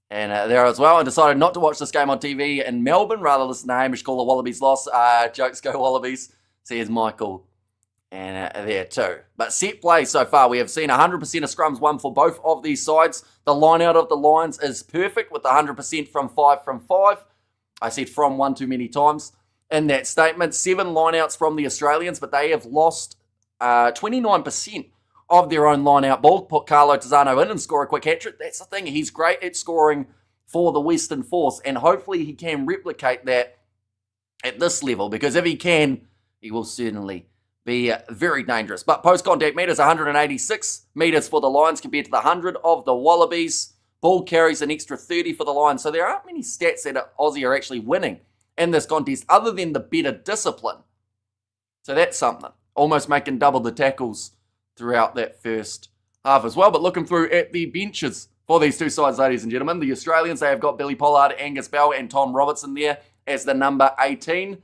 And there as well. I decided not to watch this game on TV in Melbourne. Rather listen to Hamish call the Wallabies loss. Jokes go Wallabies. Says Michael. And there too. But set play so far, we have seen 100% of scrums won for both of these sides. The line out of the Lions is perfect with 100% from 5. I said from one too many times in that statement. 7 line outs from the Australians, but they have lost 29% of their own line out ball. Put Carlo Tizzano in and score a quick hat-trick. That's the thing. He's great at scoring for the Western Force, and hopefully he can replicate that at this level, because if he can, he will certainly be very dangerous. But post-contact meters, 186 meters for the Lions compared to the 100 of the Wallabies. Ball carries an extra 30 for the Lions. So there aren't many stats that Aussie are actually winning in this contest other than the better discipline. So that's something. Almost making double the tackles throughout that first half as well. But looking through at the benches for these two sides, ladies and gentlemen, the Australians, they have got Billy Pollard, Angus Bell and Tom Robertson there as the number 18.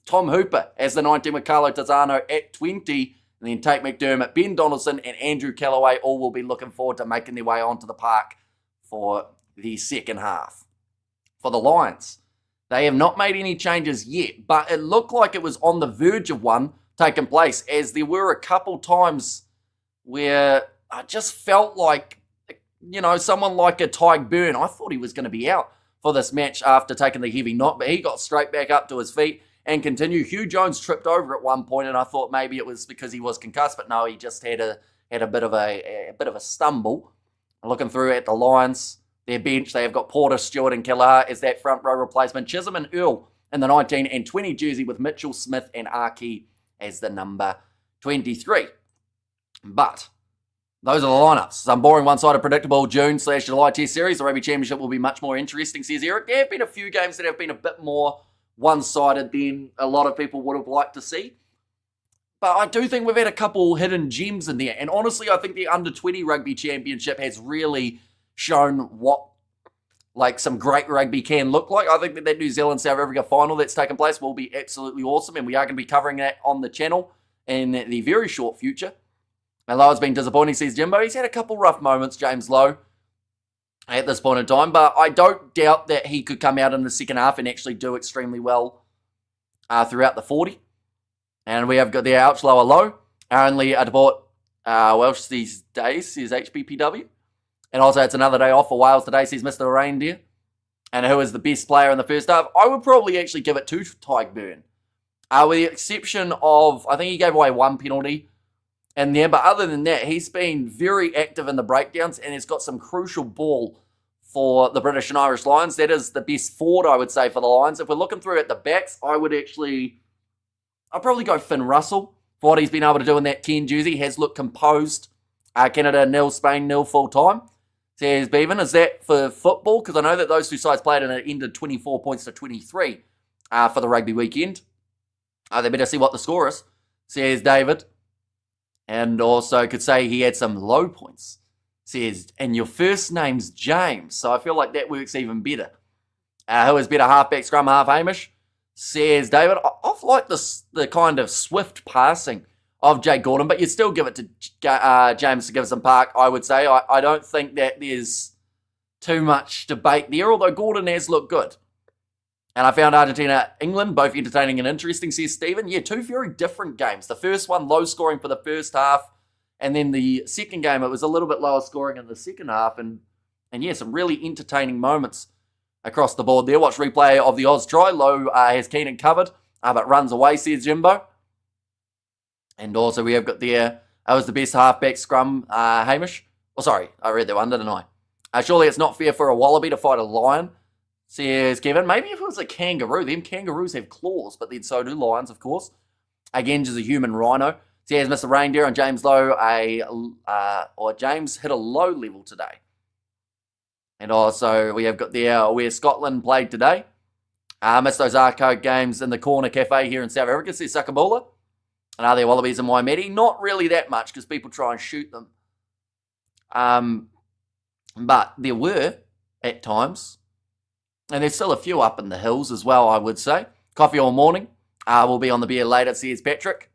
Tom Hooper as the 19 with Carlo Tizzano at 20. And then Tate McDermott, Ben Donaldson and Andrew Callaway all will be looking forward to making their way onto the park for the second half. For the Lions, they have not made any changes yet, but it looked like it was on the verge of one taking place, as there were a couple times where I just felt like, someone like a Tyg Byrne, I thought he was going to be out for this match after taking the heavy knock, but he got straight back up to his feet and continued. Hugh Jones tripped over at one point, and I thought maybe it was because he was concussed, but no, he just had a bit of a stumble. Looking through at the Lions, their bench, they have got Porter, Stewart and Kelleher as that front row replacement. Chisholm and Earl in the 19 and 20 jersey with Mitchell, Smith and Arkey as the number 23. But Those are the lineups. Some boring one-sided predictable June/July Test series. The Rugby Championship will be much more interesting, says Eric. There have been a few games that have been a bit more one-sided than a lot of people would have liked to see. But I do think we've had a couple hidden gems in there. And honestly, I think the Under-20 Rugby Championship has really shown what some great rugby can look like. I think that New Zealand-South Africa final that's taken place will be absolutely awesome. And we are going to be covering that on the channel in the very short future. And Lowe's been disappointing, says Jimbo. He's had a couple rough moments, James Lowe, at this point in time. But I don't doubt that he could come out in the second half and actually do extremely well throughout the 40. And we have got the ouch lower low. Only a deport Welsh these days, says HBPW. And also it's another day off for Wales today, says Mr. Reindeer. And who is the best player in the first half? I would probably actually give it to Tyke Byrne. With the exception of, I think he gave away one penalty in there. But other than that, he's been very active in the breakdowns and has got some crucial ball for the British and Irish Lions. That is the best forward, I would say, for the Lions. If we're looking through at the backs, I'd probably go Finn Russell for what he's been able to do in that 10 jersey. He has looked composed. Canada 0, Spain 0 full time. Says Bevan, is that for football? Because I know that those two sides played and it ended 24 points to 23 for the rugby weekend. They better see what the score is, says David. And also could say he had some low points. Says, and your first name's James. So I feel like that works even better. Who is better, halfback, scrum, half Hamish? Says David. I've liked the kind of swift passing of Jake Gordon, but you'd still give it to James to give some park, I would say. I don't think that there's too much debate there, although Gordon has looked good. And I found Argentina, England, both entertaining and interesting, says Stephen. Yeah, two very different games. The first one, low scoring for the first half. And then the second game, it was a little bit lower scoring in the second half. And yeah, some really entertaining moments across the board there. Watch replay of the Oz try. Low has Keenan covered, but runs away, says Jimbo. And also we have got there, that was the best halfback scrum, Hamish. Oh, sorry, I read that one, didn't I? Surely it's not fair for a wallaby to fight a lion, says Kevin. Maybe if it was a kangaroo. Them kangaroos have claws, but then so do lions, of course. Again, just a human rhino. Says Mr. Reindeer and James Lowe, James hit a low level today. And also we have got there where Scotland played today. Missed those arcade games in the corner cafe here in South Africa, says Sakabula. And are there Wallabies and Waimedi? Not really that much because people try and shoot them. But there were at times. And there's still a few up in the hills as well, I would say. Coffee all morning. We'll be on the beer later, says Patrick.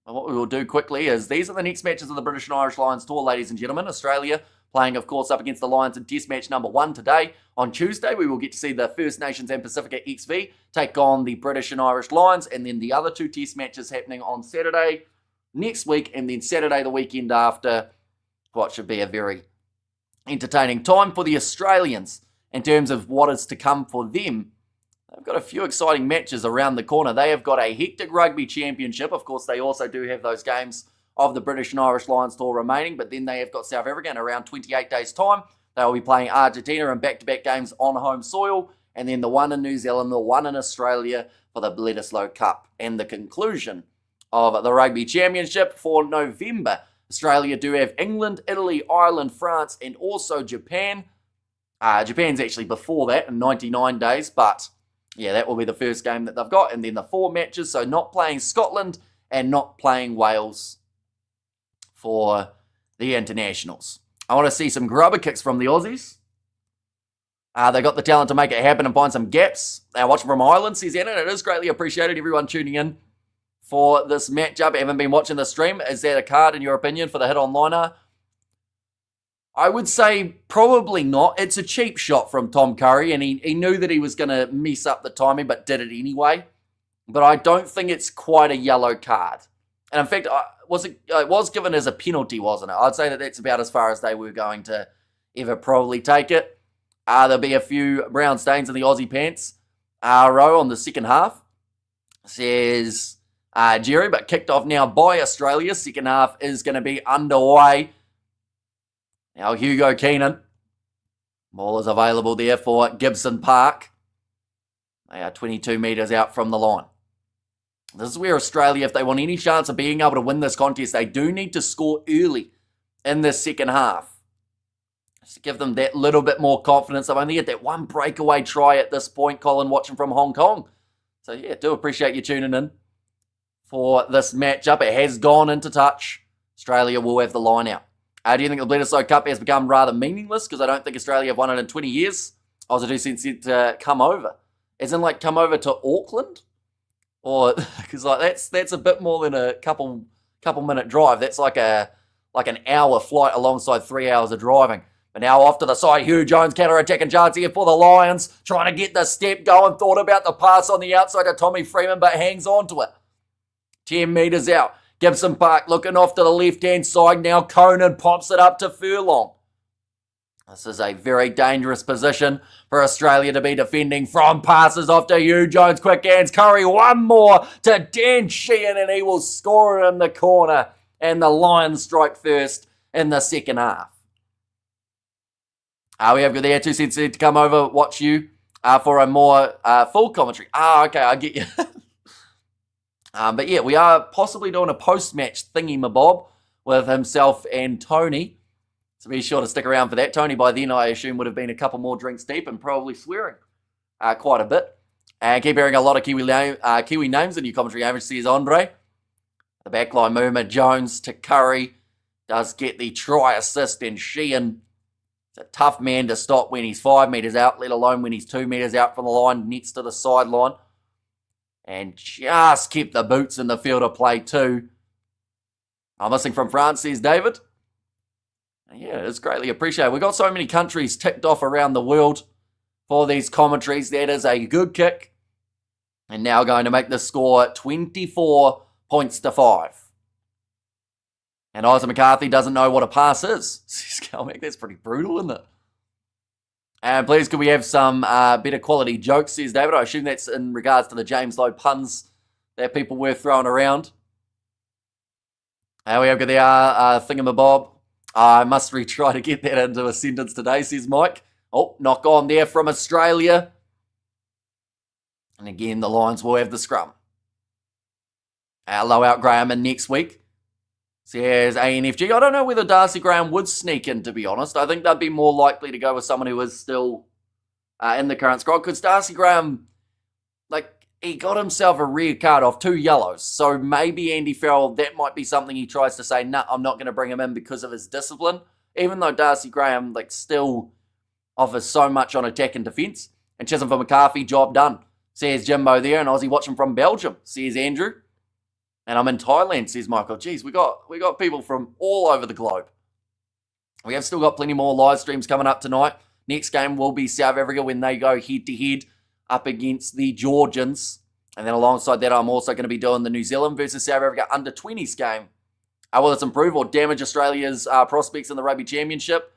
And what we will do quickly is these are the next matches of the British and Irish Lions tour, ladies and gentlemen. Australia playing, of course, up against the Lions in Test match number 1 today. On Tuesday, we will get to see the First Nations and Pacifica XV take on the British and Irish Lions, and then the other 2 Test matches happening on Saturday next week, and then Saturday the weekend after. What should be a very entertaining time for the Australians in terms of what is to come for them. They've got a few exciting matches around the corner. They have got a hectic rugby championship. Of course, they also do have those games of the British and Irish Lions tour remaining, but then they have got South Africa in around 28 days' time. They will be playing Argentina in back-to-back games on home soil, and then the one in New Zealand, the one in Australia for the Bledisloe Cup. And the conclusion of the Rugby Championship for November. Australia do have England, Italy, Ireland, France, and also Japan. Japan's actually before that in 99 days, but yeah, that will be the first game that they've got. And then the 4 matches, so not playing Scotland and not playing Wales for the internationals. I want to see some grubber kicks from the Aussies. They got the talent to make it happen and find some gaps. Watching from Ireland, says Anna, and it is greatly appreciated. Everyone tuning in for this matchup. Haven't been watching the stream. Is that a card, in your opinion, for the hit on liner? I would say probably not. It's a cheap shot from Tom Curry, and he knew that he was going to mess up the timing, but did it anyway. But I don't think it's quite a yellow card. And in fact, it was given as a penalty, wasn't it? I'd say that that's about as far as they were going to ever probably take it. There'll be a few brown stains in the Aussie pants row on the second half, says Jerry, but kicked off now by Australia. Second half is going to be underway. Now Hugo Keenan. Ball is available there for Gibson Park. They are 22 metres out from the line. This is where Australia, if they want any chance of being able to win this contest, they do need to score early in the second half. Just to give them that little bit more confidence. They've only had that one breakaway try at this point, Colin, watching from Hong Kong. So, yeah, do appreciate you tuning in for this matchup. It has gone into touch. Australia will have the line out. Do you think the Bledisloe Cup has become rather meaningless? Because I don't think Australia have won it in 20 years. I was a 2 cents to come over. As in, like, come over to Auckland? Or, because, like, that's a bit more than a couple minute drive. That's like an hour flight alongside 3 hours of driving. But now off to the side, Hugh Jones counter-attacking chance here for the Lions. Trying to get the step going. Thought about the pass on the outside to Tommy Freeman, but hangs on to it. 10 metres out. Gibson Park looking off to the left-hand side. Now Conan pops it up to Furlong. This is a very dangerous position for Australia to be defending from. Passes off to Hugh Jones. Quick hands. Curry one more to Dan Sheehan, and he will score it in the corner. And the Lions strike first in the second half. We have the 2 cents to come over, watch you for a more full commentary. Okay, I get you. But yeah, we are possibly doing a post-match thingy-mabob with himself and Tony. So be sure to stick around for that. Tony, by then, I assume, would have been a couple more drinks deep and probably swearing quite a bit. And keep hearing a lot of Kiwi names in your commentary. Average says Andre. The backline movement, Jones to Curry. Does get the try assist, and Sheehan, a tough man to stop when he's 5 metres out, let alone when he's 2 metres out from the line, nets to the sideline. And just kept the boots in the field of play too. I'm missing from France, says David. Yeah, it's greatly appreciated. We've got so many countries ticked off around the world for these commentaries. That is a good kick. And now going to make the score 24 points to 5. And Isaac McCarthy doesn't know what a pass is. That's pretty brutal, isn't it? And please, could we have some better quality jokes, says David. I assume that's in regards to the James Lowe puns that people were throwing around. And we have got the thingamabob. I must retry to get that into a sentence today, says Mike. Oh, knock on there from Australia. And again, the Lions will have the scrum. Low out Graham in next week. Says ANFG. I don't know whether Darcy Graham would sneak in, to be honest. I think they'd be more likely to go with someone who is still in the current squad. Because Darcy Graham, he got himself a red card off 2 yellows. So maybe Andy Farrell, that might be something he tries to say, nah, I'm not going to bring him in because of his discipline. Even though Darcy Graham, still offers so much on attack and defence. And Chisholm for McCarthy, job done. Says Jimbo there, and Aussie watching from Belgium, says Andrew. And I'm in Thailand, says Michael. Geez, we got people from all over the globe. We have still got plenty more live streams coming up tonight. Next game will be South Africa when they go head-to-head up against the Georgians. And then alongside that, I'm also going to be doing the New Zealand versus South Africa under-20s game. Will this improve or damage Australia's prospects in the Rugby Championship?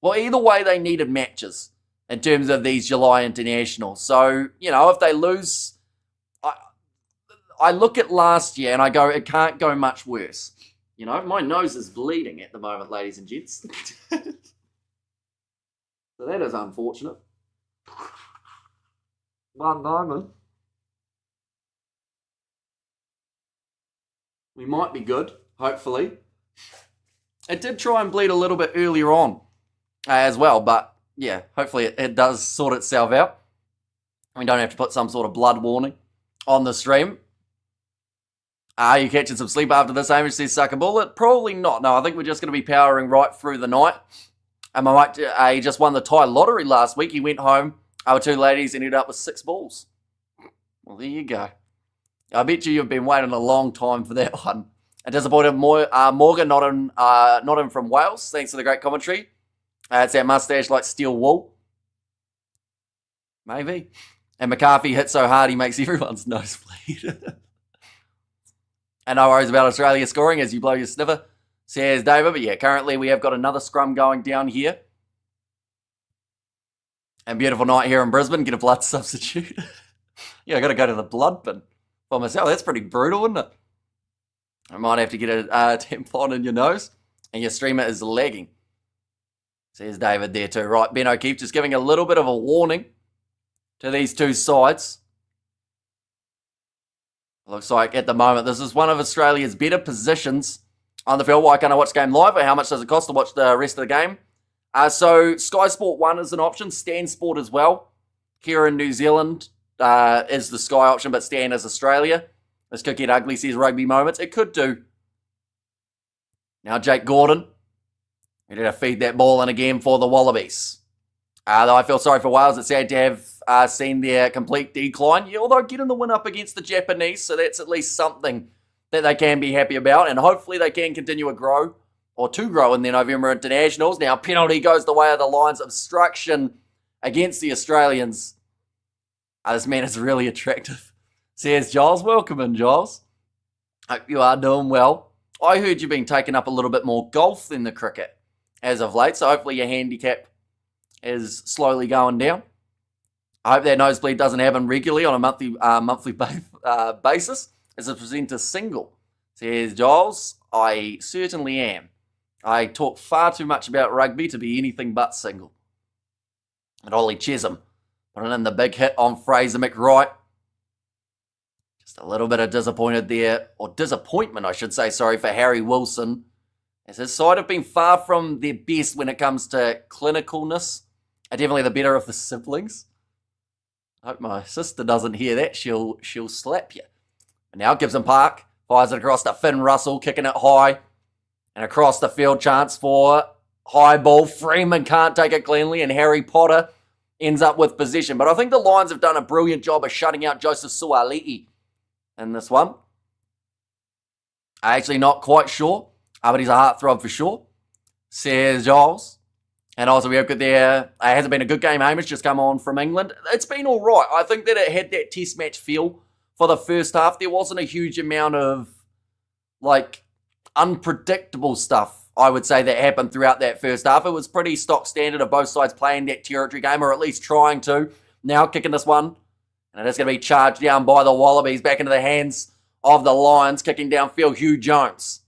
Well, either way, they needed matches in terms of these July internationals. So, if they lose... I look at last year and I go, it can't go much worse. My nose is bleeding at the moment, ladies and gents. So that is unfortunate. One moment. We might be good, hopefully. It did try and bleed a little bit earlier on as well, but yeah, hopefully it does sort itself out. We don't have to put some sort of blood warning on the stream. Are you catching some sleep after this, Hamish says suck a bullet? Probably not. No, I think we're just going to be powering right through the night. And my mate, he just won the Thai lottery last week. He went home, our 2 ladies, ended up with 6 balls. Well, there you go. I bet you've been waiting a long time for that one. A disappointed Morgan, not in from Wales. Thanks for the great commentary. It's that mustache like steel wool. Maybe. And McCarthy hit so hard he makes everyone's nose bleed. And no worries about Australia scoring as you blow your sniffer, says David. But yeah, currently we have got another scrum going down here. And beautiful night here in Brisbane. Get a blood substitute. Yeah, I got to go to the blood bin for myself. That's pretty brutal, isn't it? I might have to get a tampon in your nose. And your streamer is lagging, says David there too. Right, Ben O'Keefe just giving a little bit of a warning to these 2 sides. Looks like at the moment this is one of Australia's better positions on the field. Why can't I watch the game live? Or how much does it cost to watch the rest of the game? So Sky Sport 1 is an option. Stan Sport as well. Here in New Zealand is the Sky option, but Stan is Australia. This could get ugly, says Rugby Moments. It could do. Now Jake Gordon. Ready to feed that ball in again for the Wallabies. Though I feel sorry for Wales. It's sad to have seen their complete decline. Yeah, although getting the win up against the Japanese, so that's at least something that they can be happy about. And hopefully they can continue to grow in their November internationals. Now, penalty goes the way of the Lions. Obstruction against the Australians. This man is really attractive. Says Giles. Welcome in, Giles. Hope you are doing well. I heard you've been taking up a little bit more golf than the cricket as of late, so hopefully your handicap is slowly going down. I hope that nosebleed doesn't happen regularly on a monthly basis. As a presenter single, says Giles. I certainly am. I talk far too much about rugby to be anything but single. And Ollie Chisholm putting in the big hit on Fraser McWright. Just a little bit of disappointment, I should say, for Harry Wilson. As his side have been far from their best when it comes to clinicalness. Definitely the better of the siblings. I hope my sister doesn't hear that. She'll slap you. And now Gibson Park fires it across to Finn Russell, kicking it high. And across the field, chance for high ball. Freeman can't take it cleanly, and Harry Potter ends up with possession. But I think the Lions have done a brilliant job of shutting out Joseph Suaalii in this one. I'm actually not quite sure, but he's a heartthrob for sure, says Giles. And also we have got there, it hasn't been a good game. Hamish just come on from England. It's been all right. I think that it had that test match feel for the first half. There wasn't a huge amount of, unpredictable stuff, I would say, that happened throughout that first half. It was pretty stock standard of both sides playing that territory game, or at least trying to. Now kicking this one, and it is going to be charged down by the Wallabies, back into the hands of the Lions, kicking downfield. Hugh Jones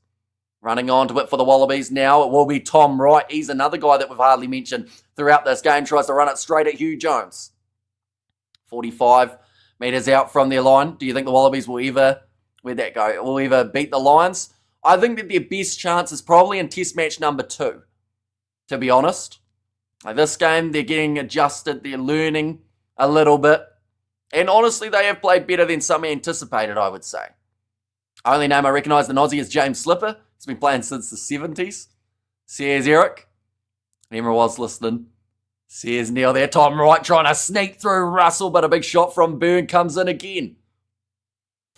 running onto it for the Wallabies now. It will be Tom Wright. He's another guy that we've hardly mentioned throughout this game. Tries to run it straight at Hugh Jones. 45 metres out from their line. Do you think the Wallabies will ever, where'd that go? Will ever beat the Lions? I think that their best chance is probably in test match number 2, to be honest. This game, they're getting adjusted. They're learning a little bit. And honestly, they have played better than some anticipated, I would say. Only name I recognise in Aussie is James Slipper. He's been playing since the 70s. Says Eric. Remember was listening. Says Neil there. Tom Wright trying to sneak through Russell, but a big shot from Byrne comes in again.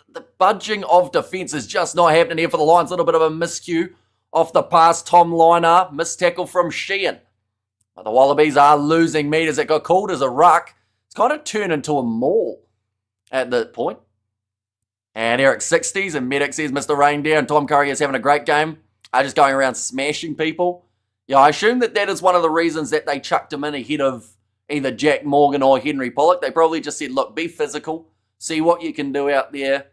The budging of defence is just not happening here for the Lions. A little bit of a miscue off the pass. Tom Liner, missed tackle from Sheehan. But the Wallabies are losing metres. It got called as a ruck. It's kind of turned into a maul at that point. And Eric 60s and Medic says Mr. Reindeer and Tom Curry is having a great game. Just going around smashing people. Yeah, I assume that is one of the reasons that they chucked him in ahead of either Jack Morgan or Henry Pollock. They probably just said, look, be physical. See what you can do out there.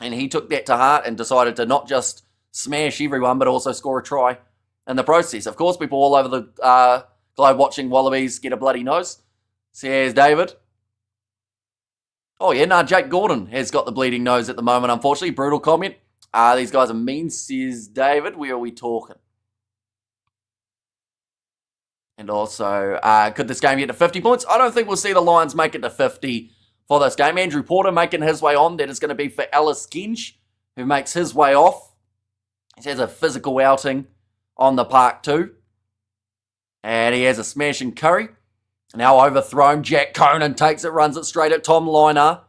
And he took that to heart and decided to not just smash everyone, but also score a try in the process. Of course, people all over the globe watching Wallabies get a bloody nose. Says David. Oh, yeah, Jake Gordon has got the bleeding nose at the moment, unfortunately. Brutal comment. These guys are mean, says David. Where are we talking? And also, could this game get to 50 points? I don't think we'll see the Lions make it to 50 for this game. Andrew Porter making his way on. That is going to be for Ellis Gench, who makes his way off. He has a physical outing on the park too. And he has a smashing Curry. Now overthrown. Jack Conan takes it, runs it straight at Tom Liner.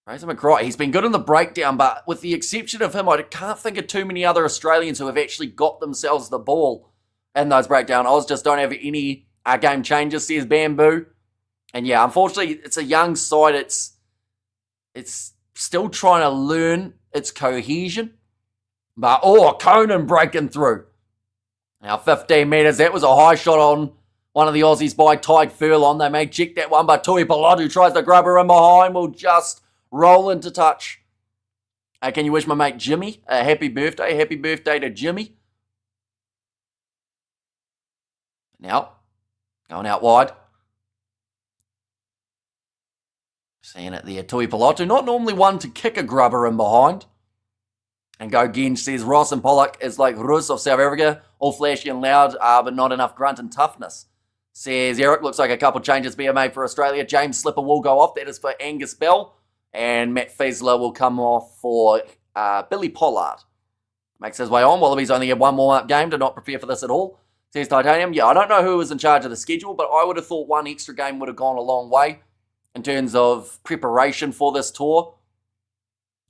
Fraser McWright, he's been good in the breakdown, but with the exception of him, I can't think of too many other Australians who have actually got themselves the ball in those breakdown. Oz just don't have any game changers, says Bamboo. And yeah, unfortunately, it's a young side. It's still trying to learn its cohesion. But, Conan breaking through. Now, 15 metres. That was a high shot on one of the Aussies by Tyke Furlong. They may check that one, but Tui Pilot, who tries to grab her in behind, will just roll into touch. Can you wish my mate Jimmy a happy birthday? Happy birthday to Jimmy. Now, going out wide. Seeing it there, Tui Pilotu, not normally one to kick a grubber in behind. And Go Genj says Ross and Pollock is like Rus of South Africa, all flashy and loud, but not enough grunt and toughness. Says Eric, looks like a couple changes being made for Australia. James Slipper will go off, that is for Angus Bell, and Matt Fiesler will come off for Billy Pollard. Makes his way on. Wallabies only had one warm-up game, did not prepare for this at all. Says Titanium, yeah, I don't know who was in charge of the schedule, but I would have thought one extra game would have gone a long way in terms of preparation for this tour.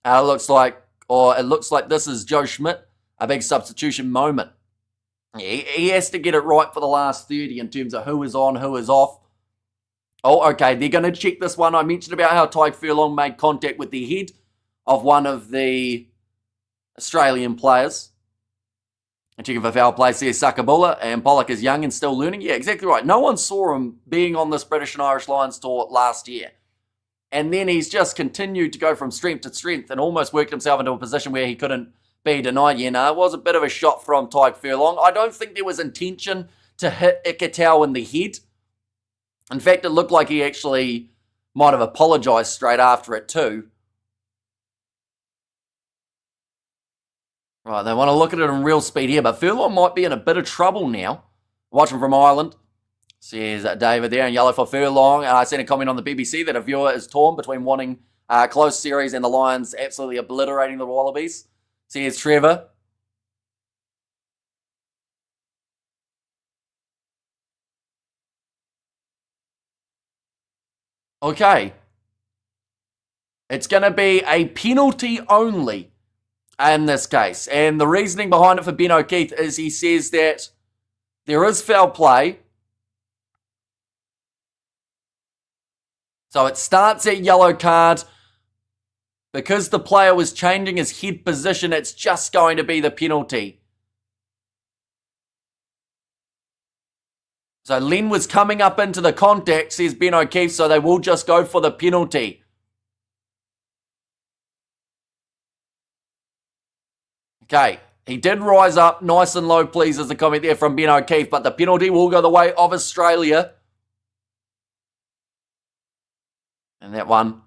It looks like this is Joe Schmidt, a big substitution moment. He has to get it right for the last 30 in terms of who is on, who is off. Oh, okay, they're going to check this one. I mentioned about how Tyke Furlong made contact with the head of one of the Australian players. And checking for foul play, says Sakabula, and Pollock is young and still learning. Yeah, exactly right. No one saw him being on this British and Irish Lions tour last year. And then he's just continued to go from strength to strength and almost worked himself into a position where he couldn't be denied. Yeah, no, it was a bit of a shot from Tyke Furlong. I don't think there was intention to hit Ikitau in the head. In fact, it looked like he actually might have apologised straight after it too. Right, they want to look at it in real speed here, but Furlong might be in a bit of trouble now. Watching from Ireland. Says David there in yellow for Furlong. I seen a comment on the BBC that a viewer is torn between wanting a close series and the Lions absolutely obliterating the Wallabies. Says Trevor. Okay. It's going to be a penalty only in this case. And the reasoning behind it for Ben O'Keefe is he says that there is foul play. So it starts at yellow card. Because the player was changing his head position, it's just going to be the penalty. So Len was coming up into the contact, says Ben O'Keefe, so they will just go for the penalty. Okay, he did rise up nice and low, please, as a comment there from Ben O'Keefe, but the penalty will go the way of Australia. And that one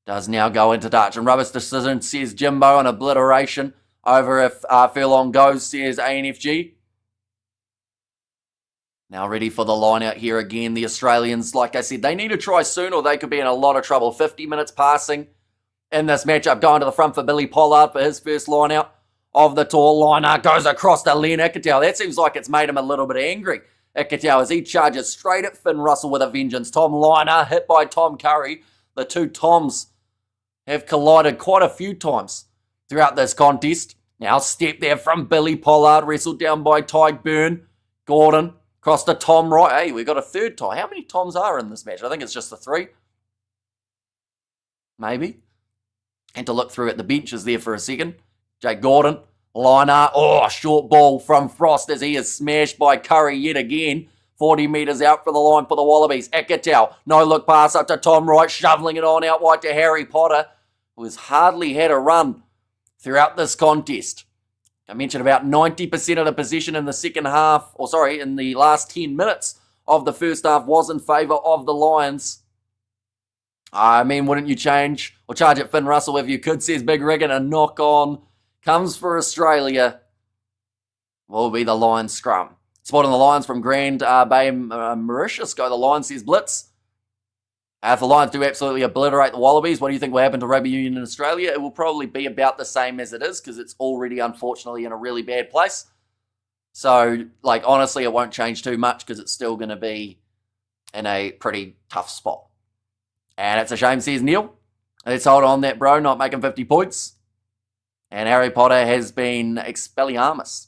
does now go into touch. And rubbish decision, says Jimbo, an obliteration over if Furlong goes, says ANFG. Now ready for the line out here again. The Australians, like I said, they need to try soon or they could be in a lot of trouble. 50 minutes passing in this matchup. Going to the front for Billy Pollard for his first line out of the tour. Line out goes across to Len Ikitau. That seems like it's made him a little bit angry. Ikitau as he charges straight at Finn Russell with a vengeance. Tom Liner hit by Tom Curry. The two Toms have collided quite a few times throughout this contest. Now step there from Billy Pollard, wrestled down by Tyke Byrne. Gordon, across to Tom Wright. Hey, we got a third Tom. How many Toms are in this match? I think it's just the three. Maybe. And to look through at the benches there for a second. Jake Gordon, liner. Oh, short ball from Frost as he is smashed by Curry yet again. 40 metres out for the line for the Wallabies. Ikitau, no look pass up to Tom Wright, shoveling it on out wide to Harry Potter, who has hardly had a run throughout this contest. I mentioned about 90% of the possession in the second half, in the last 10 minutes of the first half was in favour of the Lions. I mean, wouldn't you change or charge at Finn Russell if you could, says Big Rig, and a knock on comes for Australia. Will be the Lions scrum. Spotting the Lions from Grand Bay, Mauritius. Go the Lions, says Blitz. If the Lions do absolutely obliterate the Wallabies, what do you think will happen to rugby union in Australia? It will probably be about the same as it is because it's already, unfortunately, in a really bad place. So, honestly, it won't change too much because it's still going to be in a pretty tough spot. And it's a shame, says Neil. Let's hold on that, bro, not making 50 points. And Harry Potter has been Expelliarmus.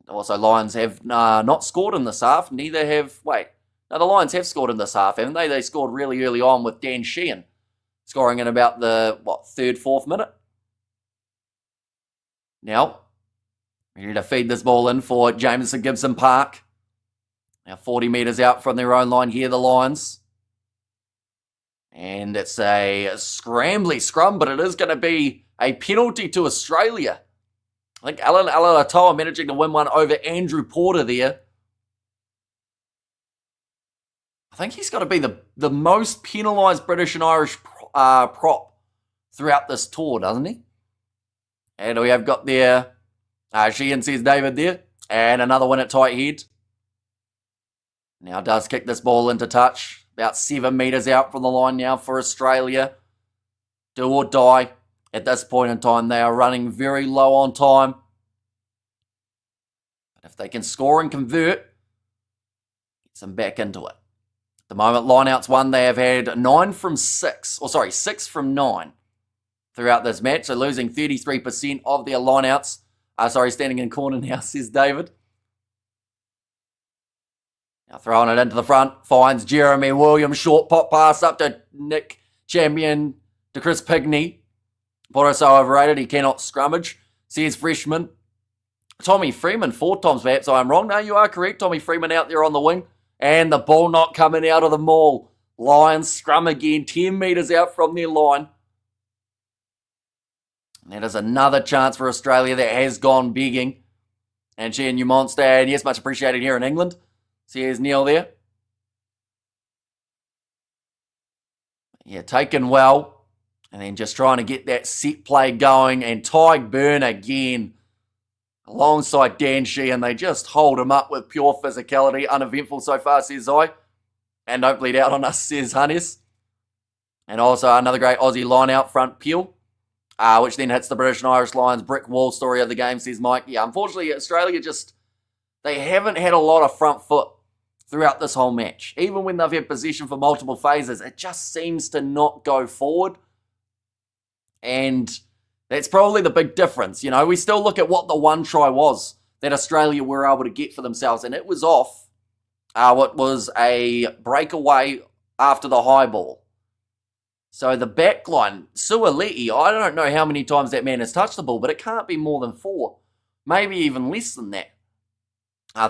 Also, Lions have not scored in this half. Neither have... No, the Lions have scored in this half, haven't they? They scored really early on with Dan Sheehan, scoring in about the, third, fourth minute. Now, we need to feed this ball in for Jameson Gibson Park. Now, 40 metres out from their own line here, the Lions. And it's a scrambly scrum, but it is going to be a penalty to Australia. I think Alan Alatoa managing to win one over Andrew Porter there. I think he's got to be the most penalised British and Irish prop throughout this tour, doesn't he? And we have got there, Sheehan says David there. And another one at tight head. Now does kick this ball into touch. About 7 metres out from the line now for Australia. Do or die. At this point in time, they are running very low on time. But if they can score and convert, gets them back into it. At the moment, lineouts won. They have had 6 from 9 throughout this match. So losing 33% of their lineouts. Standing in corner now, says David. Now throwing it into the front, finds Jeremy Williams. Short pop pass up to Nick Champion, to Chris Pigney. Porter so overrated, he cannot scrummage, says freshman. Tommy Freeman, 4 times perhaps I am wrong. No, you are correct. Tommy Freeman out there on the wing. And the ball not coming out of the maul. Lions scrum again, 10 metres out from their line. And that is another chance for Australia that has gone begging. And she and you monster, and yes, much appreciated here in England. See, here's Neil there. Yeah, taken well. And then just trying to get that set play going. And Tyg Byrne again alongside Dan Sheehan. They just hold him up with pure physicality. Uneventful so far, says I. And don't bleed out on us, says Hannes. And also another great Aussie line out front, Peel. Which then hits the British and Irish Lions. Brick wall story of the game, says Mike. Yeah, unfortunately, Australia they haven't had a lot of front foot throughout this whole match. Even when they've had possession for multiple phases, it just seems to not go forward. And that's probably the big difference. You know, we still look at what the one try was that Australia were able to get for themselves. And it was off what was a breakaway after the high ball. So the back line, Suaalii, I don't know how many times that man has touched the ball, but it can't be more than 4. Maybe even less than that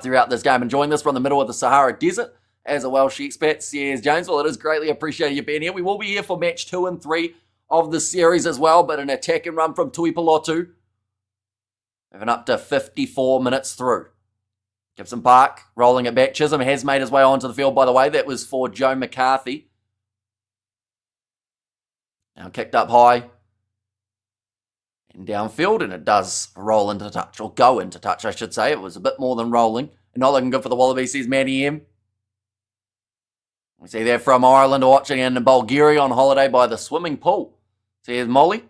throughout this game. Enjoying this from the middle of the Sahara Desert as a Welsh expat, says James. Well, it is greatly appreciated you being here. We will be here for match 2 and 3 of the series as well, but an attack and run from Tuipulotu. Moving up to 54 minutes through. Gibson Park rolling it back. Chisholm has made his way onto the field, by the way. That was for Joe McCarthy. Now kicked up high and downfield, and it does roll into touch, or go into touch, I should say. It was a bit more than rolling. Not looking good for the Wallabies, says Matty M. We see they're from Ireland, watching in Bulgaria on holiday by the swimming pool. Says Molly.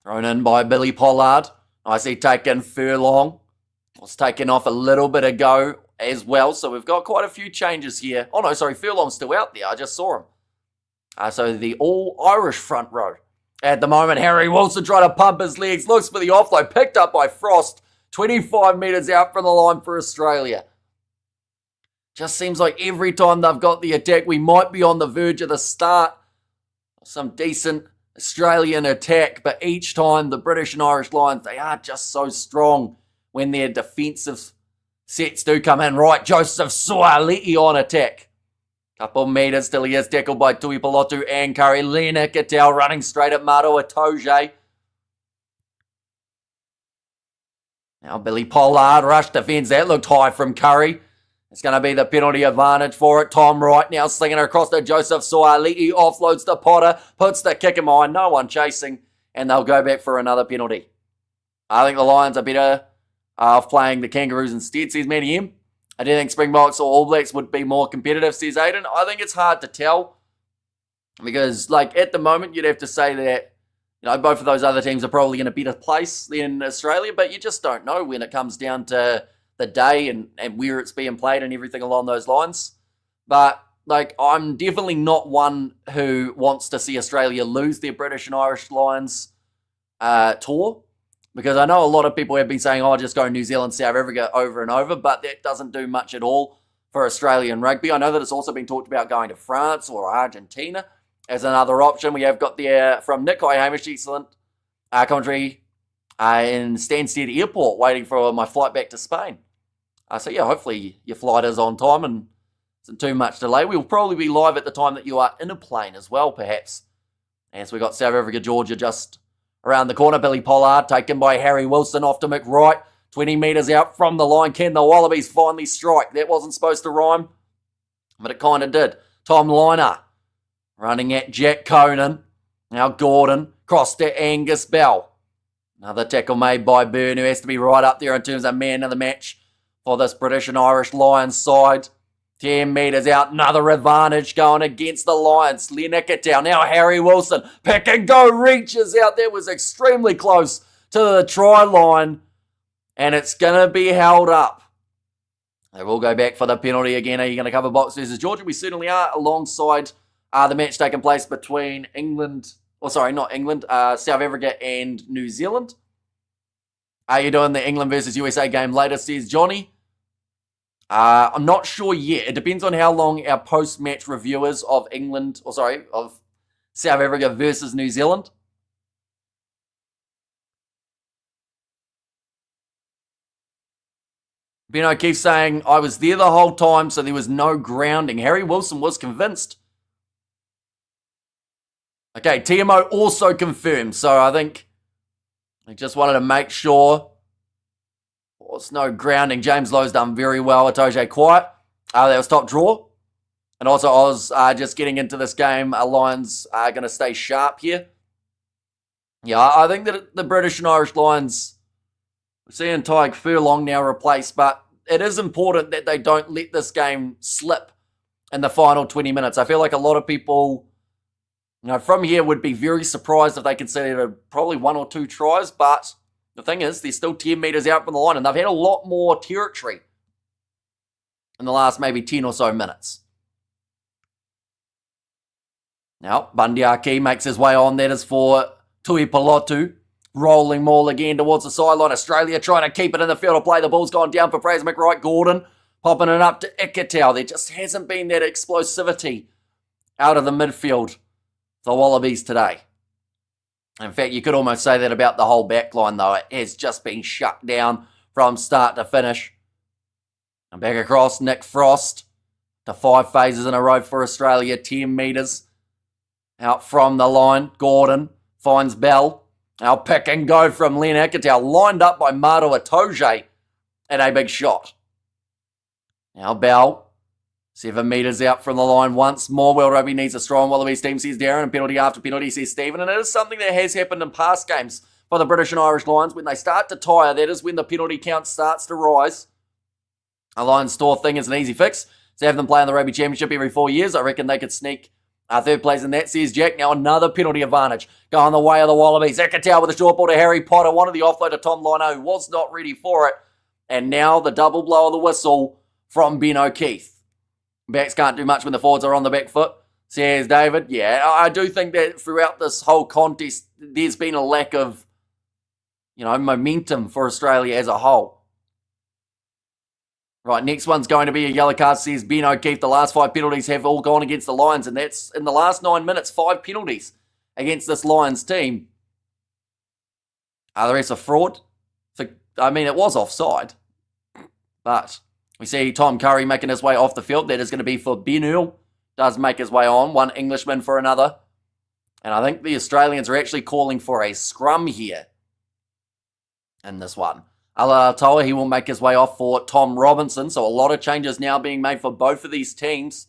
Thrown in by Billy Pollard. I see taken Furlong. Was taken off a little bit ago as well, so we've got quite a few changes here. Oh no, sorry, Furlong's still out there. I just saw him. So the all-Irish front row. At the moment, Harry Wilson trying to pump his legs. Looks for the offload. Picked up by Frost. 25 metres out from the line for Australia. Just seems like every time they've got the attack, we might be on the verge of the start of some decent Australian attack. But each time, the British and Irish Lions, they are just so strong when their defensive sets do come in. Right, Joseph Suaalii on attack. Couple metres till he is tackled by Tuipulotu and Curry. Lena Cattell running straight at Mato Itoje. Now Billy Pollard rush defence. That looked high from Curry. It's going to be the penalty advantage for it. Tom Wright now slinging it across to Joseph Suaalii. Offloads to Potter. Puts the kick in behind. No one chasing. And they'll go back for another penalty. I think the Lions are better off playing the Kangaroos instead, says Matty M. I do think Springboks or All Blacks would be more competitive, says Aiden. I think it's hard to tell because, at the moment, you'd have to say that, both of those other teams are probably in a better place than Australia, but you just don't know when it comes down to the day and where it's being played and everything along those lines. But, I'm definitely not one who wants to see Australia lose their British and Irish Lions tour. Because I know a lot of people have been saying, just go New Zealand, South Africa over and over, but that doesn't do much at all for Australian rugby. I know that it's also been talked about going to France or Argentina as another option. We have got there from Nick. Hi, Hamish, excellent commentary in Stansted Airport, waiting for my flight back to Spain. So yeah, hopefully your flight is on time and isn't too much delay. We'll probably be live at the time that you are in a plane as well, perhaps. As we got South Africa, Georgia just around the corner. Billy Pollard taken by Harry Wilson off to McWright. 20 metres out from the line. Can the Wallabies finally strike? That wasn't supposed to rhyme, but it kind of did. Tom Liner running at Jack Conan. Now Gordon. Cross to Angus Bell. Another tackle made by Byrne, who has to be right up there in terms of man of the match for this British and Irish Lions side. 10 metres out, another advantage going against the Lions. Lenikatow, now Harry Wilson, pick and go, reaches out. That was extremely close to the try line, and it's going to be held up. They will go back for the penalty again. Are you going to cover box versus Georgia? We certainly are, alongside the match taking place between South Africa and New Zealand. Are you doing the England versus USA game later, says Johnny? I'm not sure yet. It depends on how long our post-match review is of of South Africa versus New Zealand. Ben O'Keefe saying, I was there the whole time, so there was no grounding. Harry Wilson was convinced. Okay, TMO also confirmed, so I think I just wanted to make sure there was no grounding. James Lowe's done very well. Atoje quiet. That was top draw. And also, I was just getting into this game. Our Lions are going to stay sharp here. Yeah, I think that the British and Irish Lions, we're seeing Tyke Furlong now replaced, but it is important that they don't let this game slip in the final 20 minutes. I feel like a lot of people, from here would be very surprised if they conceded probably 1 or 2 tries, but the thing is, they're still 10 metres out from the line, and they've had a lot more territory in the last maybe 10 or so minutes. Now, Bundyaki makes his way on. That is for Tui Palotu. Rolling maul again towards the sideline. Australia trying to keep it in the field of play. The ball's gone down for Fraser McWright. Gordon popping it up to Ikitau. There just hasn't been that explosivity out of the midfield for the Wallabies today. In fact, you could almost say that about the whole back line, though. It has just been shut down from start to finish. And back across, Nick Frost to 5 phases in a row for Australia. 10 metres out from the line. Gordon finds Bell. Now pick and go from Len Ikitau, lined up by Mato Atoje, and a big shot. Now Bell, 7 metres out from the line once more. World Rugby needs a strong Wallabies team, says Darren, and penalty after penalty, says Stephen. And it is something that has happened in past games for the British and Irish Lions. When they start to tire, that is when the penalty count starts to rise. A Lions store thing is an easy fix. To have them play in the Rugby Championship every 4 years, I reckon they could sneak third place in that, says Jack. Now another penalty advantage going the way of the Wallabies. Ikitau with a short ball to Harry Potter. One of the offload to Tom Lino, who was not ready for it. And now the double blow of the whistle from Ben O'Keefe. Backs can't do much when the forwards are on the back foot, says David. Yeah, I do think that throughout this whole contest, there's been a lack of, momentum for Australia as a whole. Right, next one's going to be a yellow card, says Ben O'Keefe. The last 5 penalties have all gone against the Lions, and that's in the last 9 minutes, 5 penalties against this Lions team. The rest are fraud. It was offside. But we see Tom Curry making his way off the field. That is going to be for Ben Earl. Does make his way on. One Englishman for another. And I think the Australians are actually calling for a scrum here in this one. Alatoa, he will make his way off for Tom Robinson. So a lot of changes now being made for both of these teams.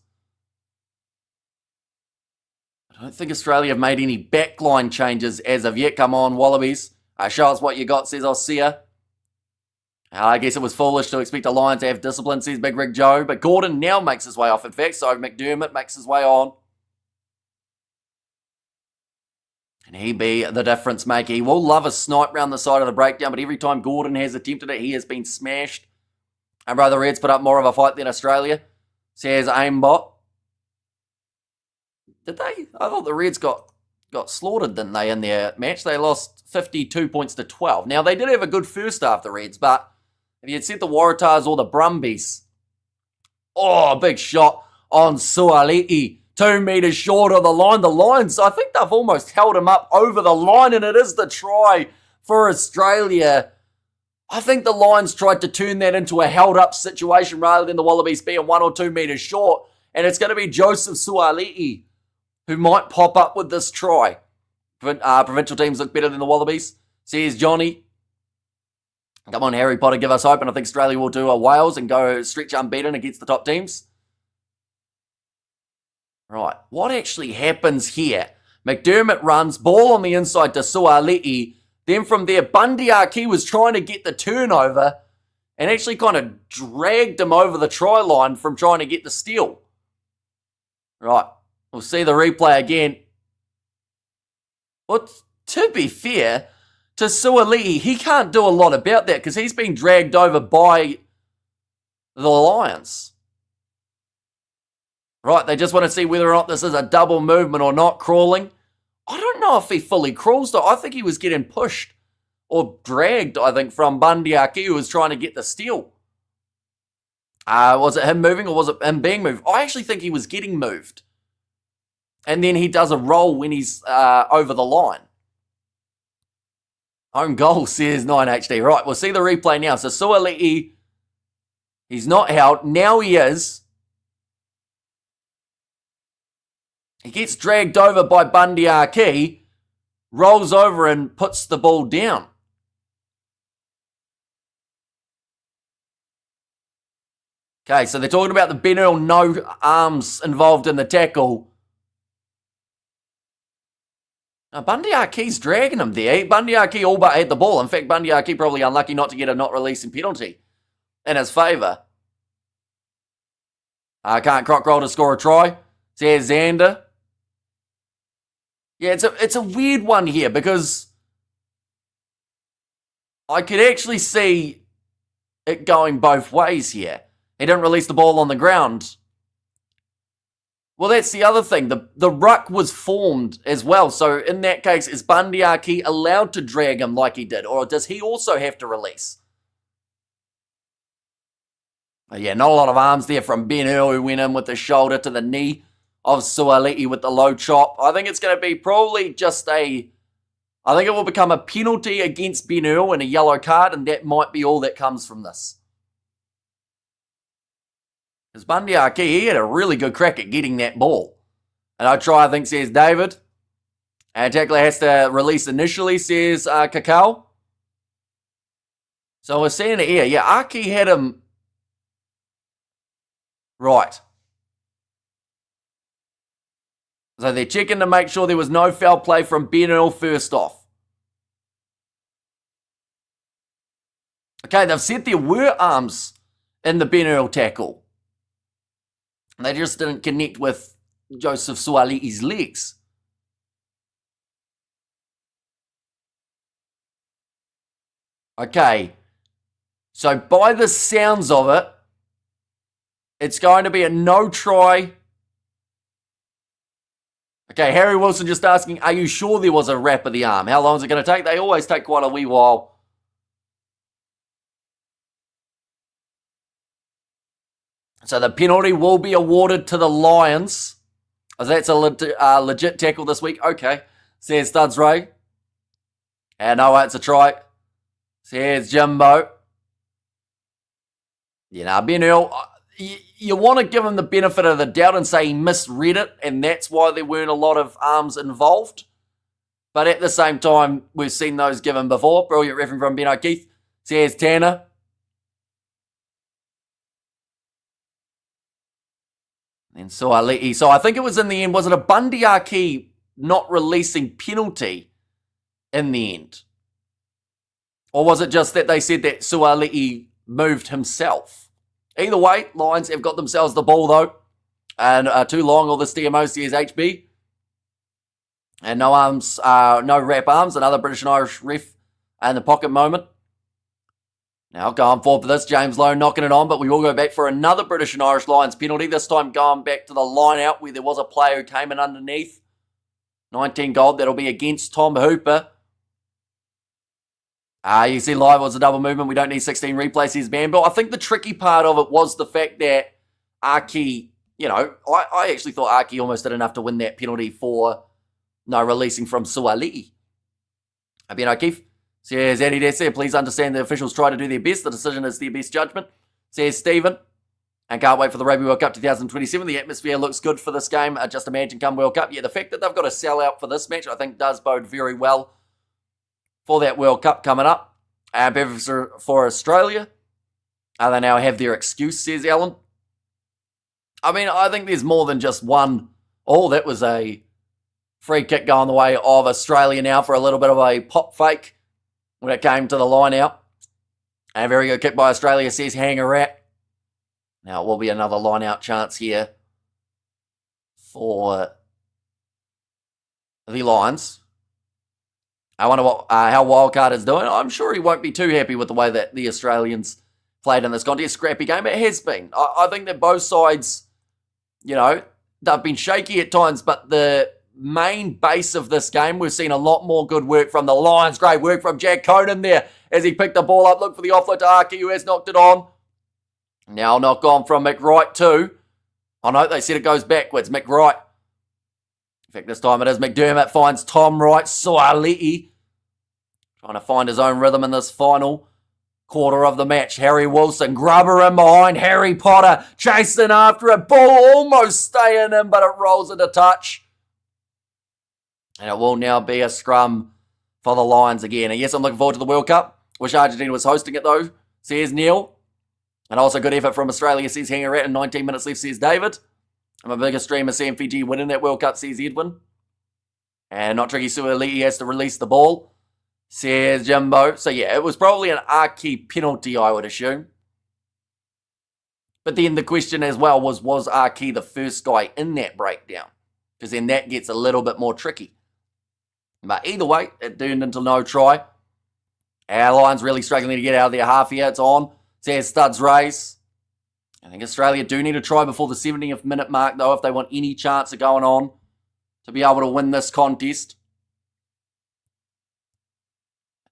I don't think Australia have made any backline changes as of yet. Come on, Wallabies. Show us what you got, says Osea. I guess it was foolish to expect the Lions to have discipline, says Big Rig Joe. But Gordon now makes his way off, in fact. So McDermott makes his way on. And he be the difference maker. He will love a snipe round the side of the breakdown, but every time Gordon has attempted it, he has been smashed. And brother Reds put up more of a fight than Australia, says Aimbot. Did they? I thought the Reds got slaughtered, didn't they, in their match? They lost 52 points to 12. Now, they did have a good first half, the Reds, but if you had said the Waratahs or the Brumbies, big shot on Suali'i. 2 metres short of the line. The Lions, I think they've almost held him up over the line, and it is the try for Australia. I think the Lions tried to turn that into a held-up situation rather than the Wallabies being 1 or 2 metres short, and it's going to be Joseph Suali'i who might pop up with this try. Provincial teams look better than the Wallabies, says Johnny. Come on, Harry Potter, give us hope, and I think Australia will do a Wales and go stretch unbeaten against the top teams. Right, what actually happens here? McDermott runs, ball on the inside to Suali'i. Then from there, Bundy Aki was trying to get the turnover and actually kind of dragged him over the try line from trying to get the steal. Right, we'll see the replay again. Well, to be fair to Suali'i, he can't do a lot about that because he's been dragged over by the Lions. Right, they just want to see whether or not this is a double movement or not, crawling. I don't know if he fully crawls though. I think he was getting pushed or dragged, I think, from Bundy Aki, who was trying to get the steal. Was it him moving or was it him being moved? I actually think he was getting moved. And then he does a roll when he's over the line. Own goal, says 9HD. Right, we'll see the replay now. So Suali'i, he's not held. Now he is. He gets dragged over by Bundy Aki, rolls over and puts the ball down. Okay, so they're talking about the Ben Earl no arms involved in the tackle. Now, Bundy Aki's dragging him there. Bundy Aki all but had the ball. In fact, Bundy Aki probably unlucky not to get a not releasing penalty in his favour. Can't croc roll to score a try. Says Xander. Yeah, it's a weird one here because I could actually see it going both ways here. He didn't release the ball on the ground. Well, that's the other thing. The ruck was formed as well. So in that case, is Bundy Aki allowed to drag him like he did? Or does he also have to release? Yeah, not a lot of arms there from Ben Earl, who went in with the shoulder to the knee of Suali'i with the low chop. I think it's going to be probably just I think it will become a penalty against Ben Earl and a yellow card, and that might be all that comes from this. Because Bundy Aki, he had a really good crack at getting that ball. And I try, I think, says David. And tackler has to release initially, says Kakao. So we're seeing it here. Yeah, Aki had him right. So they're checking to make sure there was no foul play from Ben Earl first off. Okay, they've said there were arms in the Ben Earl tackle. They just didn't connect with Joseph Suali'i's legs. Okay, so by the sounds of it, it's going to be a no try. Okay, Harry Wilson just asking, are you sure there was a wrap of the arm? How long is it going to take? They always take quite a wee while. So the penalty will be awarded to the Lions. As that's a legit tackle this week. Okay, says Studs Ray. And no, it's a try. Says Jimbo. You know, Ben Earl, you want to give him the benefit of the doubt and say he misread it, and that's why there weren't a lot of arms involved. But at the same time, we've seen those given before. Brilliant reference from Ben O'Keefe. Says Tanner. And Suali'i. So I think it was in the end, was it a Bundy Aki not releasing penalty in the end? Or was it just that they said that Suali'i moved himself? Either way, Lions have got themselves the ball though. And too long, all this DMO says HB. And no arms, no wrap arms, another British and Irish ref in the pocket moment. Now going forward for this, James Lowe knocking it on, but we will go back for another British and Irish Lions penalty, this time going back to the line out where there was a player who came in underneath. 19 gold, that'll be against Tom Hooper. You see live was a double movement, we don't need 16 replays, says Bambill. I think the tricky part of it was the fact that Aki, you know, I actually thought Aki almost did enough to win that penalty for no releasing from Suali'i. Ben O'Keefe. Says Andy Dessler, please understand the officials try to do their best. The decision is their best judgment. Says Stephen. And can't wait for the Rugby World Cup 2027. The atmosphere looks good for this game. Just imagine come World Cup. Yeah, the fact that they've got a sell-out for this match, I think, does bode very well for that World Cup coming up. For Australia. They now have their excuse, says Alan. I mean, I think there's more than just one. Oh, that was a free kick going the way of Australia now for a little bit of a pop fake. when it came to the line out. And a very good kick by Australia, says Hangarat. Now it will be another line out chance here for the Lions. I wonder how Wildcard is doing. I'm sure he won't be too happy with the way that the Australians played in this contest. Scrappy game. It has been. I think that both sides, they've been shaky at times, but the main base of this game, we've seen a lot more good work from the Lions. Great work from Jack Conan there as he picked the ball up. Look for the offload to Aki, who has knocked it on. Now knock on from McWright too. Oh no, they said it goes backwards. McWright. In fact, this time it is McDermott finds Tom Wright. Suali'i trying to find his own rhythm in this final quarter of the match. Harry Wilson, grubber in behind. Harry Potter chasing after it. Ball almost staying in, but it rolls into touch. And it will now be a scrum for the Lions again. And yes, I'm looking forward to the World Cup. Wish Argentina was hosting it though, says Neil. And also good effort from Australia, says Hangarat. And 19 minutes left, says David. I'm a bigger streamer, seeing Fiji winning that World Cup, says Edwin. And not tricky, Suali'i has to release the ball, says Jimbo. So yeah, it was probably an Aki penalty, I would assume. But then the question as well was Aki the first guy in that breakdown? Because then that gets a little bit more tricky. But either way, it turned into no try. Our Lions really struggling to get out of their half here. It's on. Says Studs race. I think Australia do need to try before the 70th minute mark, though, if they want any chance of going on to be able to win this contest.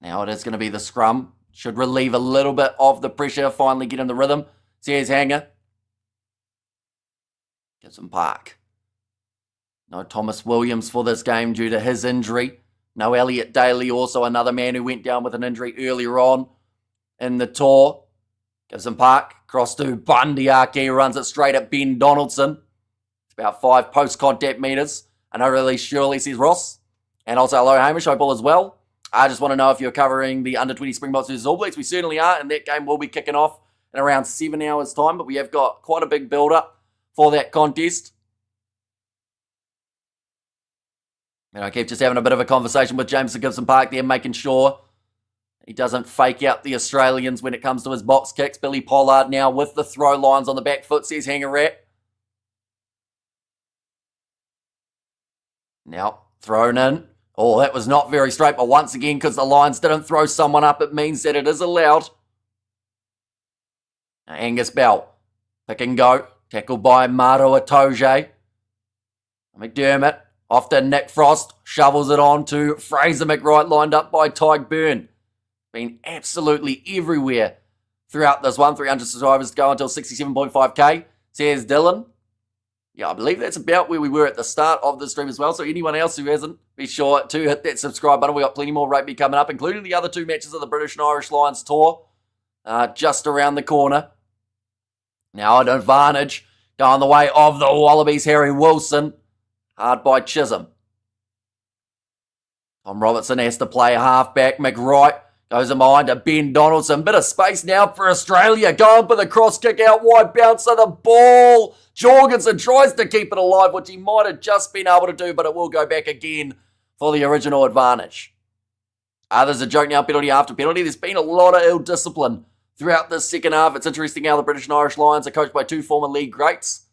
Now it is going to be the scrum. Should relieve a little bit of the pressure, finally get in the rhythm. Says Hanger. Gives him Park. No Thomas Williams for this game due to his injury. No Elliot Daly, also another man who went down with an injury earlier on in the tour. Gives him Park. Cross to Bundy. Aki runs it straight at Ben Donaldson. It's about 5 post-contact metres. I know really surely, says Ross. And also, hello Hamish, hope all as well. I just want to know if you're covering the under-20 Springboks versus All Blacks. We certainly are, and that game will be kicking off in around 7 hours' time. But we have got quite a big build-up for that contest. And I keep just having a bit of a conversation with Jameson Gibson Park there, making sure he doesn't fake out the Australians when it comes to his box kicks. Billy Pollard now with the throw lines on the back foot, says Hangarat. Now thrown in. Oh, that was not very straight, but once again, because the Lions didn't throw someone up, it means that it is allowed. Now, Angus Bell, pick and go. Tackled by Maro Atoje. McDermott, off to Nick Frost, shovels it on to Fraser McWright, lined up by Tyke Byrne. Been absolutely everywhere throughout this one. 300 subscribers to go until 67.5k, says Dylan. Yeah, I believe that's about where we were at the start of the stream as well. So anyone else who hasn't, be sure to hit that subscribe button. We've got plenty more rugby coming up, including the other 2 matches of the British and Irish Lions tour just around the corner. Now an advantage going the way of the Wallabies. Harry Wilson, hard by Chisholm. Tom Robertson has to play halfback. McWright goes in behind to Ben Donaldson. Bit of space now for Australia. Going for the cross kick out wide, bounce of the ball. Jorgensen tries to keep it alive, which he might have just been able to do, but it will go back again for the original advantage. There's a joke now, penalty after penalty. There's been a lot of ill discipline throughout this second half. It's interesting how the British and Irish Lions are coached by 2 former league greats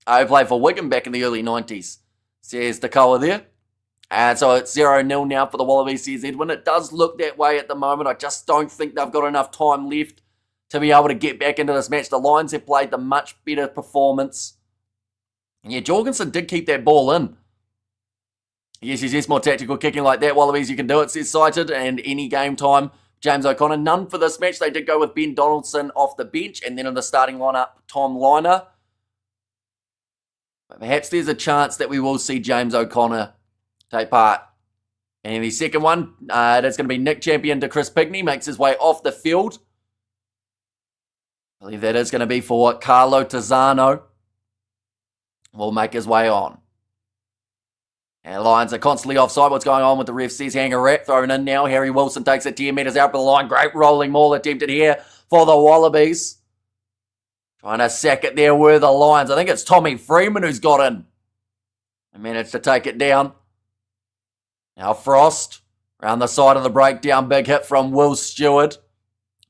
who played for Wigan back in the early 90s, says Dakoa there. And so it's 0-0 now for the Wallabies, says Edwin. It does look that way at the moment. I just don't think they've got enough time left to be able to get back into this match. The Lions have played the much better performance. And yeah, Jorgensen did keep that ball in. Yes, more tactical kicking like that. Wallabies, you can do it, says Cited. And any game time, James O'Connor. None for this match. They did go with Ben Donaldson off the bench. And then in the starting lineup, Tom Liner. But perhaps there's a chance that we will see James O'Connor take part. And the second one, that's going to be Nick Champion to Chris Pigney. Makes his way off the field. I believe that is going to be for Carlo Tizzano. Will make his way on. And Lions are constantly offside. What's going on with the ref? Says Hangarat thrown in now. Harry Wilson takes it 10 metres out for the line. Great rolling maul attempted here for the Wallabies. Trying to sack it there were the Lions. I think it's Tommy Freeman who's got in. And managed to take it down. Now Frost. Around the side of the breakdown, big hit from Will Stewart.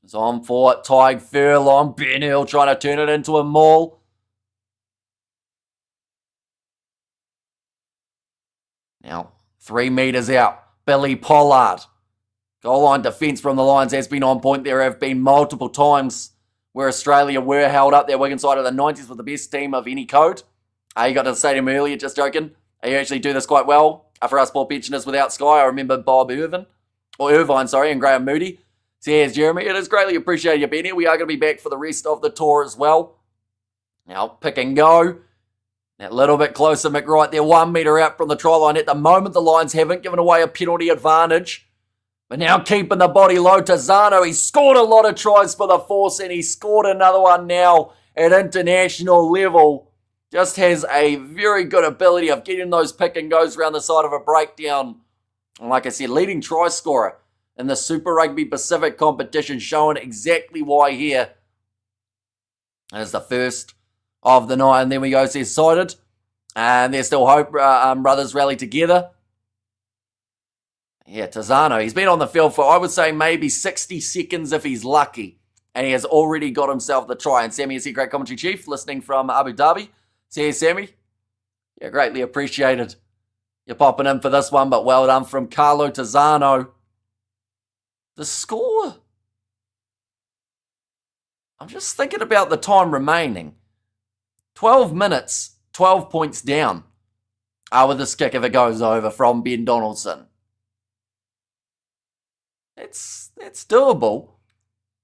It's on for Tyg Furlong. Ben Hill trying to turn it into a maul. Now, 3 metres out. Billy Pollard. Goal line defence from the Lions has been on point. There have been multiple times where Australia were held up their Wigan side of the 90s with the best team of any code. You got to the stadium earlier, just joking. You actually do this quite well. For us poor pensioners without Sky, I remember Bob Irvine, and Graham Moody. So here's Jeremy. It is greatly appreciated you being here. We are going to be back for the rest of the tour as well. Now, pick and go. A little bit closer, McWright there, 1 metre out from the try line. At the moment, the Lions haven't given away a penalty advantage. But now keeping the body low, Tazzano. He scored a lot of tries for the Force, and he scored another one now at international level. Just has a very good ability of getting those pick and goes around the side of a breakdown. And like I said, leading try scorer in the Super Rugby Pacific competition, showing exactly why here. And it's the first of the night. And then we go see Sided. And there's still hope brothers rally together. Yeah, Tazzano, he's been on the field for, I would say, maybe 60 seconds if he's lucky. And he has already got himself the try. And Sammy is here, great commentary chief, listening from Abu Dhabi. See you, Sammy. Yeah, greatly appreciated. You're popping in for this one, but well done from Carlo Tazzano. The score. I'm just thinking about the time remaining. 12 minutes, 12 points down. With this kick if it goes over from Ben Donaldson. It's doable.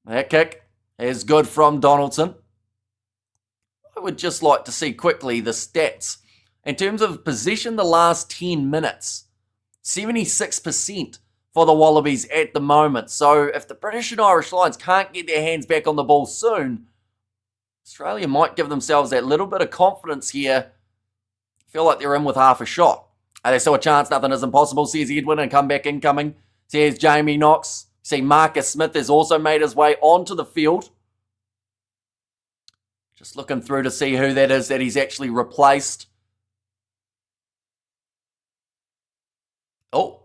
That kick is good from Donaldson. I would just like to see quickly the stats. In terms of possession the last 10 minutes, 76% for the Wallabies at the moment. So if the British and Irish Lions can't get their hands back on the ball soon, Australia might give themselves that little bit of confidence here. Feel like they're in with half a shot. There's still a chance, nothing is impossible. Says Edwin and come back incoming. Says Jamie Knox. See Marcus Smith has also made his way onto the field. Just looking through to see who that is that he's actually replaced. Oh.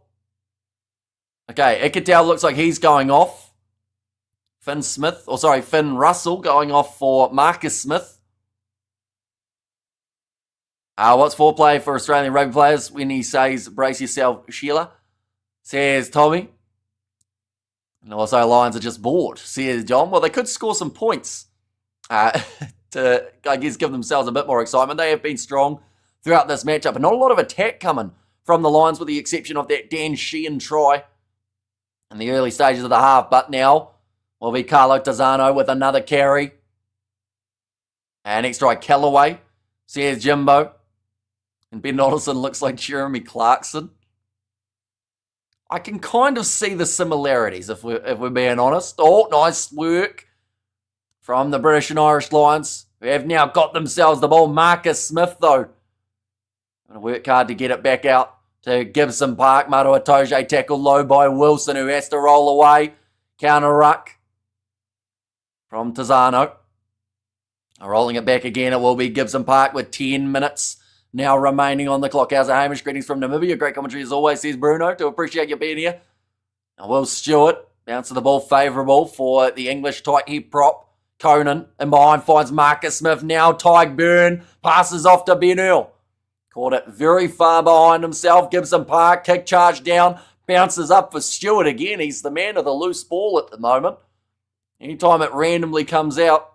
Okay, Ikitau looks like he's going off. Finn Russell going off for Marcus Smith. What's foreplay for Australian rugby players when he says, brace yourself, Sheila? Says Tommy. And also, Lions are just bored, says John. Well, they could score some points. To, I guess, give themselves a bit more excitement. They have been strong throughout this matchup, and not a lot of attack coming from the Lions with the exception of that Dan Sheehan try in the early stages of the half. But now will be Carlo Tazzano with another carry. And next try, Callaway, says Jimbo. And Ben Donaldson looks like Jeremy Clarkson. I can kind of see the similarities if we're being honest. Oh, nice work from the British and Irish Lions, who have now got themselves the ball. Marcus Smith, though, going to work hard to get it back out to Gibson Park. Maru Itoje tackled low by Wilson, who has to roll away. Counter ruck from Tazzano. Rolling it back again, it will be Gibson Park with 10 minutes now remaining on the clock. How's it, Hamish? Greetings from Namibia. Great commentary as always, says Bruno. Do appreciate you being here. Now, Will Stewart bounces the ball favourable for the English tight head prop. Conan, and behind finds Marcus Smith. Now Tyg Byrne passes off to Ben Earl. Caught it very far behind himself. Gibson Park, kick charge down. Bounces up for Stewart again. He's the man of the loose ball at the moment. Anytime it randomly comes out,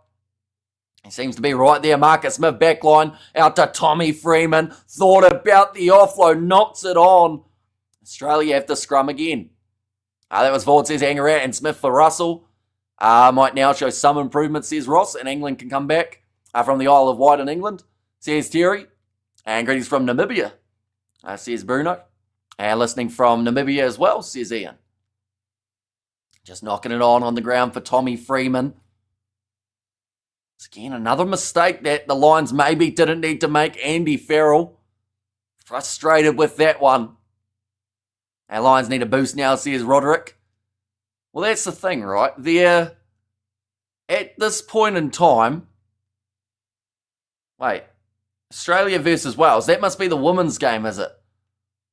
he seems to be right there. Marcus Smith backline out to Tommy Freeman. Thought about the offload, knocks it on. Australia have to scrum again. That was forward, says Angerat, and Smith for Russell. Might now show some improvement, says Ross, and England can come back from the Isle of Wight in England, says Terry. And greetings from Namibia, says Bruno. And listening from Namibia as well, says Ian. Just knocking it on the ground for Tommy Freeman. It's again another mistake that the Lions maybe didn't need to make. Andy Farrell, frustrated with that one. Our Lions need a boost now, says Roderick. Well, that's the thing, right? They're, at this point in time, wait, Australia versus Wales, that must be the women's game, is it?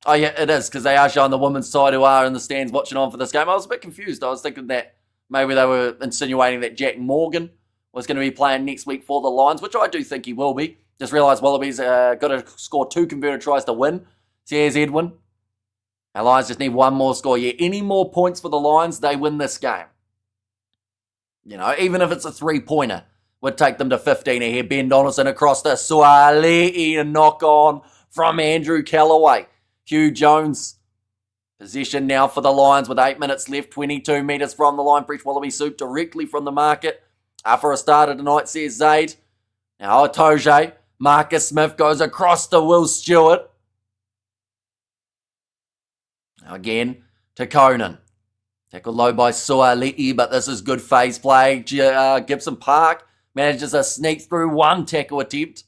Oh, yeah, it is, because they are showing the women's side who are in the stands watching on for this game. I was a bit confused. I was thinking that maybe they were insinuating that Jack Morgan was going to be playing next week for the Lions, which I do think he will be. Just realised Wallabies got to score 2 converted tries to win. So here's Edwin. Our Lions just need one more score. Yeah, any more points for the Lions, they win this game. You know, even if it's a 3-pointer, would take them to 15 ahead. Ben Donaldson across to Suaalii, a knock on from Andrew Callaway. Hugh Jones, possession now for the Lions with 8 minutes left, 22 metres from the line. Fresh Wallaby soup directly from the market. For a starter tonight, says Zaid. Now Atoje, Marcus Smith goes across to Will Stewart. Now again to Conan. Tackled low by Suaalii, but this is good phase play. Gibson Park manages to sneak through one tackle attempt.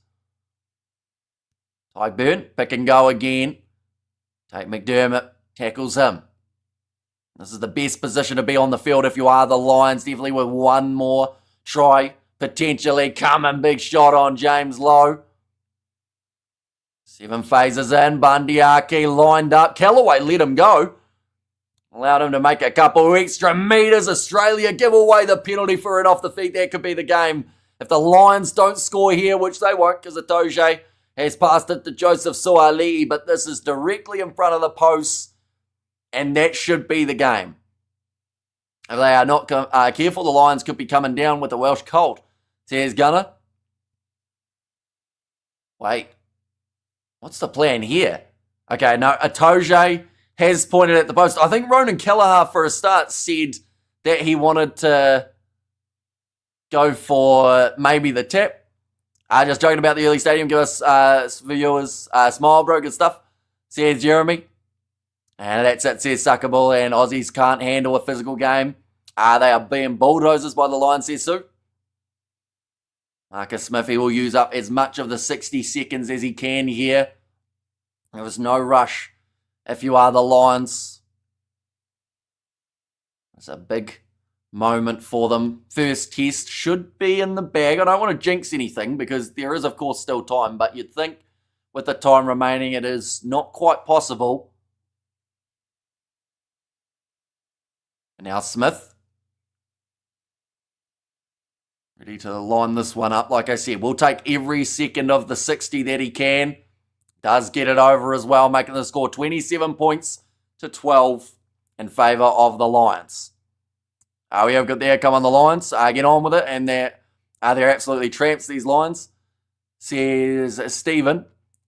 Tyburn, pick and go again. Tate McDermott tackles him. This is the best position to be on the field if you are the Lions. Definitely with one more try potentially coming. Big shot on James Lowe. 7 phases in. Bundyaki lined up. Callaway let him go. Allowed him to make a couple extra metres. Australia give away the penalty for it off the feet. That could be the game. If the Lions don't score here, which they won't because Atoje has passed it to Joseph Suaalii, but this is directly in front of the posts, and that should be the game. If they are not careful, the Lions could be coming down with the Welsh cold. Says Gunner. Wait. What's the plan here? Okay, no, Atoje has pointed at the post. I think Ronan Kelleher, for a start, said that he wanted to go for maybe the tap. Just joking about the early stadium. Give us viewers smile, bro. Good stuff. Says Jeremy. And that's it, says Suckable. And Aussies can't handle a physical game. They are being bulldozers by the Lions, says Sue. Marcus Smith, he will use up as much of the 60 seconds as he can here. There was no rush if you are the Lions. It's a big moment for them. First test should be in the bag. I don't want to jinx anything because there is, of course, still time, but you'd think with the time remaining it is not quite possible. And now Smith. Ready to line this one up. Like I said, we'll take every second of the 60 that he can. Does get it over as well, making the score 27 points to 12 in favour of the Lions. We have got there, come on the Lions, get on with it, and they're absolutely tramps, these Lions, says Stephen.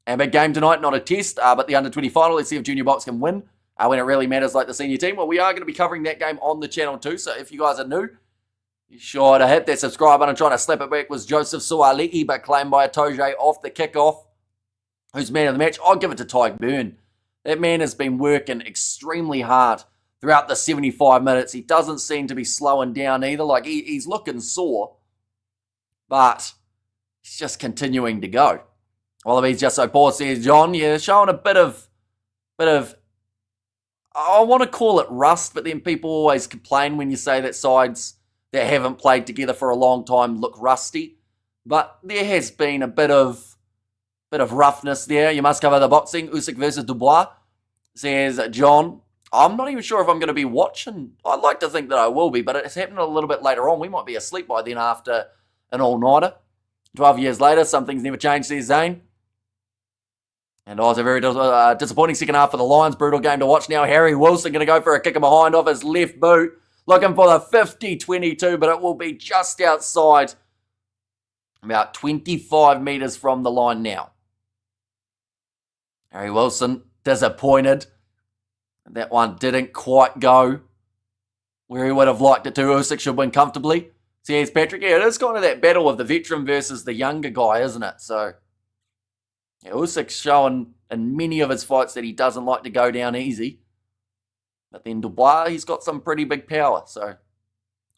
And big game tonight, not a test, but the under-20 final. Let's see if Junior Box can win when it really matters like the senior team. Well, we are going to be covering that game on the channel too, so if you guys are new, be sure to hit that subscribe button. Trying to slap it back was Joseph Suaalii, but claimed by Atoje off the kickoff. Who's man of the match? I'll give it to Tyburn. That man has been working extremely hard throughout the 75 minutes. He doesn't seem to be slowing down either. Like, he's looking sore, but he's just continuing to go. Wallabies just so poor, says John. Yeah, showing a bit of, I want to call it rust, but then people always complain when you say that sides that haven't played together for a long time look rusty. But there has been a bit of roughness there. You must cover the boxing. Usyk versus Dubois, says John. I'm not even sure if I'm going to be watching. I'd like to think that I will be, but it's happening a little bit later on. We might be asleep by then after an all-nighter. 12 years later, some things never change, says Zane. And also very disappointing second half for the Lions. Brutal game to watch now. Harry Wilson going to go for a kick behind off his left boot. Looking for the 50-22, but it will be just outside. About 25 metres from the line now. Harry Wilson, disappointed. That one didn't quite go where he would have liked it to. Usyk should win comfortably. So here's Patrick. Yeah, it is kind of that battle of the veteran versus the younger guy, isn't it? So, yeah, Usyk's showing in many of his fights that he doesn't like to go down easy. But then Dubois, he's got some pretty big power, so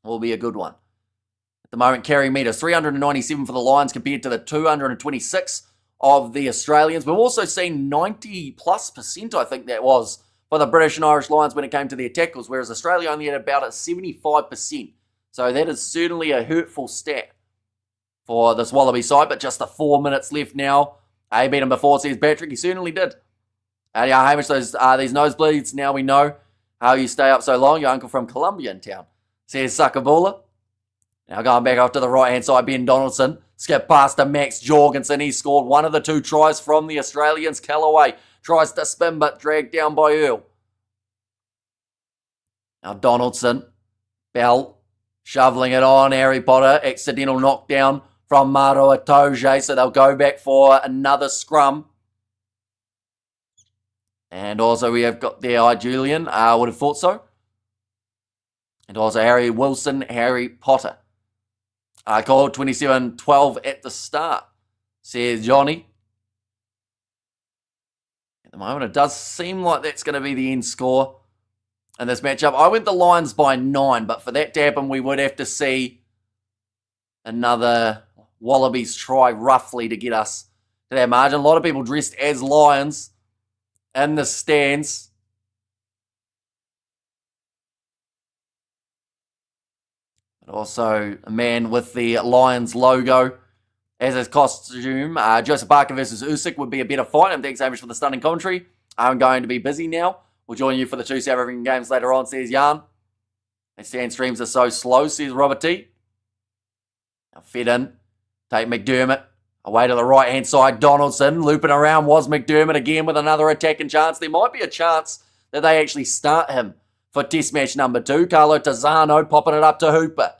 will be a good one. At the moment, carry meters, 397 for the Lions compared to the 226 of the Australians. We've also seen 90+%, I think that was, for the British and Irish Lions when it came to their tackles, whereas Australia only had about a 75%. So that is certainly a hurtful stat for this Wallaby side, but just the 4 minutes left now. He beat him before, says Patrick. He certainly did. Yeah, Hamish, these nosebleeds, now we know how you stay up so long. Your uncle from Colombia in town. Says Sakabula. Now going back off to the right-hand side, Ben Donaldson. Skip past to Max Jorgensen. He scored one of the 2 tries from the Australians. Callaway tries to spin, but dragged down by Earl. Now Donaldson. Bell. Shoveling it on. Harry Potter. Accidental knockdown from Maro Atoje. So they'll go back for another scrum. And also we have got there Julian. I would have thought so. And also Harry Wilson, Harry Potter. Called 27-12 at the start, says Johnny. At the moment, it does seem like that's going to be the end score in this matchup. I went the Lions by 9, but for that to happen, we would have to see another Wallabies try roughly to get us to that margin. A lot of people dressed as Lions in the stands. Also, a man with the Lions logo as his costume. Joseph Barker versus Usyk would be a better fight. And thanks, Hamish, for the stunning commentary. I'm going to be busy now. We'll join you for the 2 South African games later on, says Jan. And stand streams are so slow, says Robert T. Now fed in. Take McDermott. Away to the right-hand side, Donaldson. Looping around was McDermott again with another attacking chance. There might be a chance that they actually start him for test match number 2. Carlo Tazzano popping it up to Hooper.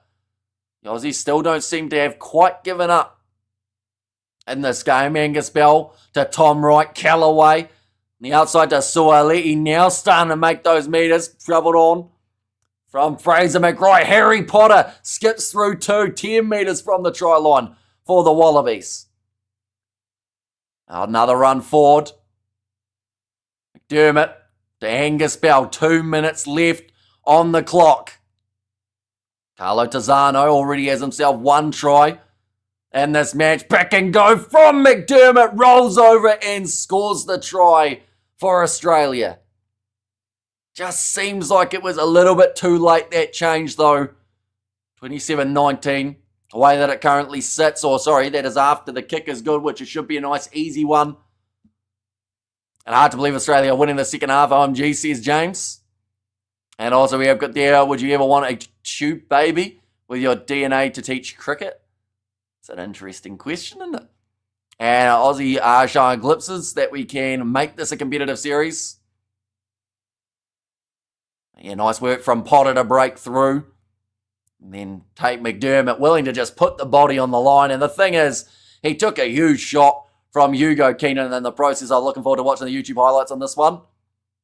The Aussies still don't seem to have quite given up in this game. Angus Bell to Tom Wright. Callaway. On the outside to Suaalii. Now starting to make those metres. Travelled on from Fraser McRae. Harry Potter skips through 10 metres from the try line for the Wallabies. Another run forward. McDermott to Angus Bell. 2 minutes left on the clock. Carlo Tazzano already has himself 1 try in this match. Pick and go from McDermott. Rolls over and scores the try for Australia. Just seems like it was a little bit too late, that change though. 27-19. The way that it currently sits, that is after the kick is good, which it should be a nice easy one. And hard to believe Australia are winning the second half. OMG, says James. And also we have got there, would you ever want a tube baby with your DNA to teach cricket? It's an interesting question, isn't it? And Aussie are showing glimpses that we can make this a competitive series. Yeah, nice work from Potter to break through. And then Tate McDermott willing to just put the body on the line. And the thing is, he took a huge shot from Hugo Keenan in the process. I'm looking forward to watching the YouTube highlights on this one.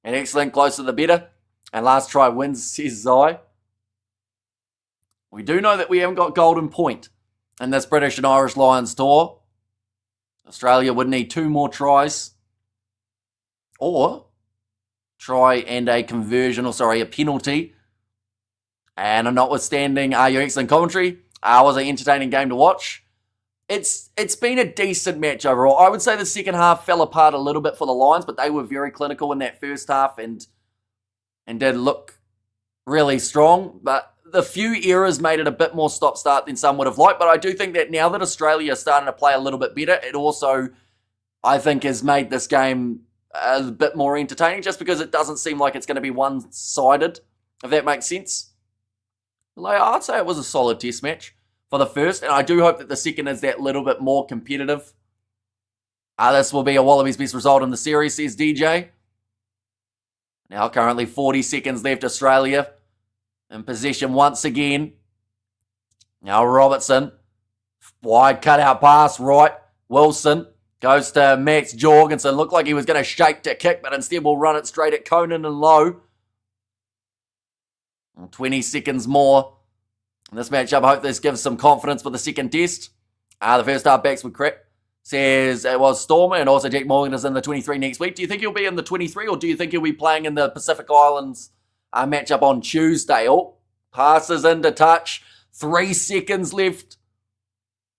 An excellent, closer the better. And last try wins, says Zai. We do know that we haven't got golden point in this British and Irish Lions tour. Australia would need 2 more tries. Or try and a conversion, a penalty. And notwithstanding your excellent commentary, was an entertaining game to watch. It's been a decent match overall. I would say the second half fell apart a little bit for the Lions, but they were very clinical in that first half and did look really strong. But the few errors made it a bit more stop-start than some would have liked. But I do think that now that Australia is starting to play a little bit better, it also, I think, has made this game a bit more entertaining just because it doesn't seem like it's going to be one-sided, if that makes sense. Like, I'd say it was a solid test match for the first, and I do hope that the second is that little bit more competitive. This will be a Wallabies best result in the series, says DJ. Now currently 40 seconds left, Australia in possession once again. Now Robertson, wide cutout pass, right. Wilson goes to Max Jorgensen. Looked like he was going to shake to kick, but instead will run it straight at Conan and low. 20 seconds more in this matchup. I hope this gives some confidence for the second test. The first half backs were crap. Says it was Stormer, and also Jack Morgan is in the 23 next week. Do you think he'll be in the 23, or do you think he'll be playing in the Pacific Islands matchup on Tuesday? Oh, passes into touch. 3 seconds left.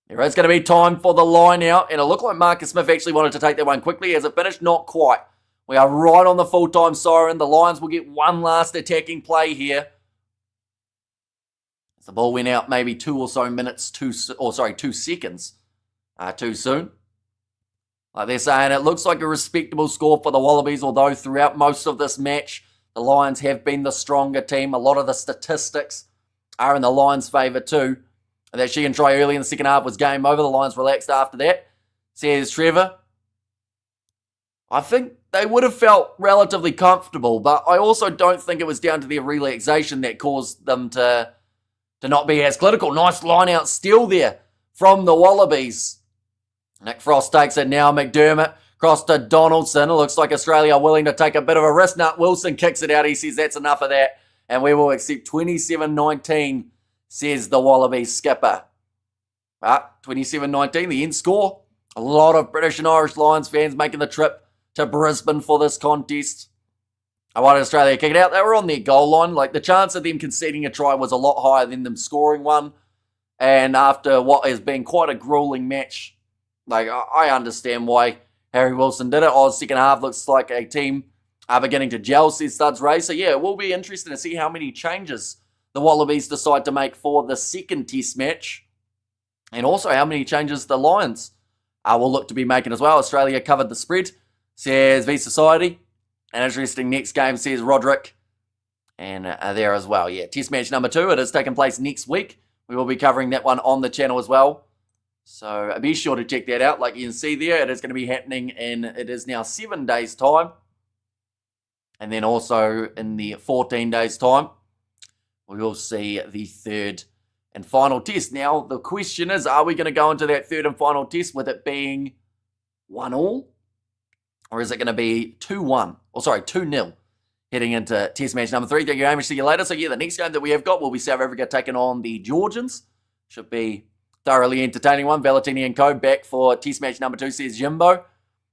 There is going to be time for the line out, and it looked like Marcus Smith actually wanted to take that one quickly. As it finished, not quite. We are right on the full-time siren. The Lions will get one last attacking play here. The ball went out maybe 2 seconds too soon. Like they're saying, it looks like a respectable score for the Wallabies, although throughout most of this match, the Lions have been the stronger team. A lot of the statistics are in the Lions' favour too. That she can try early in the second half was game over. The Lions relaxed after that, says Trevor. I think they would have felt relatively comfortable, but I also don't think it was down to their relaxation that caused them to not be as clinical. Nice line-out steal there from the Wallabies. Nick Frost takes it now. McDermott across to Donaldson. It looks like Australia are willing to take a bit of a risk. Nut Wilson kicks it out. He says that's enough of that, and we will accept 27-19, says the Wallabies skipper. But 27-19, the end score. A lot of British and Irish Lions fans making the trip to Brisbane for this contest. I wanted Australia to kick it out. They were on their goal line. Like, the chance of them conceding a try was a lot higher than them scoring one. And after what has been quite a grueling match, like, I understand why Harry Wilson did it. Oz second half looks like a team are beginning to gel, says Studs Ray. So, yeah, it will be interesting to see how many changes the Wallabies decide to make for the second test match. And also how many changes the Lions will look to be making as well. Australia covered the spread, says V Society. An interesting next game, says Roderick. And there as well. Yeah, test match number 2. It is taking place next week. We will be covering that one on the channel as well. So be sure to check that out. Like you can see there, it is going to be happening in, it is now 7 days' time. And then also in the 14 days' time, we will see the third and final test. Now, the question is, are we going to go into that third and final test with it being 1-1? Or is it going to be 2-1? Or sorry, 2-0 heading into test match number 3. Thank you, Hamish. See you later. So yeah, the next game that we have got will be South Africa taking on the Georgians. Should be thoroughly entertaining one. Valentini and co back for test match number 2, says Jimbo.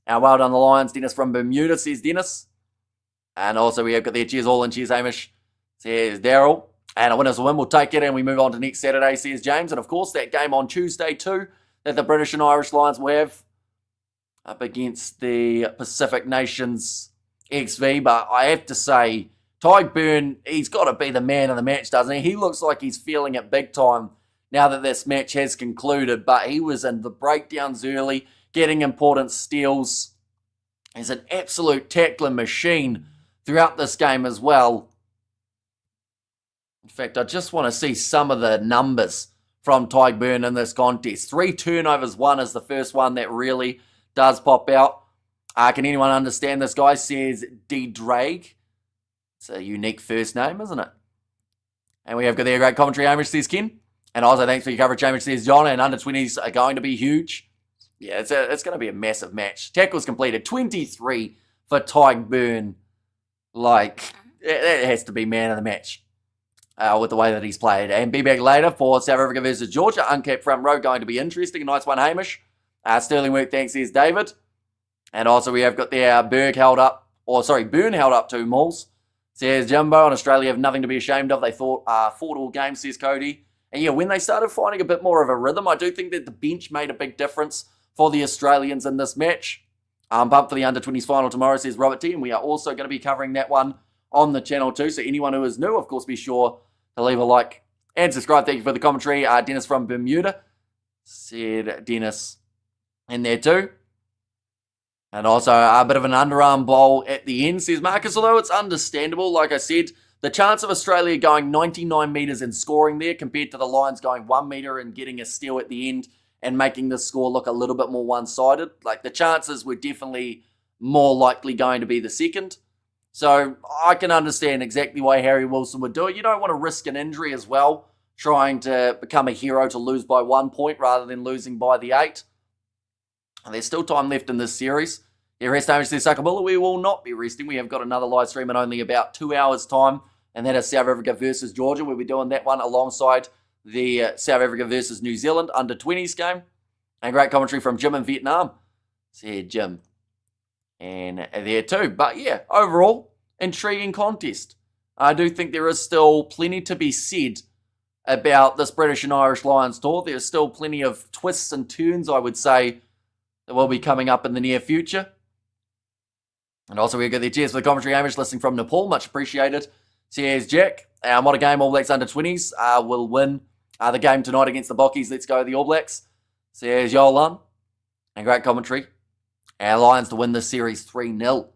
Well done the Lions. Dennis from Bermuda, says Dennis. And also we have got there, cheers all and cheers Hamish, says Daryl. And a winner's a win, we'll take it, and we move on to next Saturday, says James. And of course, that game on Tuesday too, that the British and Irish Lions will have up against the Pacific Nations XV. But I have to say, Ty Byrne, he's got to be the man of the match, doesn't he? He looks like he's feeling it big time now that this match has concluded. But he was in the breakdowns early, getting important steals. He's an absolute tackling machine throughout this game as well. In fact, I just want to see some of the numbers from Ty Byrne in this contest. 3 turnovers, 1 is the first one that really does pop out. Can anyone understand this guy? Says D. Drake. It's a unique first name, isn't it? And we have got there great commentary, Hamish, says Ken. And also thanks for your coverage, Hamish, says John. And under 20s are going to be huge. Yeah, it's going to be a massive match. Tackles completed, 23 for Ty Byrne. Like, that has to be man of the match. With the way that he's played. And be back later for South Africa versus Georgia. Uncapped front row, going to be interesting. Nice one, Hamish. Sterling work, thanks, says David. And also we have got there Byrne held up 2 mauls. Says Jumbo, and Australia have nothing to be ashamed of. They fought all games, says Cody. And yeah, when they started finding a bit more of a rhythm, I do think that the bench made a big difference for the Australians in this match. Bump for the under-20s final tomorrow, says Robert T. And we are also going to be covering that one on the channel too. So anyone who is new, of course, be sure to leave a like and subscribe. Thank you for the commentary. Dennis from Bermuda, said Dennis in there too. And also a bit of an underarm bowl at the end, says Marcus. Although it's understandable, like I said, the chance of Australia going 99 metres and scoring there compared to the Lions going 1 metre and getting a steal at the end and making the score look a little bit more one-sided. Like, the chances were definitely more likely going to be the second. So I can understand exactly why Harry Wilson would do it. You don't want to risk an injury as well, trying to become a hero to lose by 1 point rather than losing by the 8. And there's still time left in this series. Yeah, rest Hamish says Sakabula. We will not be resting. We have got another live stream in only about 2 hours' time, and that is South Africa versus Georgia. We'll be doing that one alongside the South Africa versus New Zealand under-20s game. And great commentary from Jim in Vietnam, said Jim. And there too. But yeah, overall, intriguing contest. I do think there is still plenty to be said about this British and Irish Lions tour. There's still plenty of twists and turns, I would say, that will be coming up in the near future. And also we got the cheers for the commentary, Hamish, listening from Nepal. Much appreciated. Cheers, Jack. What a game, All Blacks under-20s will win the game tonight against the Bockies. Let's go, the All Blacks. Says Yolan. And great commentary And Lions to win this series 3-0.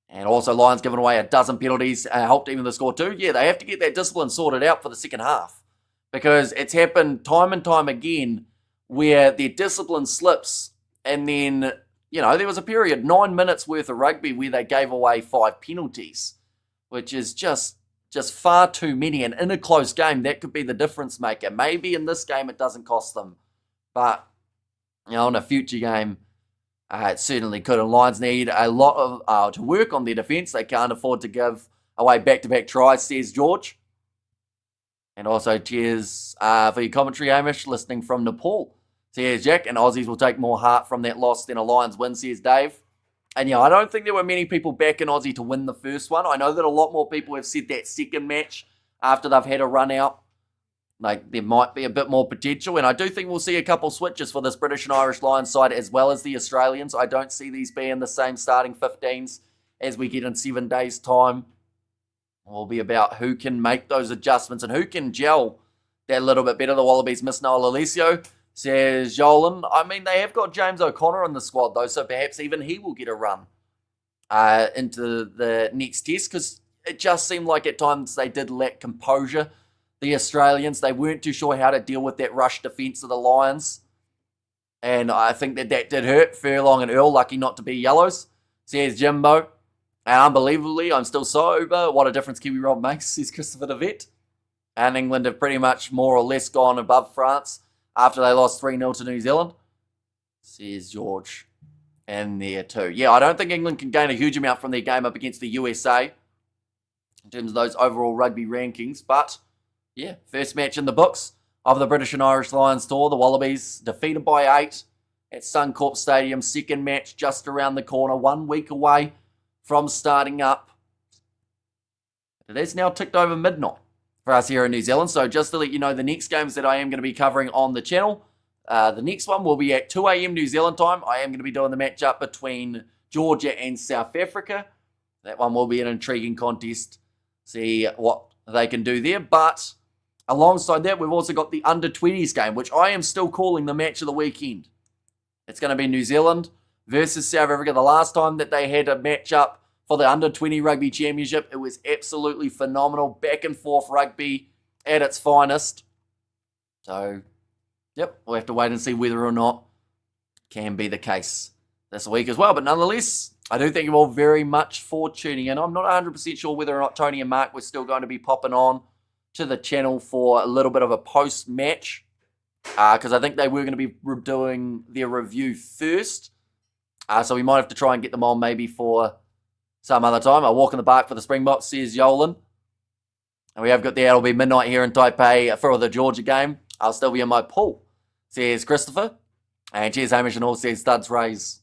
And also Lions giving away a dozen penalties, helped even the score too. Yeah, they have to get that discipline sorted out for the second half. Because it's happened time and time again where their discipline slips. And then, there was a period, 9 minutes worth of rugby where they gave away 5 penalties. Which is just far too many. And in a close game, that could be the difference maker. Maybe in this game it doesn't cost them. But, in a future game, it certainly could. And Lions need a lot of to work on their defence. They can't afford to give away back-to-back tries, says George. And also, cheers for your commentary, Hamish, listening from Nepal. Says Jack, and Aussies will take more heart from that loss than a Lions win, says Dave. And I don't think there were many people backing Aussie to win the first one. I know that a lot more people have said that second match after they've had a run out, there might be a bit more potential. And I do think we'll see a couple switches for this British and Irish Lions side as well as the Australians. I don't see these being the same starting 15s as we get in 7 days' time. It will be about who can make those adjustments and who can gel that little bit better. The Wallabies miss Noel Alessio, says Jolan. I mean, they have got James O'Connor in the squad, though, so perhaps even he will get a run into the next test, because it just seemed like at times they did lack composure. The Australians, they weren't too sure how to deal with that rush defence of the Lions. And I think that did hurt. Furlong and Earl, lucky not to be yellows, says Jimbo. And unbelievably, I'm still sober. What a difference Kiwi Rob makes, says Christopher DeVette. And England have pretty much more or less gone above France after they lost 3-0 to New Zealand, says George. And there too. Yeah, I don't think England can gain a huge amount from their game up against the USA in terms of those overall rugby rankings. But, yeah, first match in the books of the British and Irish Lions tour. The Wallabies defeated by 8 at Suncorp Stadium. Second match just around the corner, 1 week away from starting up. It has now ticked over midnight for us here in New Zealand. So just to let you know, the next games that I am going to be covering on the channel, the next one will be at 2 a.m. New Zealand time. I am going to be doing the matchup between Georgia and South Africa. That one will be an intriguing contest. See what they can do there. But alongside that, we've also got the under-20s game, which I am still calling the match of the weekend. It's going to be New Zealand versus South Africa. The last time that they had a matchup for the Under-20 Rugby Championship, it was absolutely phenomenal. Back and forth rugby at its finest. So, yep, we'll have to wait and see whether or not can be the case this week as well. But nonetheless, I do thank you all very much for tuning in. I'm not 100% sure whether or not Tony and Mark were still going to be popping on to the channel for a little bit of a post-match, because I think they were going to be doing their review first. So we might have to try and get them on maybe for some other time. I'll walk in the park for the Springboks, says Yolan. And we have got it'll be midnight here in Taipei for the Georgia game. I'll still be in my pool, says Christopher. And cheers, Hamish and all, says Studs Rays.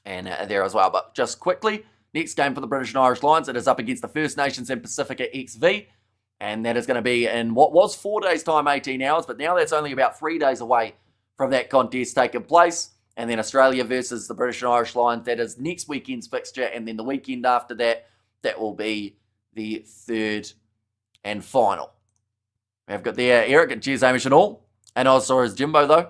And there as well. But just quickly, next game for the British and Irish Lions, it is up against the First Nations and Pacifica XV. And that is going to be in what was 4 days' time, 18 hours. But now that's only about 3 days away from that contest taking place. And then Australia versus the British and Irish Lions, that is next weekend's fixture. And then the weekend after that, that will be the third and final. We have got there Eric and cheers, Hamish and all. And also is Jimbo, though.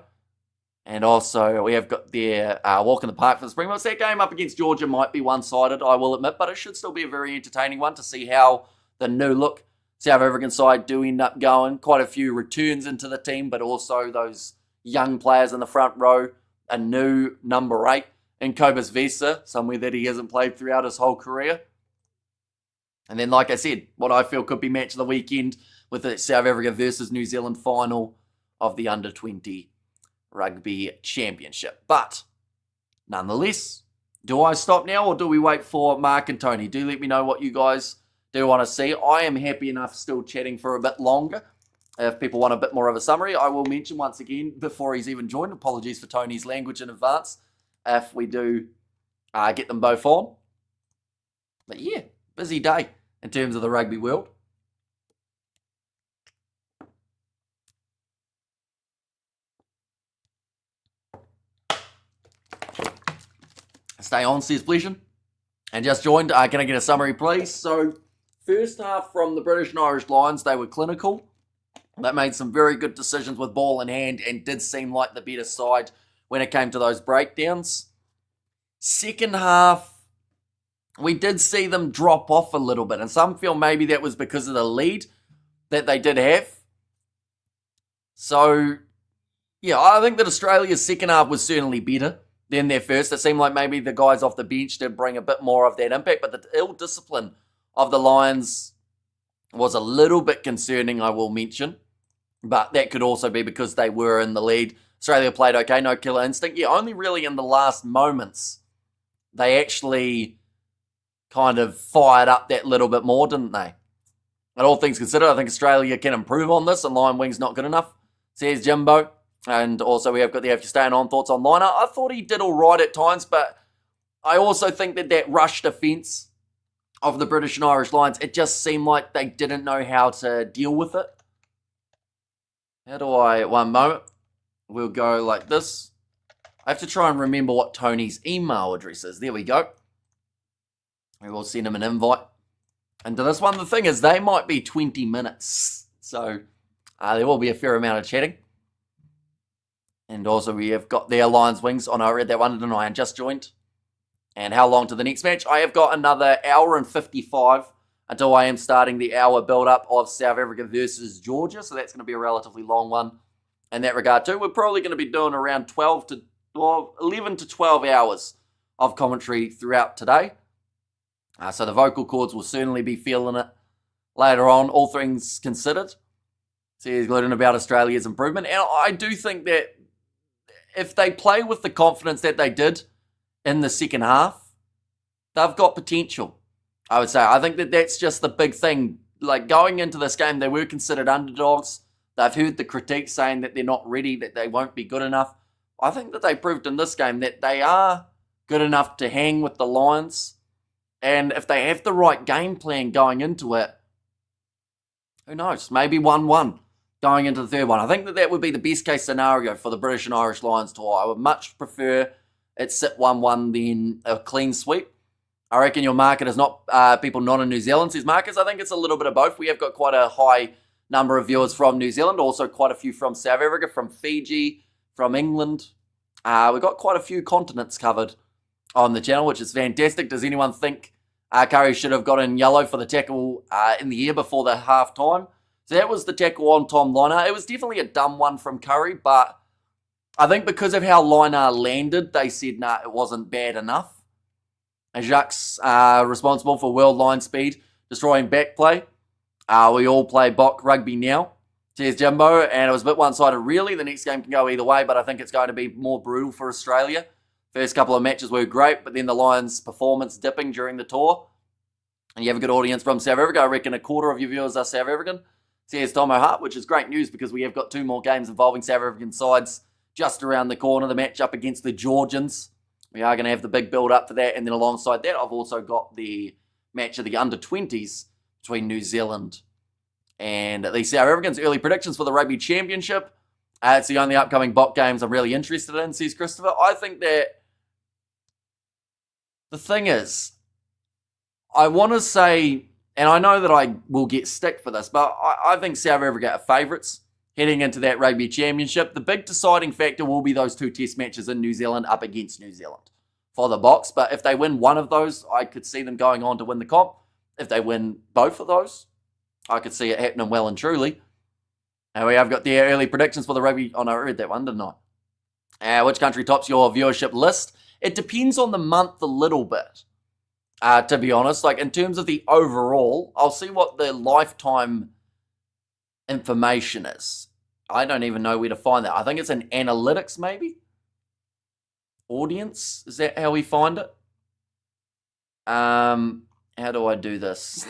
And also we have got there Walk in the Park for the Springboks. That game up against Georgia might be one-sided, I will admit. But it should still be a very entertaining one to see how the new look South African side do end up going. Quite a few returns into the team, but also those young players in the front row. A new number 8 in Cobus Visa, somewhere that he hasn't played throughout his whole career. And then, like I said, what I feel could be match of the weekend with the South Africa versus New Zealand final of the Under-20 Rugby Championship. But, nonetheless, do I stop now or do we wait for Mark and Tony? Do let me know what you guys do want to see. I am happy enough still chatting for a bit longer. If people want a bit more of a summary, I will mention once again, before he's even joined, apologies for Tony's language in advance, if we do get them both on. But yeah, busy day in terms of the rugby world. Stay on, says Pleasure. And just joined, can I get a summary, please? So, first half from the British and Irish Lions, they were clinical. They made some very good decisions with ball in hand and did seem like the better side when it came to those breakdowns. Second half, we did see them drop off a little bit, and some feel maybe that was because of the lead that they did have. So, yeah, I think that Australia's second half was certainly better than their first. It seemed like maybe the guys off the bench did bring a bit more of that impact, but the ill discipline of the Lions was a little bit concerning, I will mention. But that could also be because they were in the lead. Australia played okay, no killer instinct. Yeah, only really in the last moments they actually kind of fired up that little bit more, didn't they? And all things considered, I think Australia can improve on this, and Lion Wing's not good enough, says Jimbo. And also we have got the If You're Staying On thoughts on Liner. I thought he did all right at times, but I also think that rush defence of the British and Irish Lions, it just seemed like they didn't know how to deal with it. One moment, we'll go like this. I have to try and remember what Tony's email address is. There we go. We will send him an invite. And to this one, the thing is, they might be 20 minutes. So there will be a fair amount of chatting. And also we have got their Lions Wings. Oh no, I read that one, didn't I? And just joined. And how long to the next match? I have got another hour and 55 until I am starting the hour build-up of South Africa versus Georgia. So that's going to be a relatively long one in that regard too. We're probably going to be doing around 11 to 12 hours of commentary throughout today. So the vocal cords will certainly be feeling it later on, all things considered. So he's gloating about Australia's improvement. And I do think that if they play with the confidence that they did in the second half, they've got potential, I would say. I think that that's just the big thing. Like, going into this game, they were considered underdogs. They've heard the critiques saying that they're not ready, that they won't be good enough. I think that they proved in this game that they are good enough to hang with the Lions. And if they have the right game plan going into it, who knows? Maybe 1-1 going into the third one. I think that would be the best case scenario for the British and Irish Lions tour. I would much prefer it sit 1-1 than a clean sweep. I reckon your market is not people not in New Zealand, says Marcus. I think it's a little bit of both. We have got quite a high number of viewers from New Zealand, also quite a few from South Africa, from Fiji, from England. We've got quite a few continents covered on the channel, which is fantastic. Does anyone think Curry should have got in yellow for the tackle in the air before the half time? So that was the tackle on Tom Liner. It was definitely a dumb one from Curry, but I think because of how Liner landed, they said, it wasn't bad enough. And Jacques responsible for world line speed, destroying back play. We all play Bok rugby now, says Jimbo, and it was a bit one-sided really. The next game can go either way, but I think it's going to be more brutal for Australia. First couple of matches were great, but then the Lions' performance dipping during the tour. And you have a good audience from South Africa. I reckon a quarter of your viewers are South African, says Tom O'Hart, which is great news because we have got 2 more games involving South African sides just around the corner. The match up against the Georgians. We are going to have the big build-up for that. And then alongside that, I've also got the match of the under-20s between New Zealand and the South Africans. Early predictions for the Rugby Championship. It's the only upcoming Bok games I'm really interested in, says Christopher. I think that the thing is, I want to say, and I know that I will get stick for this, but I think South Africa are favourites heading into that Rugby Championship. The big deciding factor will be those 2 test matches in New Zealand up against New Zealand for the Boks. But if they win one of those, I could see them going on to win the comp. If they win both of those, I could see it happening well and truly. And we have got the early predictions for the Rugby. Oh no, I read that one, didn't I? Which country tops your viewership list? It depends on the month a little bit, to be honest. Like, in terms of the overall, I'll see what the lifetime information is. I don't even know where to find that. I think it's in analytics, maybe? Audience? Is that how we find it? How do I do this?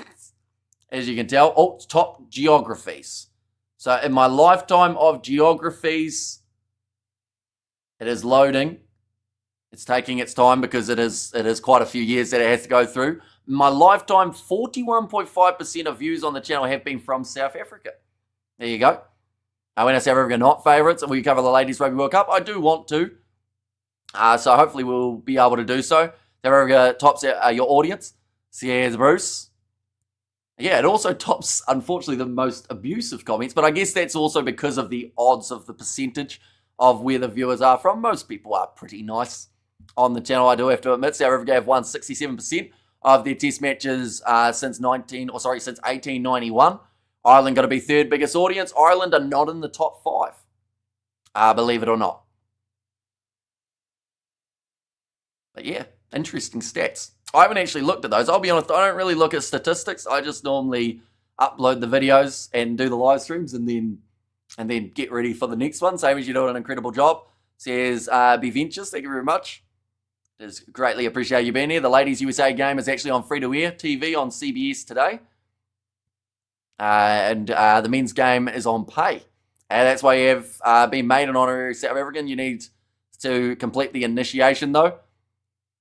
As you can tell, it's top geographies. So in my lifetime of geographies, it is loading. It's taking its time because it is quite a few years that it has to go through. In my lifetime, 41.5% of views on the channel have been from South Africa. There you go. When I say South Africa not favourites, and we cover the Ladies Rugby World Cup, I do want to. So hopefully we'll be able to do so. South Africa tops your audience. Says Bruce. Yeah, it also tops, unfortunately, the most abusive comments, but I guess that's also because of the odds of the percentage of where the viewers are from. Most people are pretty nice on the channel, I do have to admit. South Africa have won 67% of their test matches since 1891. Ireland got to be third biggest audience. Ireland are not in the top 5, believe it or not. But yeah, interesting stats. I haven't actually looked at those. I'll be honest, I don't really look at statistics. I just normally upload the videos and do the live streams and then get ready for the next one. Same as you do an incredible job. Says Be Ventures, thank you very much. It is greatly appreciate you being here. The Ladies USA game is actually on free-to-air TV on CBS today. And the men's game is on pay. And that's why you have been made an honorary South African. You need to complete the initiation, though.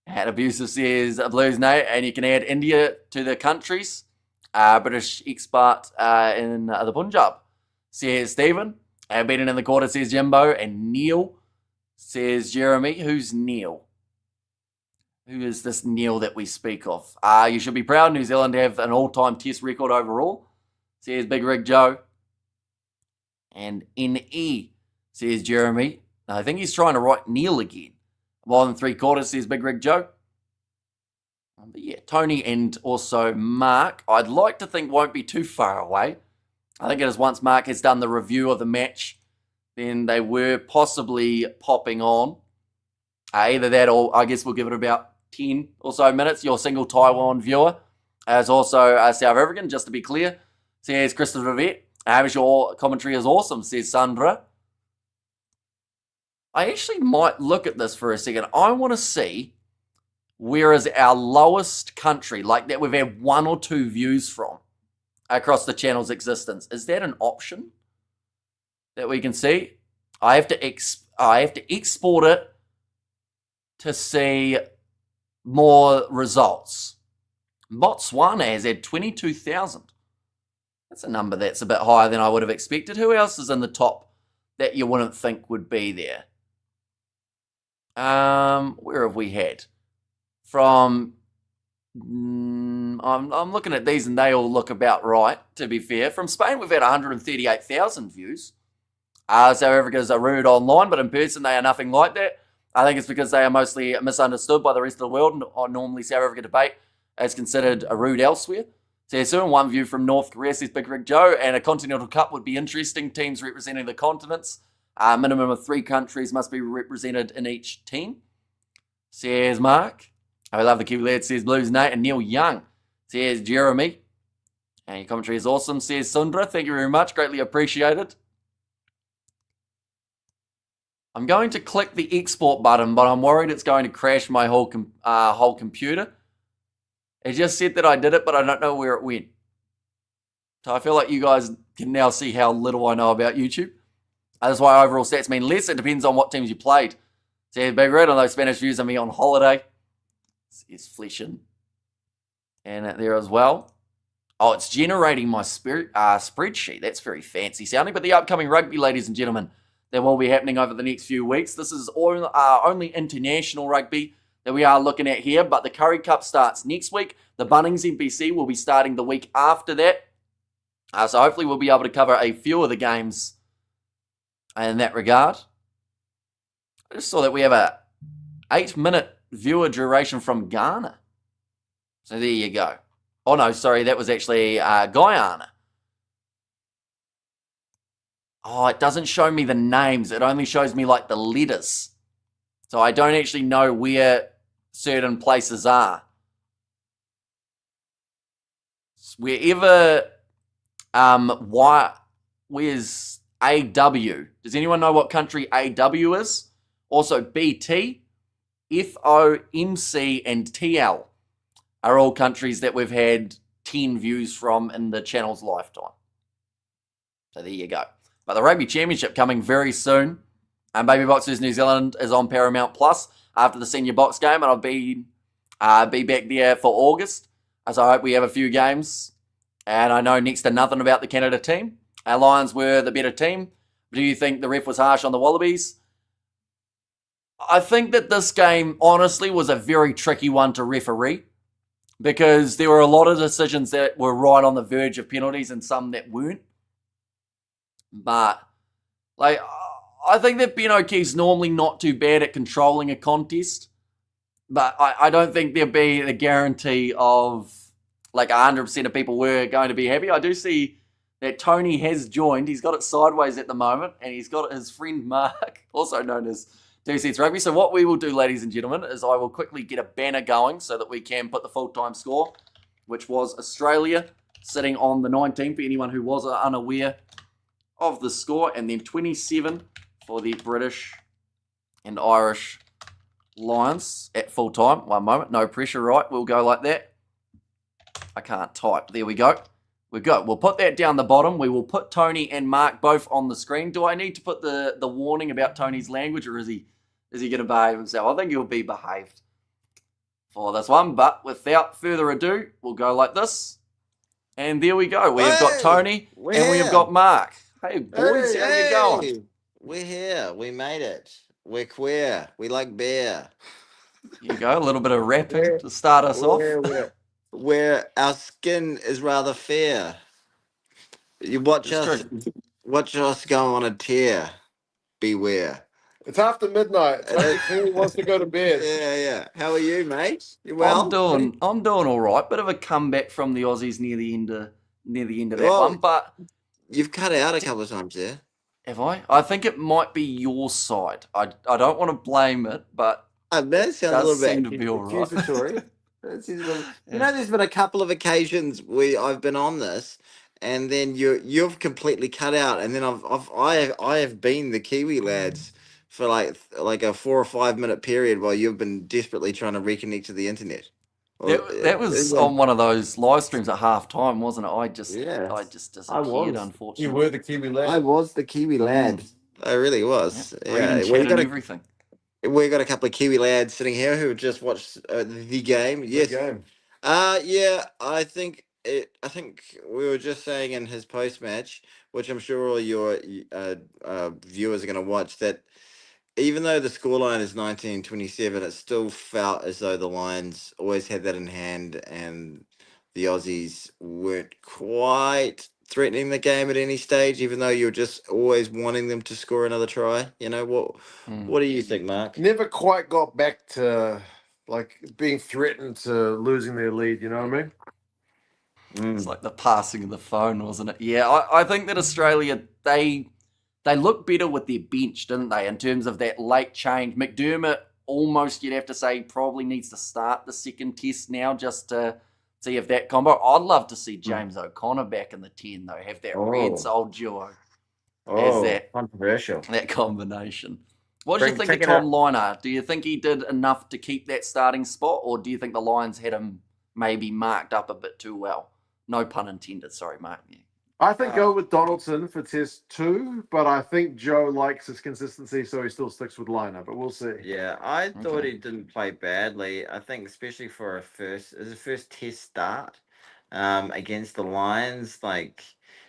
And Abusive says Blues Nate, and you can add India to the countries. British expert in the Punjab, says Stephen. And Beaten in the quarter, says Jimbo. And Neil, says Jeremy. Who's Neil? Who is this Neil that we speak of? You should be proud. New Zealand have an all-time test record overall, says Big Rig Joe. And NE, says Jeremy. I think he's trying to write Neil again. More than 3/4, says Big Rig Joe. But yeah, Tony and also Mark, I'd like to think won't be too far away. I think it is once Mark has done the review of the match, then they were possibly popping on. Either that or I guess we'll give it about 10 or so minutes. Your single Taiwan viewer is also a South African, just to be clear, says Christopher Vet. Your commentary is awesome, says Sandra. I actually might look at this for a second. I want to see where is our lowest country, like that we've had 1 or 2 views from across the channel's existence. Is that an option that we can see? I have to export it to see more results. Botswana has had 22,000. That's a number that's a bit higher than I would have expected. Who else is in the top that you wouldn't think would be there? Where have we had? From, I'm looking at these and they all look about right, to be fair. From Spain, we've had 138,000 views. South Africa's are rude online, but in person they are nothing like that. I think it's because they are mostly misunderstood by the rest of the world. Normally South Africa debate is considered a rude elsewhere. So soon, 1 view from North Korea, says Big Rig Joe, and a Continental Cup would be interesting. Teams representing the continents. A minimum of 3 countries must be represented in each team, says Mark. I love the Kiwi lad, says Blues Nate. And Neil Young, says Jeremy. And your commentary is awesome, says Sundra. Thank you very much. Greatly appreciated. I'm going to click the export button, but I'm worried it's going to crash my whole computer. It just said that I did it, but I don't know where it went. So I feel like you guys can now see how little I know about YouTube. That's why overall stats mean less. It depends on what teams you played. Says Big Red on those Spanish views of me on holiday. It's fleshing. And there as well. Oh, it's generating my spreadsheet. That's very fancy sounding. But the upcoming rugby, ladies and gentlemen, that will be happening over the next few weeks. This is only international rugby that we are looking at here. But the Curry Cup starts next week. The Bunnings NPC will be starting the week after that. So hopefully we'll be able to cover a few of the games in that regard. I just saw that we have a 8-minute viewer duration from Ghana. So there you go. Oh no, sorry, that was actually Guyana. Oh, it doesn't show me the names. It only shows me like the letters. So I don't actually know where certain places are. Wherever, where's AW? Does anyone know what country AW is? Also BT, FOMC, and TL are all countries that we've had 10 views from in the channel's lifetime. So there you go. But the Rugby Championship coming very soon. And Baby Boxers New Zealand is on Paramount Plus after the senior box game. And I'll be back there for August. So I hope we have a few games. And I know next to nothing about the Canada team. Our Lions were the better team. Do you think the ref was harsh on the Wallabies? I think that this game, honestly, was a very tricky one to referee. Because there were a lot of decisions that were right on the verge of penalties and some that weren't. But, like, I think that Ben O'Keefe's normally not too bad at controlling a contest. But I don't think there'll be the guarantee of like 100% of people were going to be happy. I do see that Tony has joined. He's got it sideways at the moment, and he's got his friend Mark, also known as Two Sets Rugby. So what we will do, ladies and gentlemen, is I will quickly get a banner going so that we can put the full-time score, which was Australia sitting on the 19 for anyone who was unaware of the score, and then 27 for the British and Irish Lions at full time. One moment, no pressure, right? We'll go like that. I can't type. There we go. We're good. We'll put that down the bottom. We will put Tony and Mark both on the screen. Do I need to put the warning about Tony's language, or is he going to behave himself? I think he'll be behaved for this one. But without further ado, we'll go like this. And there we go. We've got Tony and we've got Mark. Hey boys, how you going? We're here. We made it. We're queer. We like beer. Here you go. A little bit of rapping to start us off. Where our skin is rather fair. You watch It's us go on a tear. Beware. It's after midnight. Tony clearly wants to go to bed. Yeah. How are you, mate? You well? I'm doing all right. Bit of a comeback from the Aussies near the end of that Well, one, but you've cut out a couple of times there. have I? I think it might be your side. I don't want to blame it, but That sounds a little seem bit to be all right. accusatory. You know, there's been a couple of occasions where I've been on this, and then you've completely cut out, and then I have been the Kiwi lads for like a 4 or 5 minute period while you've been desperately trying to reconnect to the internet. That was on one of those live streams at half time, wasn't it? I just disappeared, unfortunately. You were the Kiwi lad. I was the Kiwi lad. I really was. Reading chat and everything. We got a couple of Kiwi lads sitting here who just watched the game. Yes. I think we were just saying in his post match, which I'm sure all your viewers are going to watch, that even though the scoreline is 19-27, it still felt as though the Lions always had that in hand, and the Aussies weren't quite threatening the game at any stage, even though you're just always wanting them to score another try. You know, what do you think, Mark? Never quite got back to like being threatened to losing their lead, you know what I mean? It's like the passing of the phone, wasn't it? Yeah, I think that Australia, they look better with their bench, didn't they, in terms of that late change. McDermott almost, you'd have to say, probably needs to start the second test now just to see if that combo. I'd love to see James O'Connor back in the 10, though, have that red soul duo as that controversial. That combination. What do you think of Tom Lynard? Do you think he did enough to keep that starting spot, or do you think the Lions had him maybe marked up a bit too well? No pun intended, sorry, Mark. Yeah. I think go with Donaldson for test 2, but I think Joe likes his consistency, so he still sticks with Liner, but we'll see. Yeah, I thought he didn't play badly. I think especially for his first test start against the Lions, like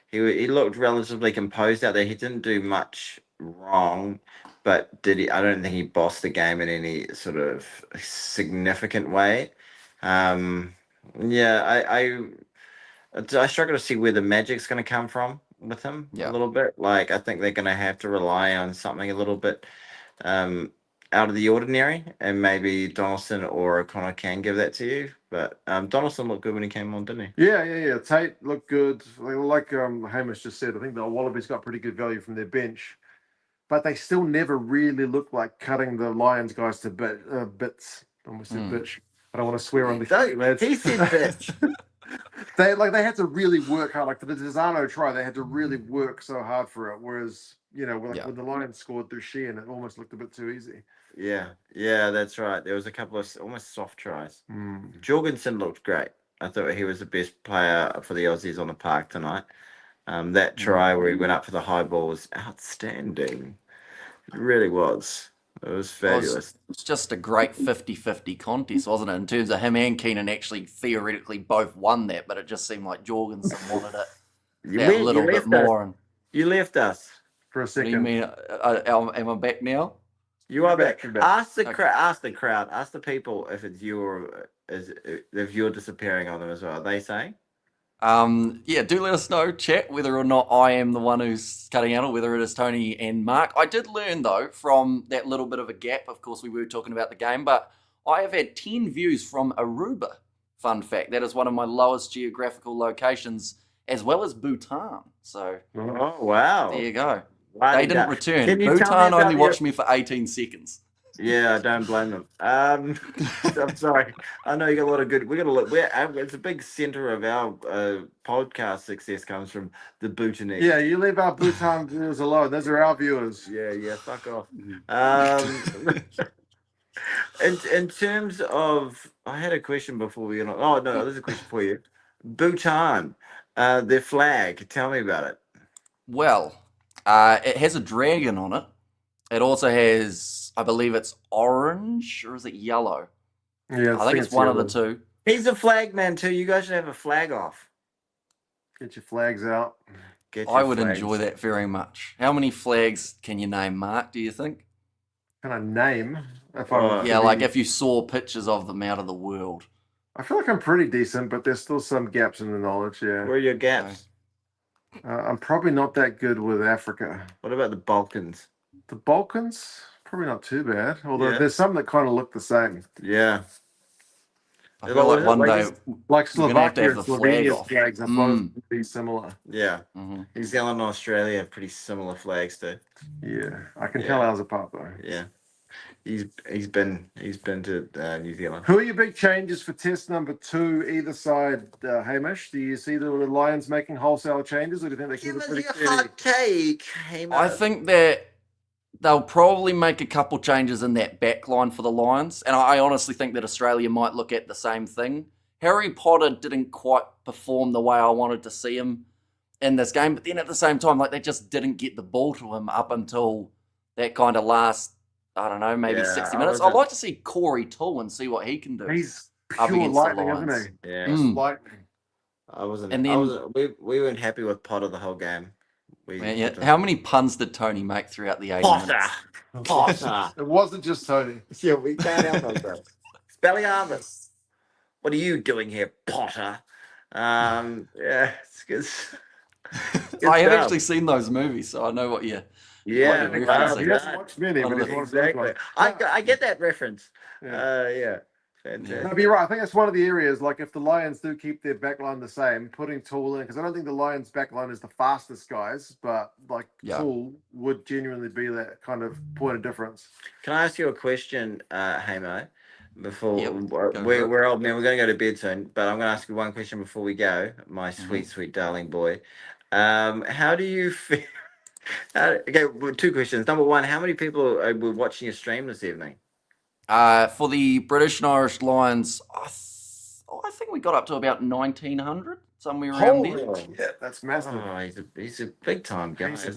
he looked relatively composed out there. He didn't do much wrong, but I don't think he bossed the game in any sort of significant way. I struggle to see where the magic's going to come from with him a little bit. Like, I think they're going to have to rely on something a little bit out of the ordinary, and maybe Donaldson or O'Connor can give that to you. But Donaldson looked good when he came on, didn't he? Yeah. Tate looked good. Like Hamish just said, I think the Wallabies got pretty good value from their bench, but they still never really looked like cutting the Lions guys to bits. Almost said bitch. I don't want to swear on the lads. He said bitch. They had to really work hard. Like for the Desano try, they had to really work so hard for it. Whereas, when the Lions scored through Sheehan, it almost looked a bit too easy. Yeah, that's right. There was a couple of almost soft tries. Jorgensen looked great. I thought he was the best player for the Aussies on the park tonight. That try where he went up for the high ball was outstanding. It really was. It was fabulous. It's just a great 50-50 contest, wasn't it? In terms of him and Keenan actually theoretically both won that, but it just seemed like Jorgensen wanted it a little bit more. And you left us for a second. What do you mean? Am I back now? You are back. Ask the crowd. Ask the people if it's you or if you're disappearing on them as well. Are they saying? Do let us know, chat, whether or not I am the one who's cutting out or whether it is Tony and Mark. I did learn, though, from that little bit of a gap. Of course, we were talking about the game, but I have had 10 views from Aruba. Fun fact, that is one of my lowest geographical locations, as well as Bhutan. So Oh, wow. there you go. Wow, They didn't return. Can you tell me Bhutan about only your- watched me for 18 seconds. Yeah, I don't blame them. I'm sorry. I know you got a lot of good. We got a lot. It's a big center of our podcast success comes from the Bhutanese. Yeah, you leave our Bhutan viewers alone. Those are our viewers. Yeah. Fuck off. In terms of, I had a question before we. Oh no, there's a question for you. Bhutan, their flag. Tell me about it. Well, it has a dragon on it. It also has, I believe it's orange, or is it yellow? Yeah, I think it's one of the two. He's a flag man too. You guys should have a flag off. Get your flags out. I would enjoy that very much. How many flags can you name, Mark, do you think? Can I name? Yeah, like if you saw pictures of them out of the world. I feel like I'm pretty decent, but there's still some gaps in the knowledge, yeah. Where are your gaps? I'm probably not that good with Africa. What about the Balkans? The Balkans? Probably not too bad. Although there's some that kind of look the same. Yeah. I feel like one day like Slovakia have and the flag off. Slovenia's flags are supposed to be similar. Yeah. New Zealand and Australia have pretty similar flags too. Yeah. I can tell ours apart though. Yeah. He's been to New Zealand. Who are your big changes for test number 2 either side, Hamish? Do you see the Lions making wholesale changes, or do you think they keep it pretty steady? Hot take, Hamish. I think that they'll probably make a couple changes in that back line for the Lions, and I honestly think that Australia might look at the same thing. Harry Potter didn't quite perform the way I wanted to see him in this game, but then at the same time, like they just didn't get the ball to him up until that kind of last, I don't know, maybe 60 minutes. I'd like to see Corey Toole and see what he can do. He's up pure against lightning, the isn't Lions. he? Yeah. Lightning. I wasn't. And then we weren't happy with Potter the whole game. How many puns did Tony make throughout the 80 minutes? Potter. It wasn't just Tony. Yeah, we can't help ourselves. Spelliarmus. What are you doing here, Potter? Yeah, it's good. I have actually seen those movies, so I know what you. Yeah, he hasn't watched many, but he's exactly. I get that reference. Yeah. Fantastic. No, but you're right. I think that's one of the areas. Like, if the Lions do keep their backline the same, putting Toole in, because I don't think the Lions' backline is the fastest guys, but like Toole would genuinely be that kind of point of difference. Can I ask you a question, Hamo? Before we're old man, we're going to go to bed soon, but I'm going to ask you one question before we go, my sweet darling boy. How do you feel? Okay, well, 2 questions. Number 1, how many people were watching your stream this evening? For the British and Irish Lions, I think we got up to about 1,900, somewhere around there. Yeah, that's massive. Oh, he's a big time guy. He's a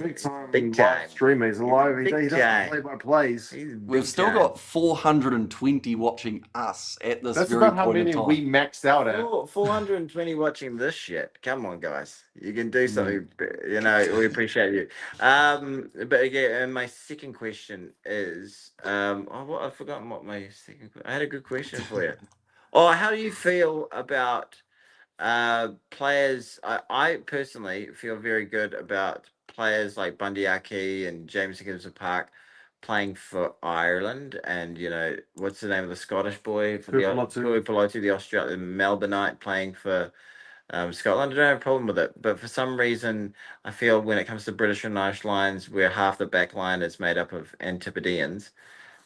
big time streamer. He's alive. He doesn't play by plays. We've still got 420 watching us at this That's very about how point many in time. we maxed out at. 420 watching this shit. Come on, guys. You can do something. You know, we appreciate you. But again, and my second question is, I've forgotten what my second. I had a good question for you. How do you feel about players? I personally feel very good about players like Bundy Aki and James Gibbs Park playing for Ireland, and what's the name of the Scottish boy for the Australian Melbourneite playing for Scotland. I don't have a problem with it, but for some reason I feel when it comes to British and Irish Lions, where half the back line is made up of Antipodeans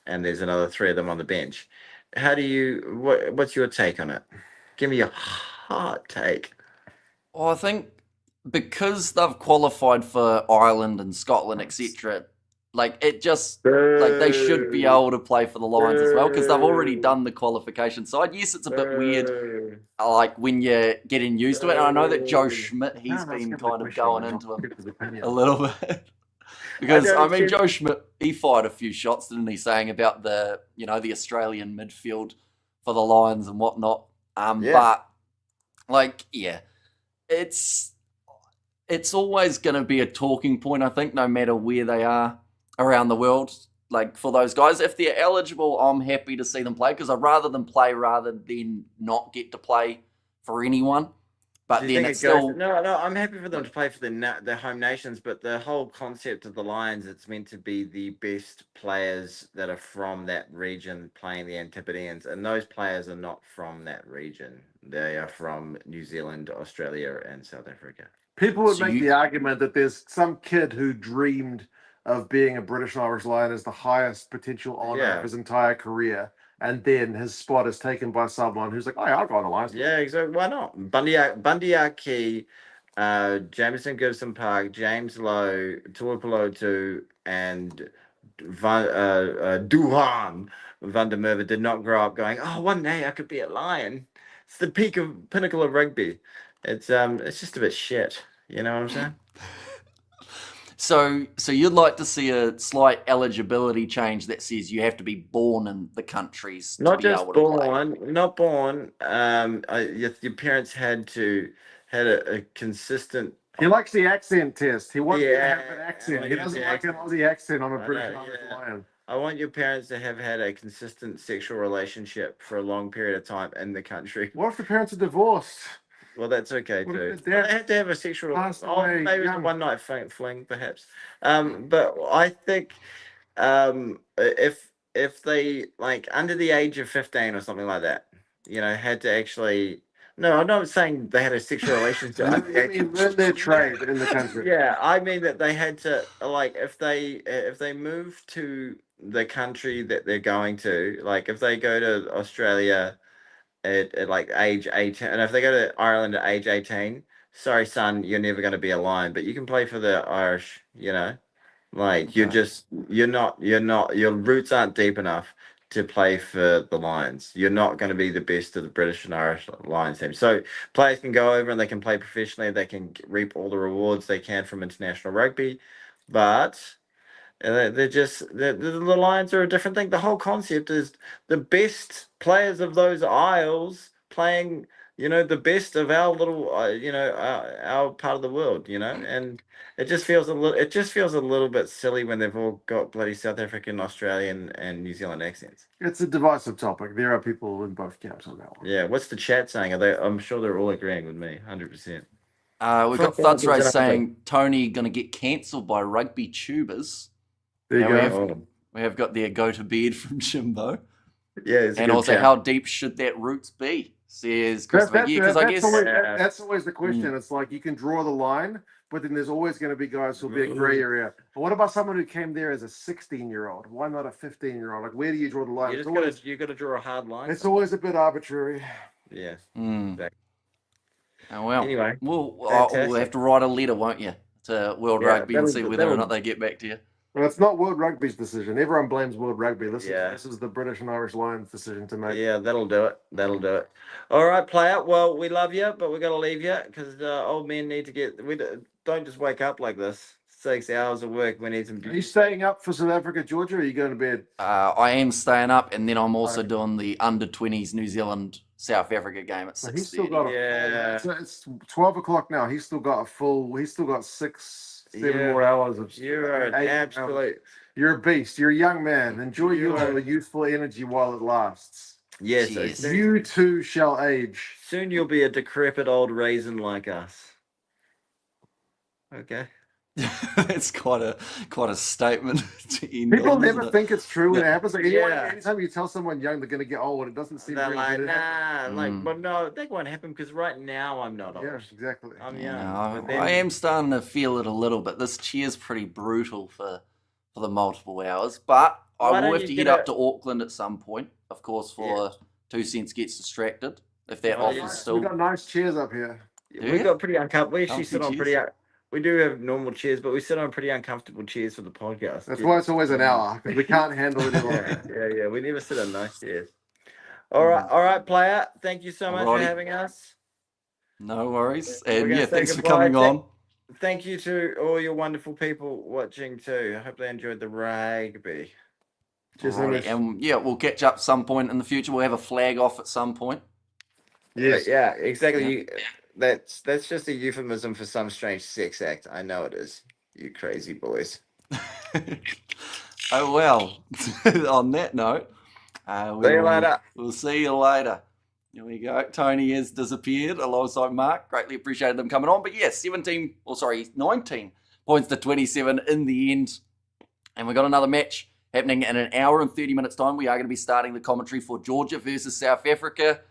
and there's another 3 of them on the bench. What's your take on it? Give me your hot take. Well, I think because they've qualified for Ireland and Scotland, etc., like it just like they should be able to play for the Lions as well because they've already done the qualification side. Yes, it's a bit weird, like when you're getting used to it. And I know that Joe Schmidt, he's been kind of going into him a little bit. Because Joe Schmidt, he fired a few shots, didn't he, saying about the the Australian midfield for the Lions and whatnot. But it's always going to be a talking point, I think, no matter where they are around the world. Like for those guys, if they're eligible, I'm happy to see them play because I'd rather them play rather than not get to play for anyone. But Do you then think it's it goes? still No, no. I'm happy for them to play for their home nations, but the whole concept of the Lions, it's meant to be the best players that are from that region playing the Antipodeans, and those players are not from that region. They are from New Zealand, Australia, and South Africa. People would So make you- the argument that there's some kid who dreamed of being a British and Irish Lion as the highest potential honor Yeah. of his entire career, and then his spot is taken by someone who's like, "Oh, yeah, I'll go on the Lions." Yeah, exactly. Why not? Bundyaki, Jameson Gibson Park, James Lowe, Tuipulotu, and Duhan van der Merwe did not grow up going, "Oh, one day I could be a Lion." It's the pinnacle of rugby. It's just a bit shit. You know what I'm saying? so you'd like to see a slight eligibility change that says you have to be born in the countries to Not be just able to play. born, not born. Your parents had a consistent. He likes the accent test. He wants to Yeah, have an I accent. like He the doesn't like an accent. Aussie accent on a I British know, and Irish yeah. Lion. I want your parents to have had a consistent sexual relationship for a long period of time in the country. What if the parents are divorced? Well, that's okay What too. if the Well, dad they have to have a sexual. passed Oh, away maybe it's a young? one night fling, perhaps. But I think if they like under the age of 15 or something like that, had to actually. No, I'm not saying they had a sexual relationship. I mean, learn their trade in the country. Yeah, I mean that they had to like if they move to the country that they're going to, like if they go to Australia at like age 18, and if they go to Ireland at age 18, sorry son, you're never going to be a Lion, but you can play for the Irish, like Okay. your roots aren't deep enough to play for the Lions. You're not going to be the best of the British and Irish Lions team. So players can go over and they can play professionally. They can reap all the rewards they can from international rugby, but the Lions are a different thing. The whole concept is the best players of those isles playing, the best of our little, our part of the world, and it just feels a little bit silly when they've all got bloody South African, Australian, and New Zealand accents. It's a divisive topic. There are people in both camps on that one. Yeah, what's the chat saying? I'm sure they're all agreeing with me, 100%. We've got Thuds Ray saying Tony going to get cancelled by rugby tubers. There you And go. we have got the go to bed from Jimbo. Yeah, it's a And good also, chat. how deep should that roots be? Says Christopher. Yeah, because I guess that's always the question. It's like you can draw the line, but then there's always going to be guys who'll be a grey area. But what about someone who came there as a 16-year-old? Why not a 15-year-old? Like, where do you draw the line? You got to draw a hard line. It's always a bit arbitrary. Yeah. Oh well. Anyway, we'll have to write a letter, won't you, to World Rugby and see whether or not they get back to you. Well, it's not World Rugby's decision. Everyone blames World Rugby. This Yeah. is the British and Irish Lions' decision to make. Yeah, that'll do it. All right, player. Well, we love you, but we got to leave you because old men need to get. We don't just wake up like this. 6 hours of work. We need some. Are you staying up for South Africa, Georgia, or are you going to bed? I am staying up, and then I'm also doing the under-20s New Zealand South Africa game at 6:30. He's still got it's 12 o'clock now. He's still got 6-7 more hours of. You're an absolute. You're a beast. You're a young man. Enjoy your youthful energy while it lasts. Yes, Cheers. You too shall age. soon you'll be a decrepit old raisin like us. Okay. That's quite a statement to end People on, never isn't it? think it's true when it happens. Like, Yeah. anytime you tell someone young they're going to get old, it doesn't seem They're real. like, But it happens. nah, but no, that won't happen because right now I'm not old. Yeah, exactly. I'm Yeah, young. but then- I am starting to feel it a little bit. This chair's pretty brutal for the multiple hours, but I Why will don't have you to get head up a- to Auckland at some point, of course, for 2 cents gets distracted. If that Oh, offer's yeah. still. We've got nice chairs up here. We've got pretty uncomfortable. We actually Comfy sit on chairs. pretty. We do have normal chairs, but we sit on pretty uncomfortable chairs for the podcast. That's why it's always an hour, because we can't handle it any longer. Yeah. We never sit on nice chairs. All right, player. Thank you so much for Alrighty. having us. No worries. We're And gonna yeah, say thanks for goodbye. coming on. Thank you to all your wonderful people watching too. I hope they enjoyed the rugby. Cheers, Alrighty, Hamish. and yeah, we'll catch up some point in the future. We'll have a flag off at some point. Yes. Yeah, exactly. That's just a euphemism for some strange sex act. I know it is. You crazy boys. Oh well. On that note, See you later. We'll see you later. There we go. Tony has disappeared alongside Mark. Greatly appreciated them coming on. But yeah, 19 points to 27 in the end. And we've got another match happening in an hour and 30 minutes time. We are going to be starting the commentary for Georgia versus South Africa.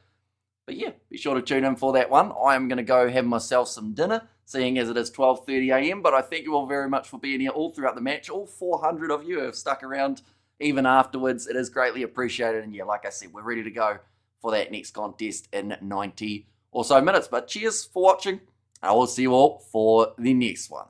But yeah, be sure to tune in for that one. I am going to go have myself some dinner, seeing as it is 12:30 a.m. But I thank you all very much for being here all throughout the match. All 400 of you have stuck around even afterwards. It is greatly appreciated. And yeah, like I said, we're ready to go for that next contest in 90 or so minutes. But cheers for watching. I will see you all for the next one.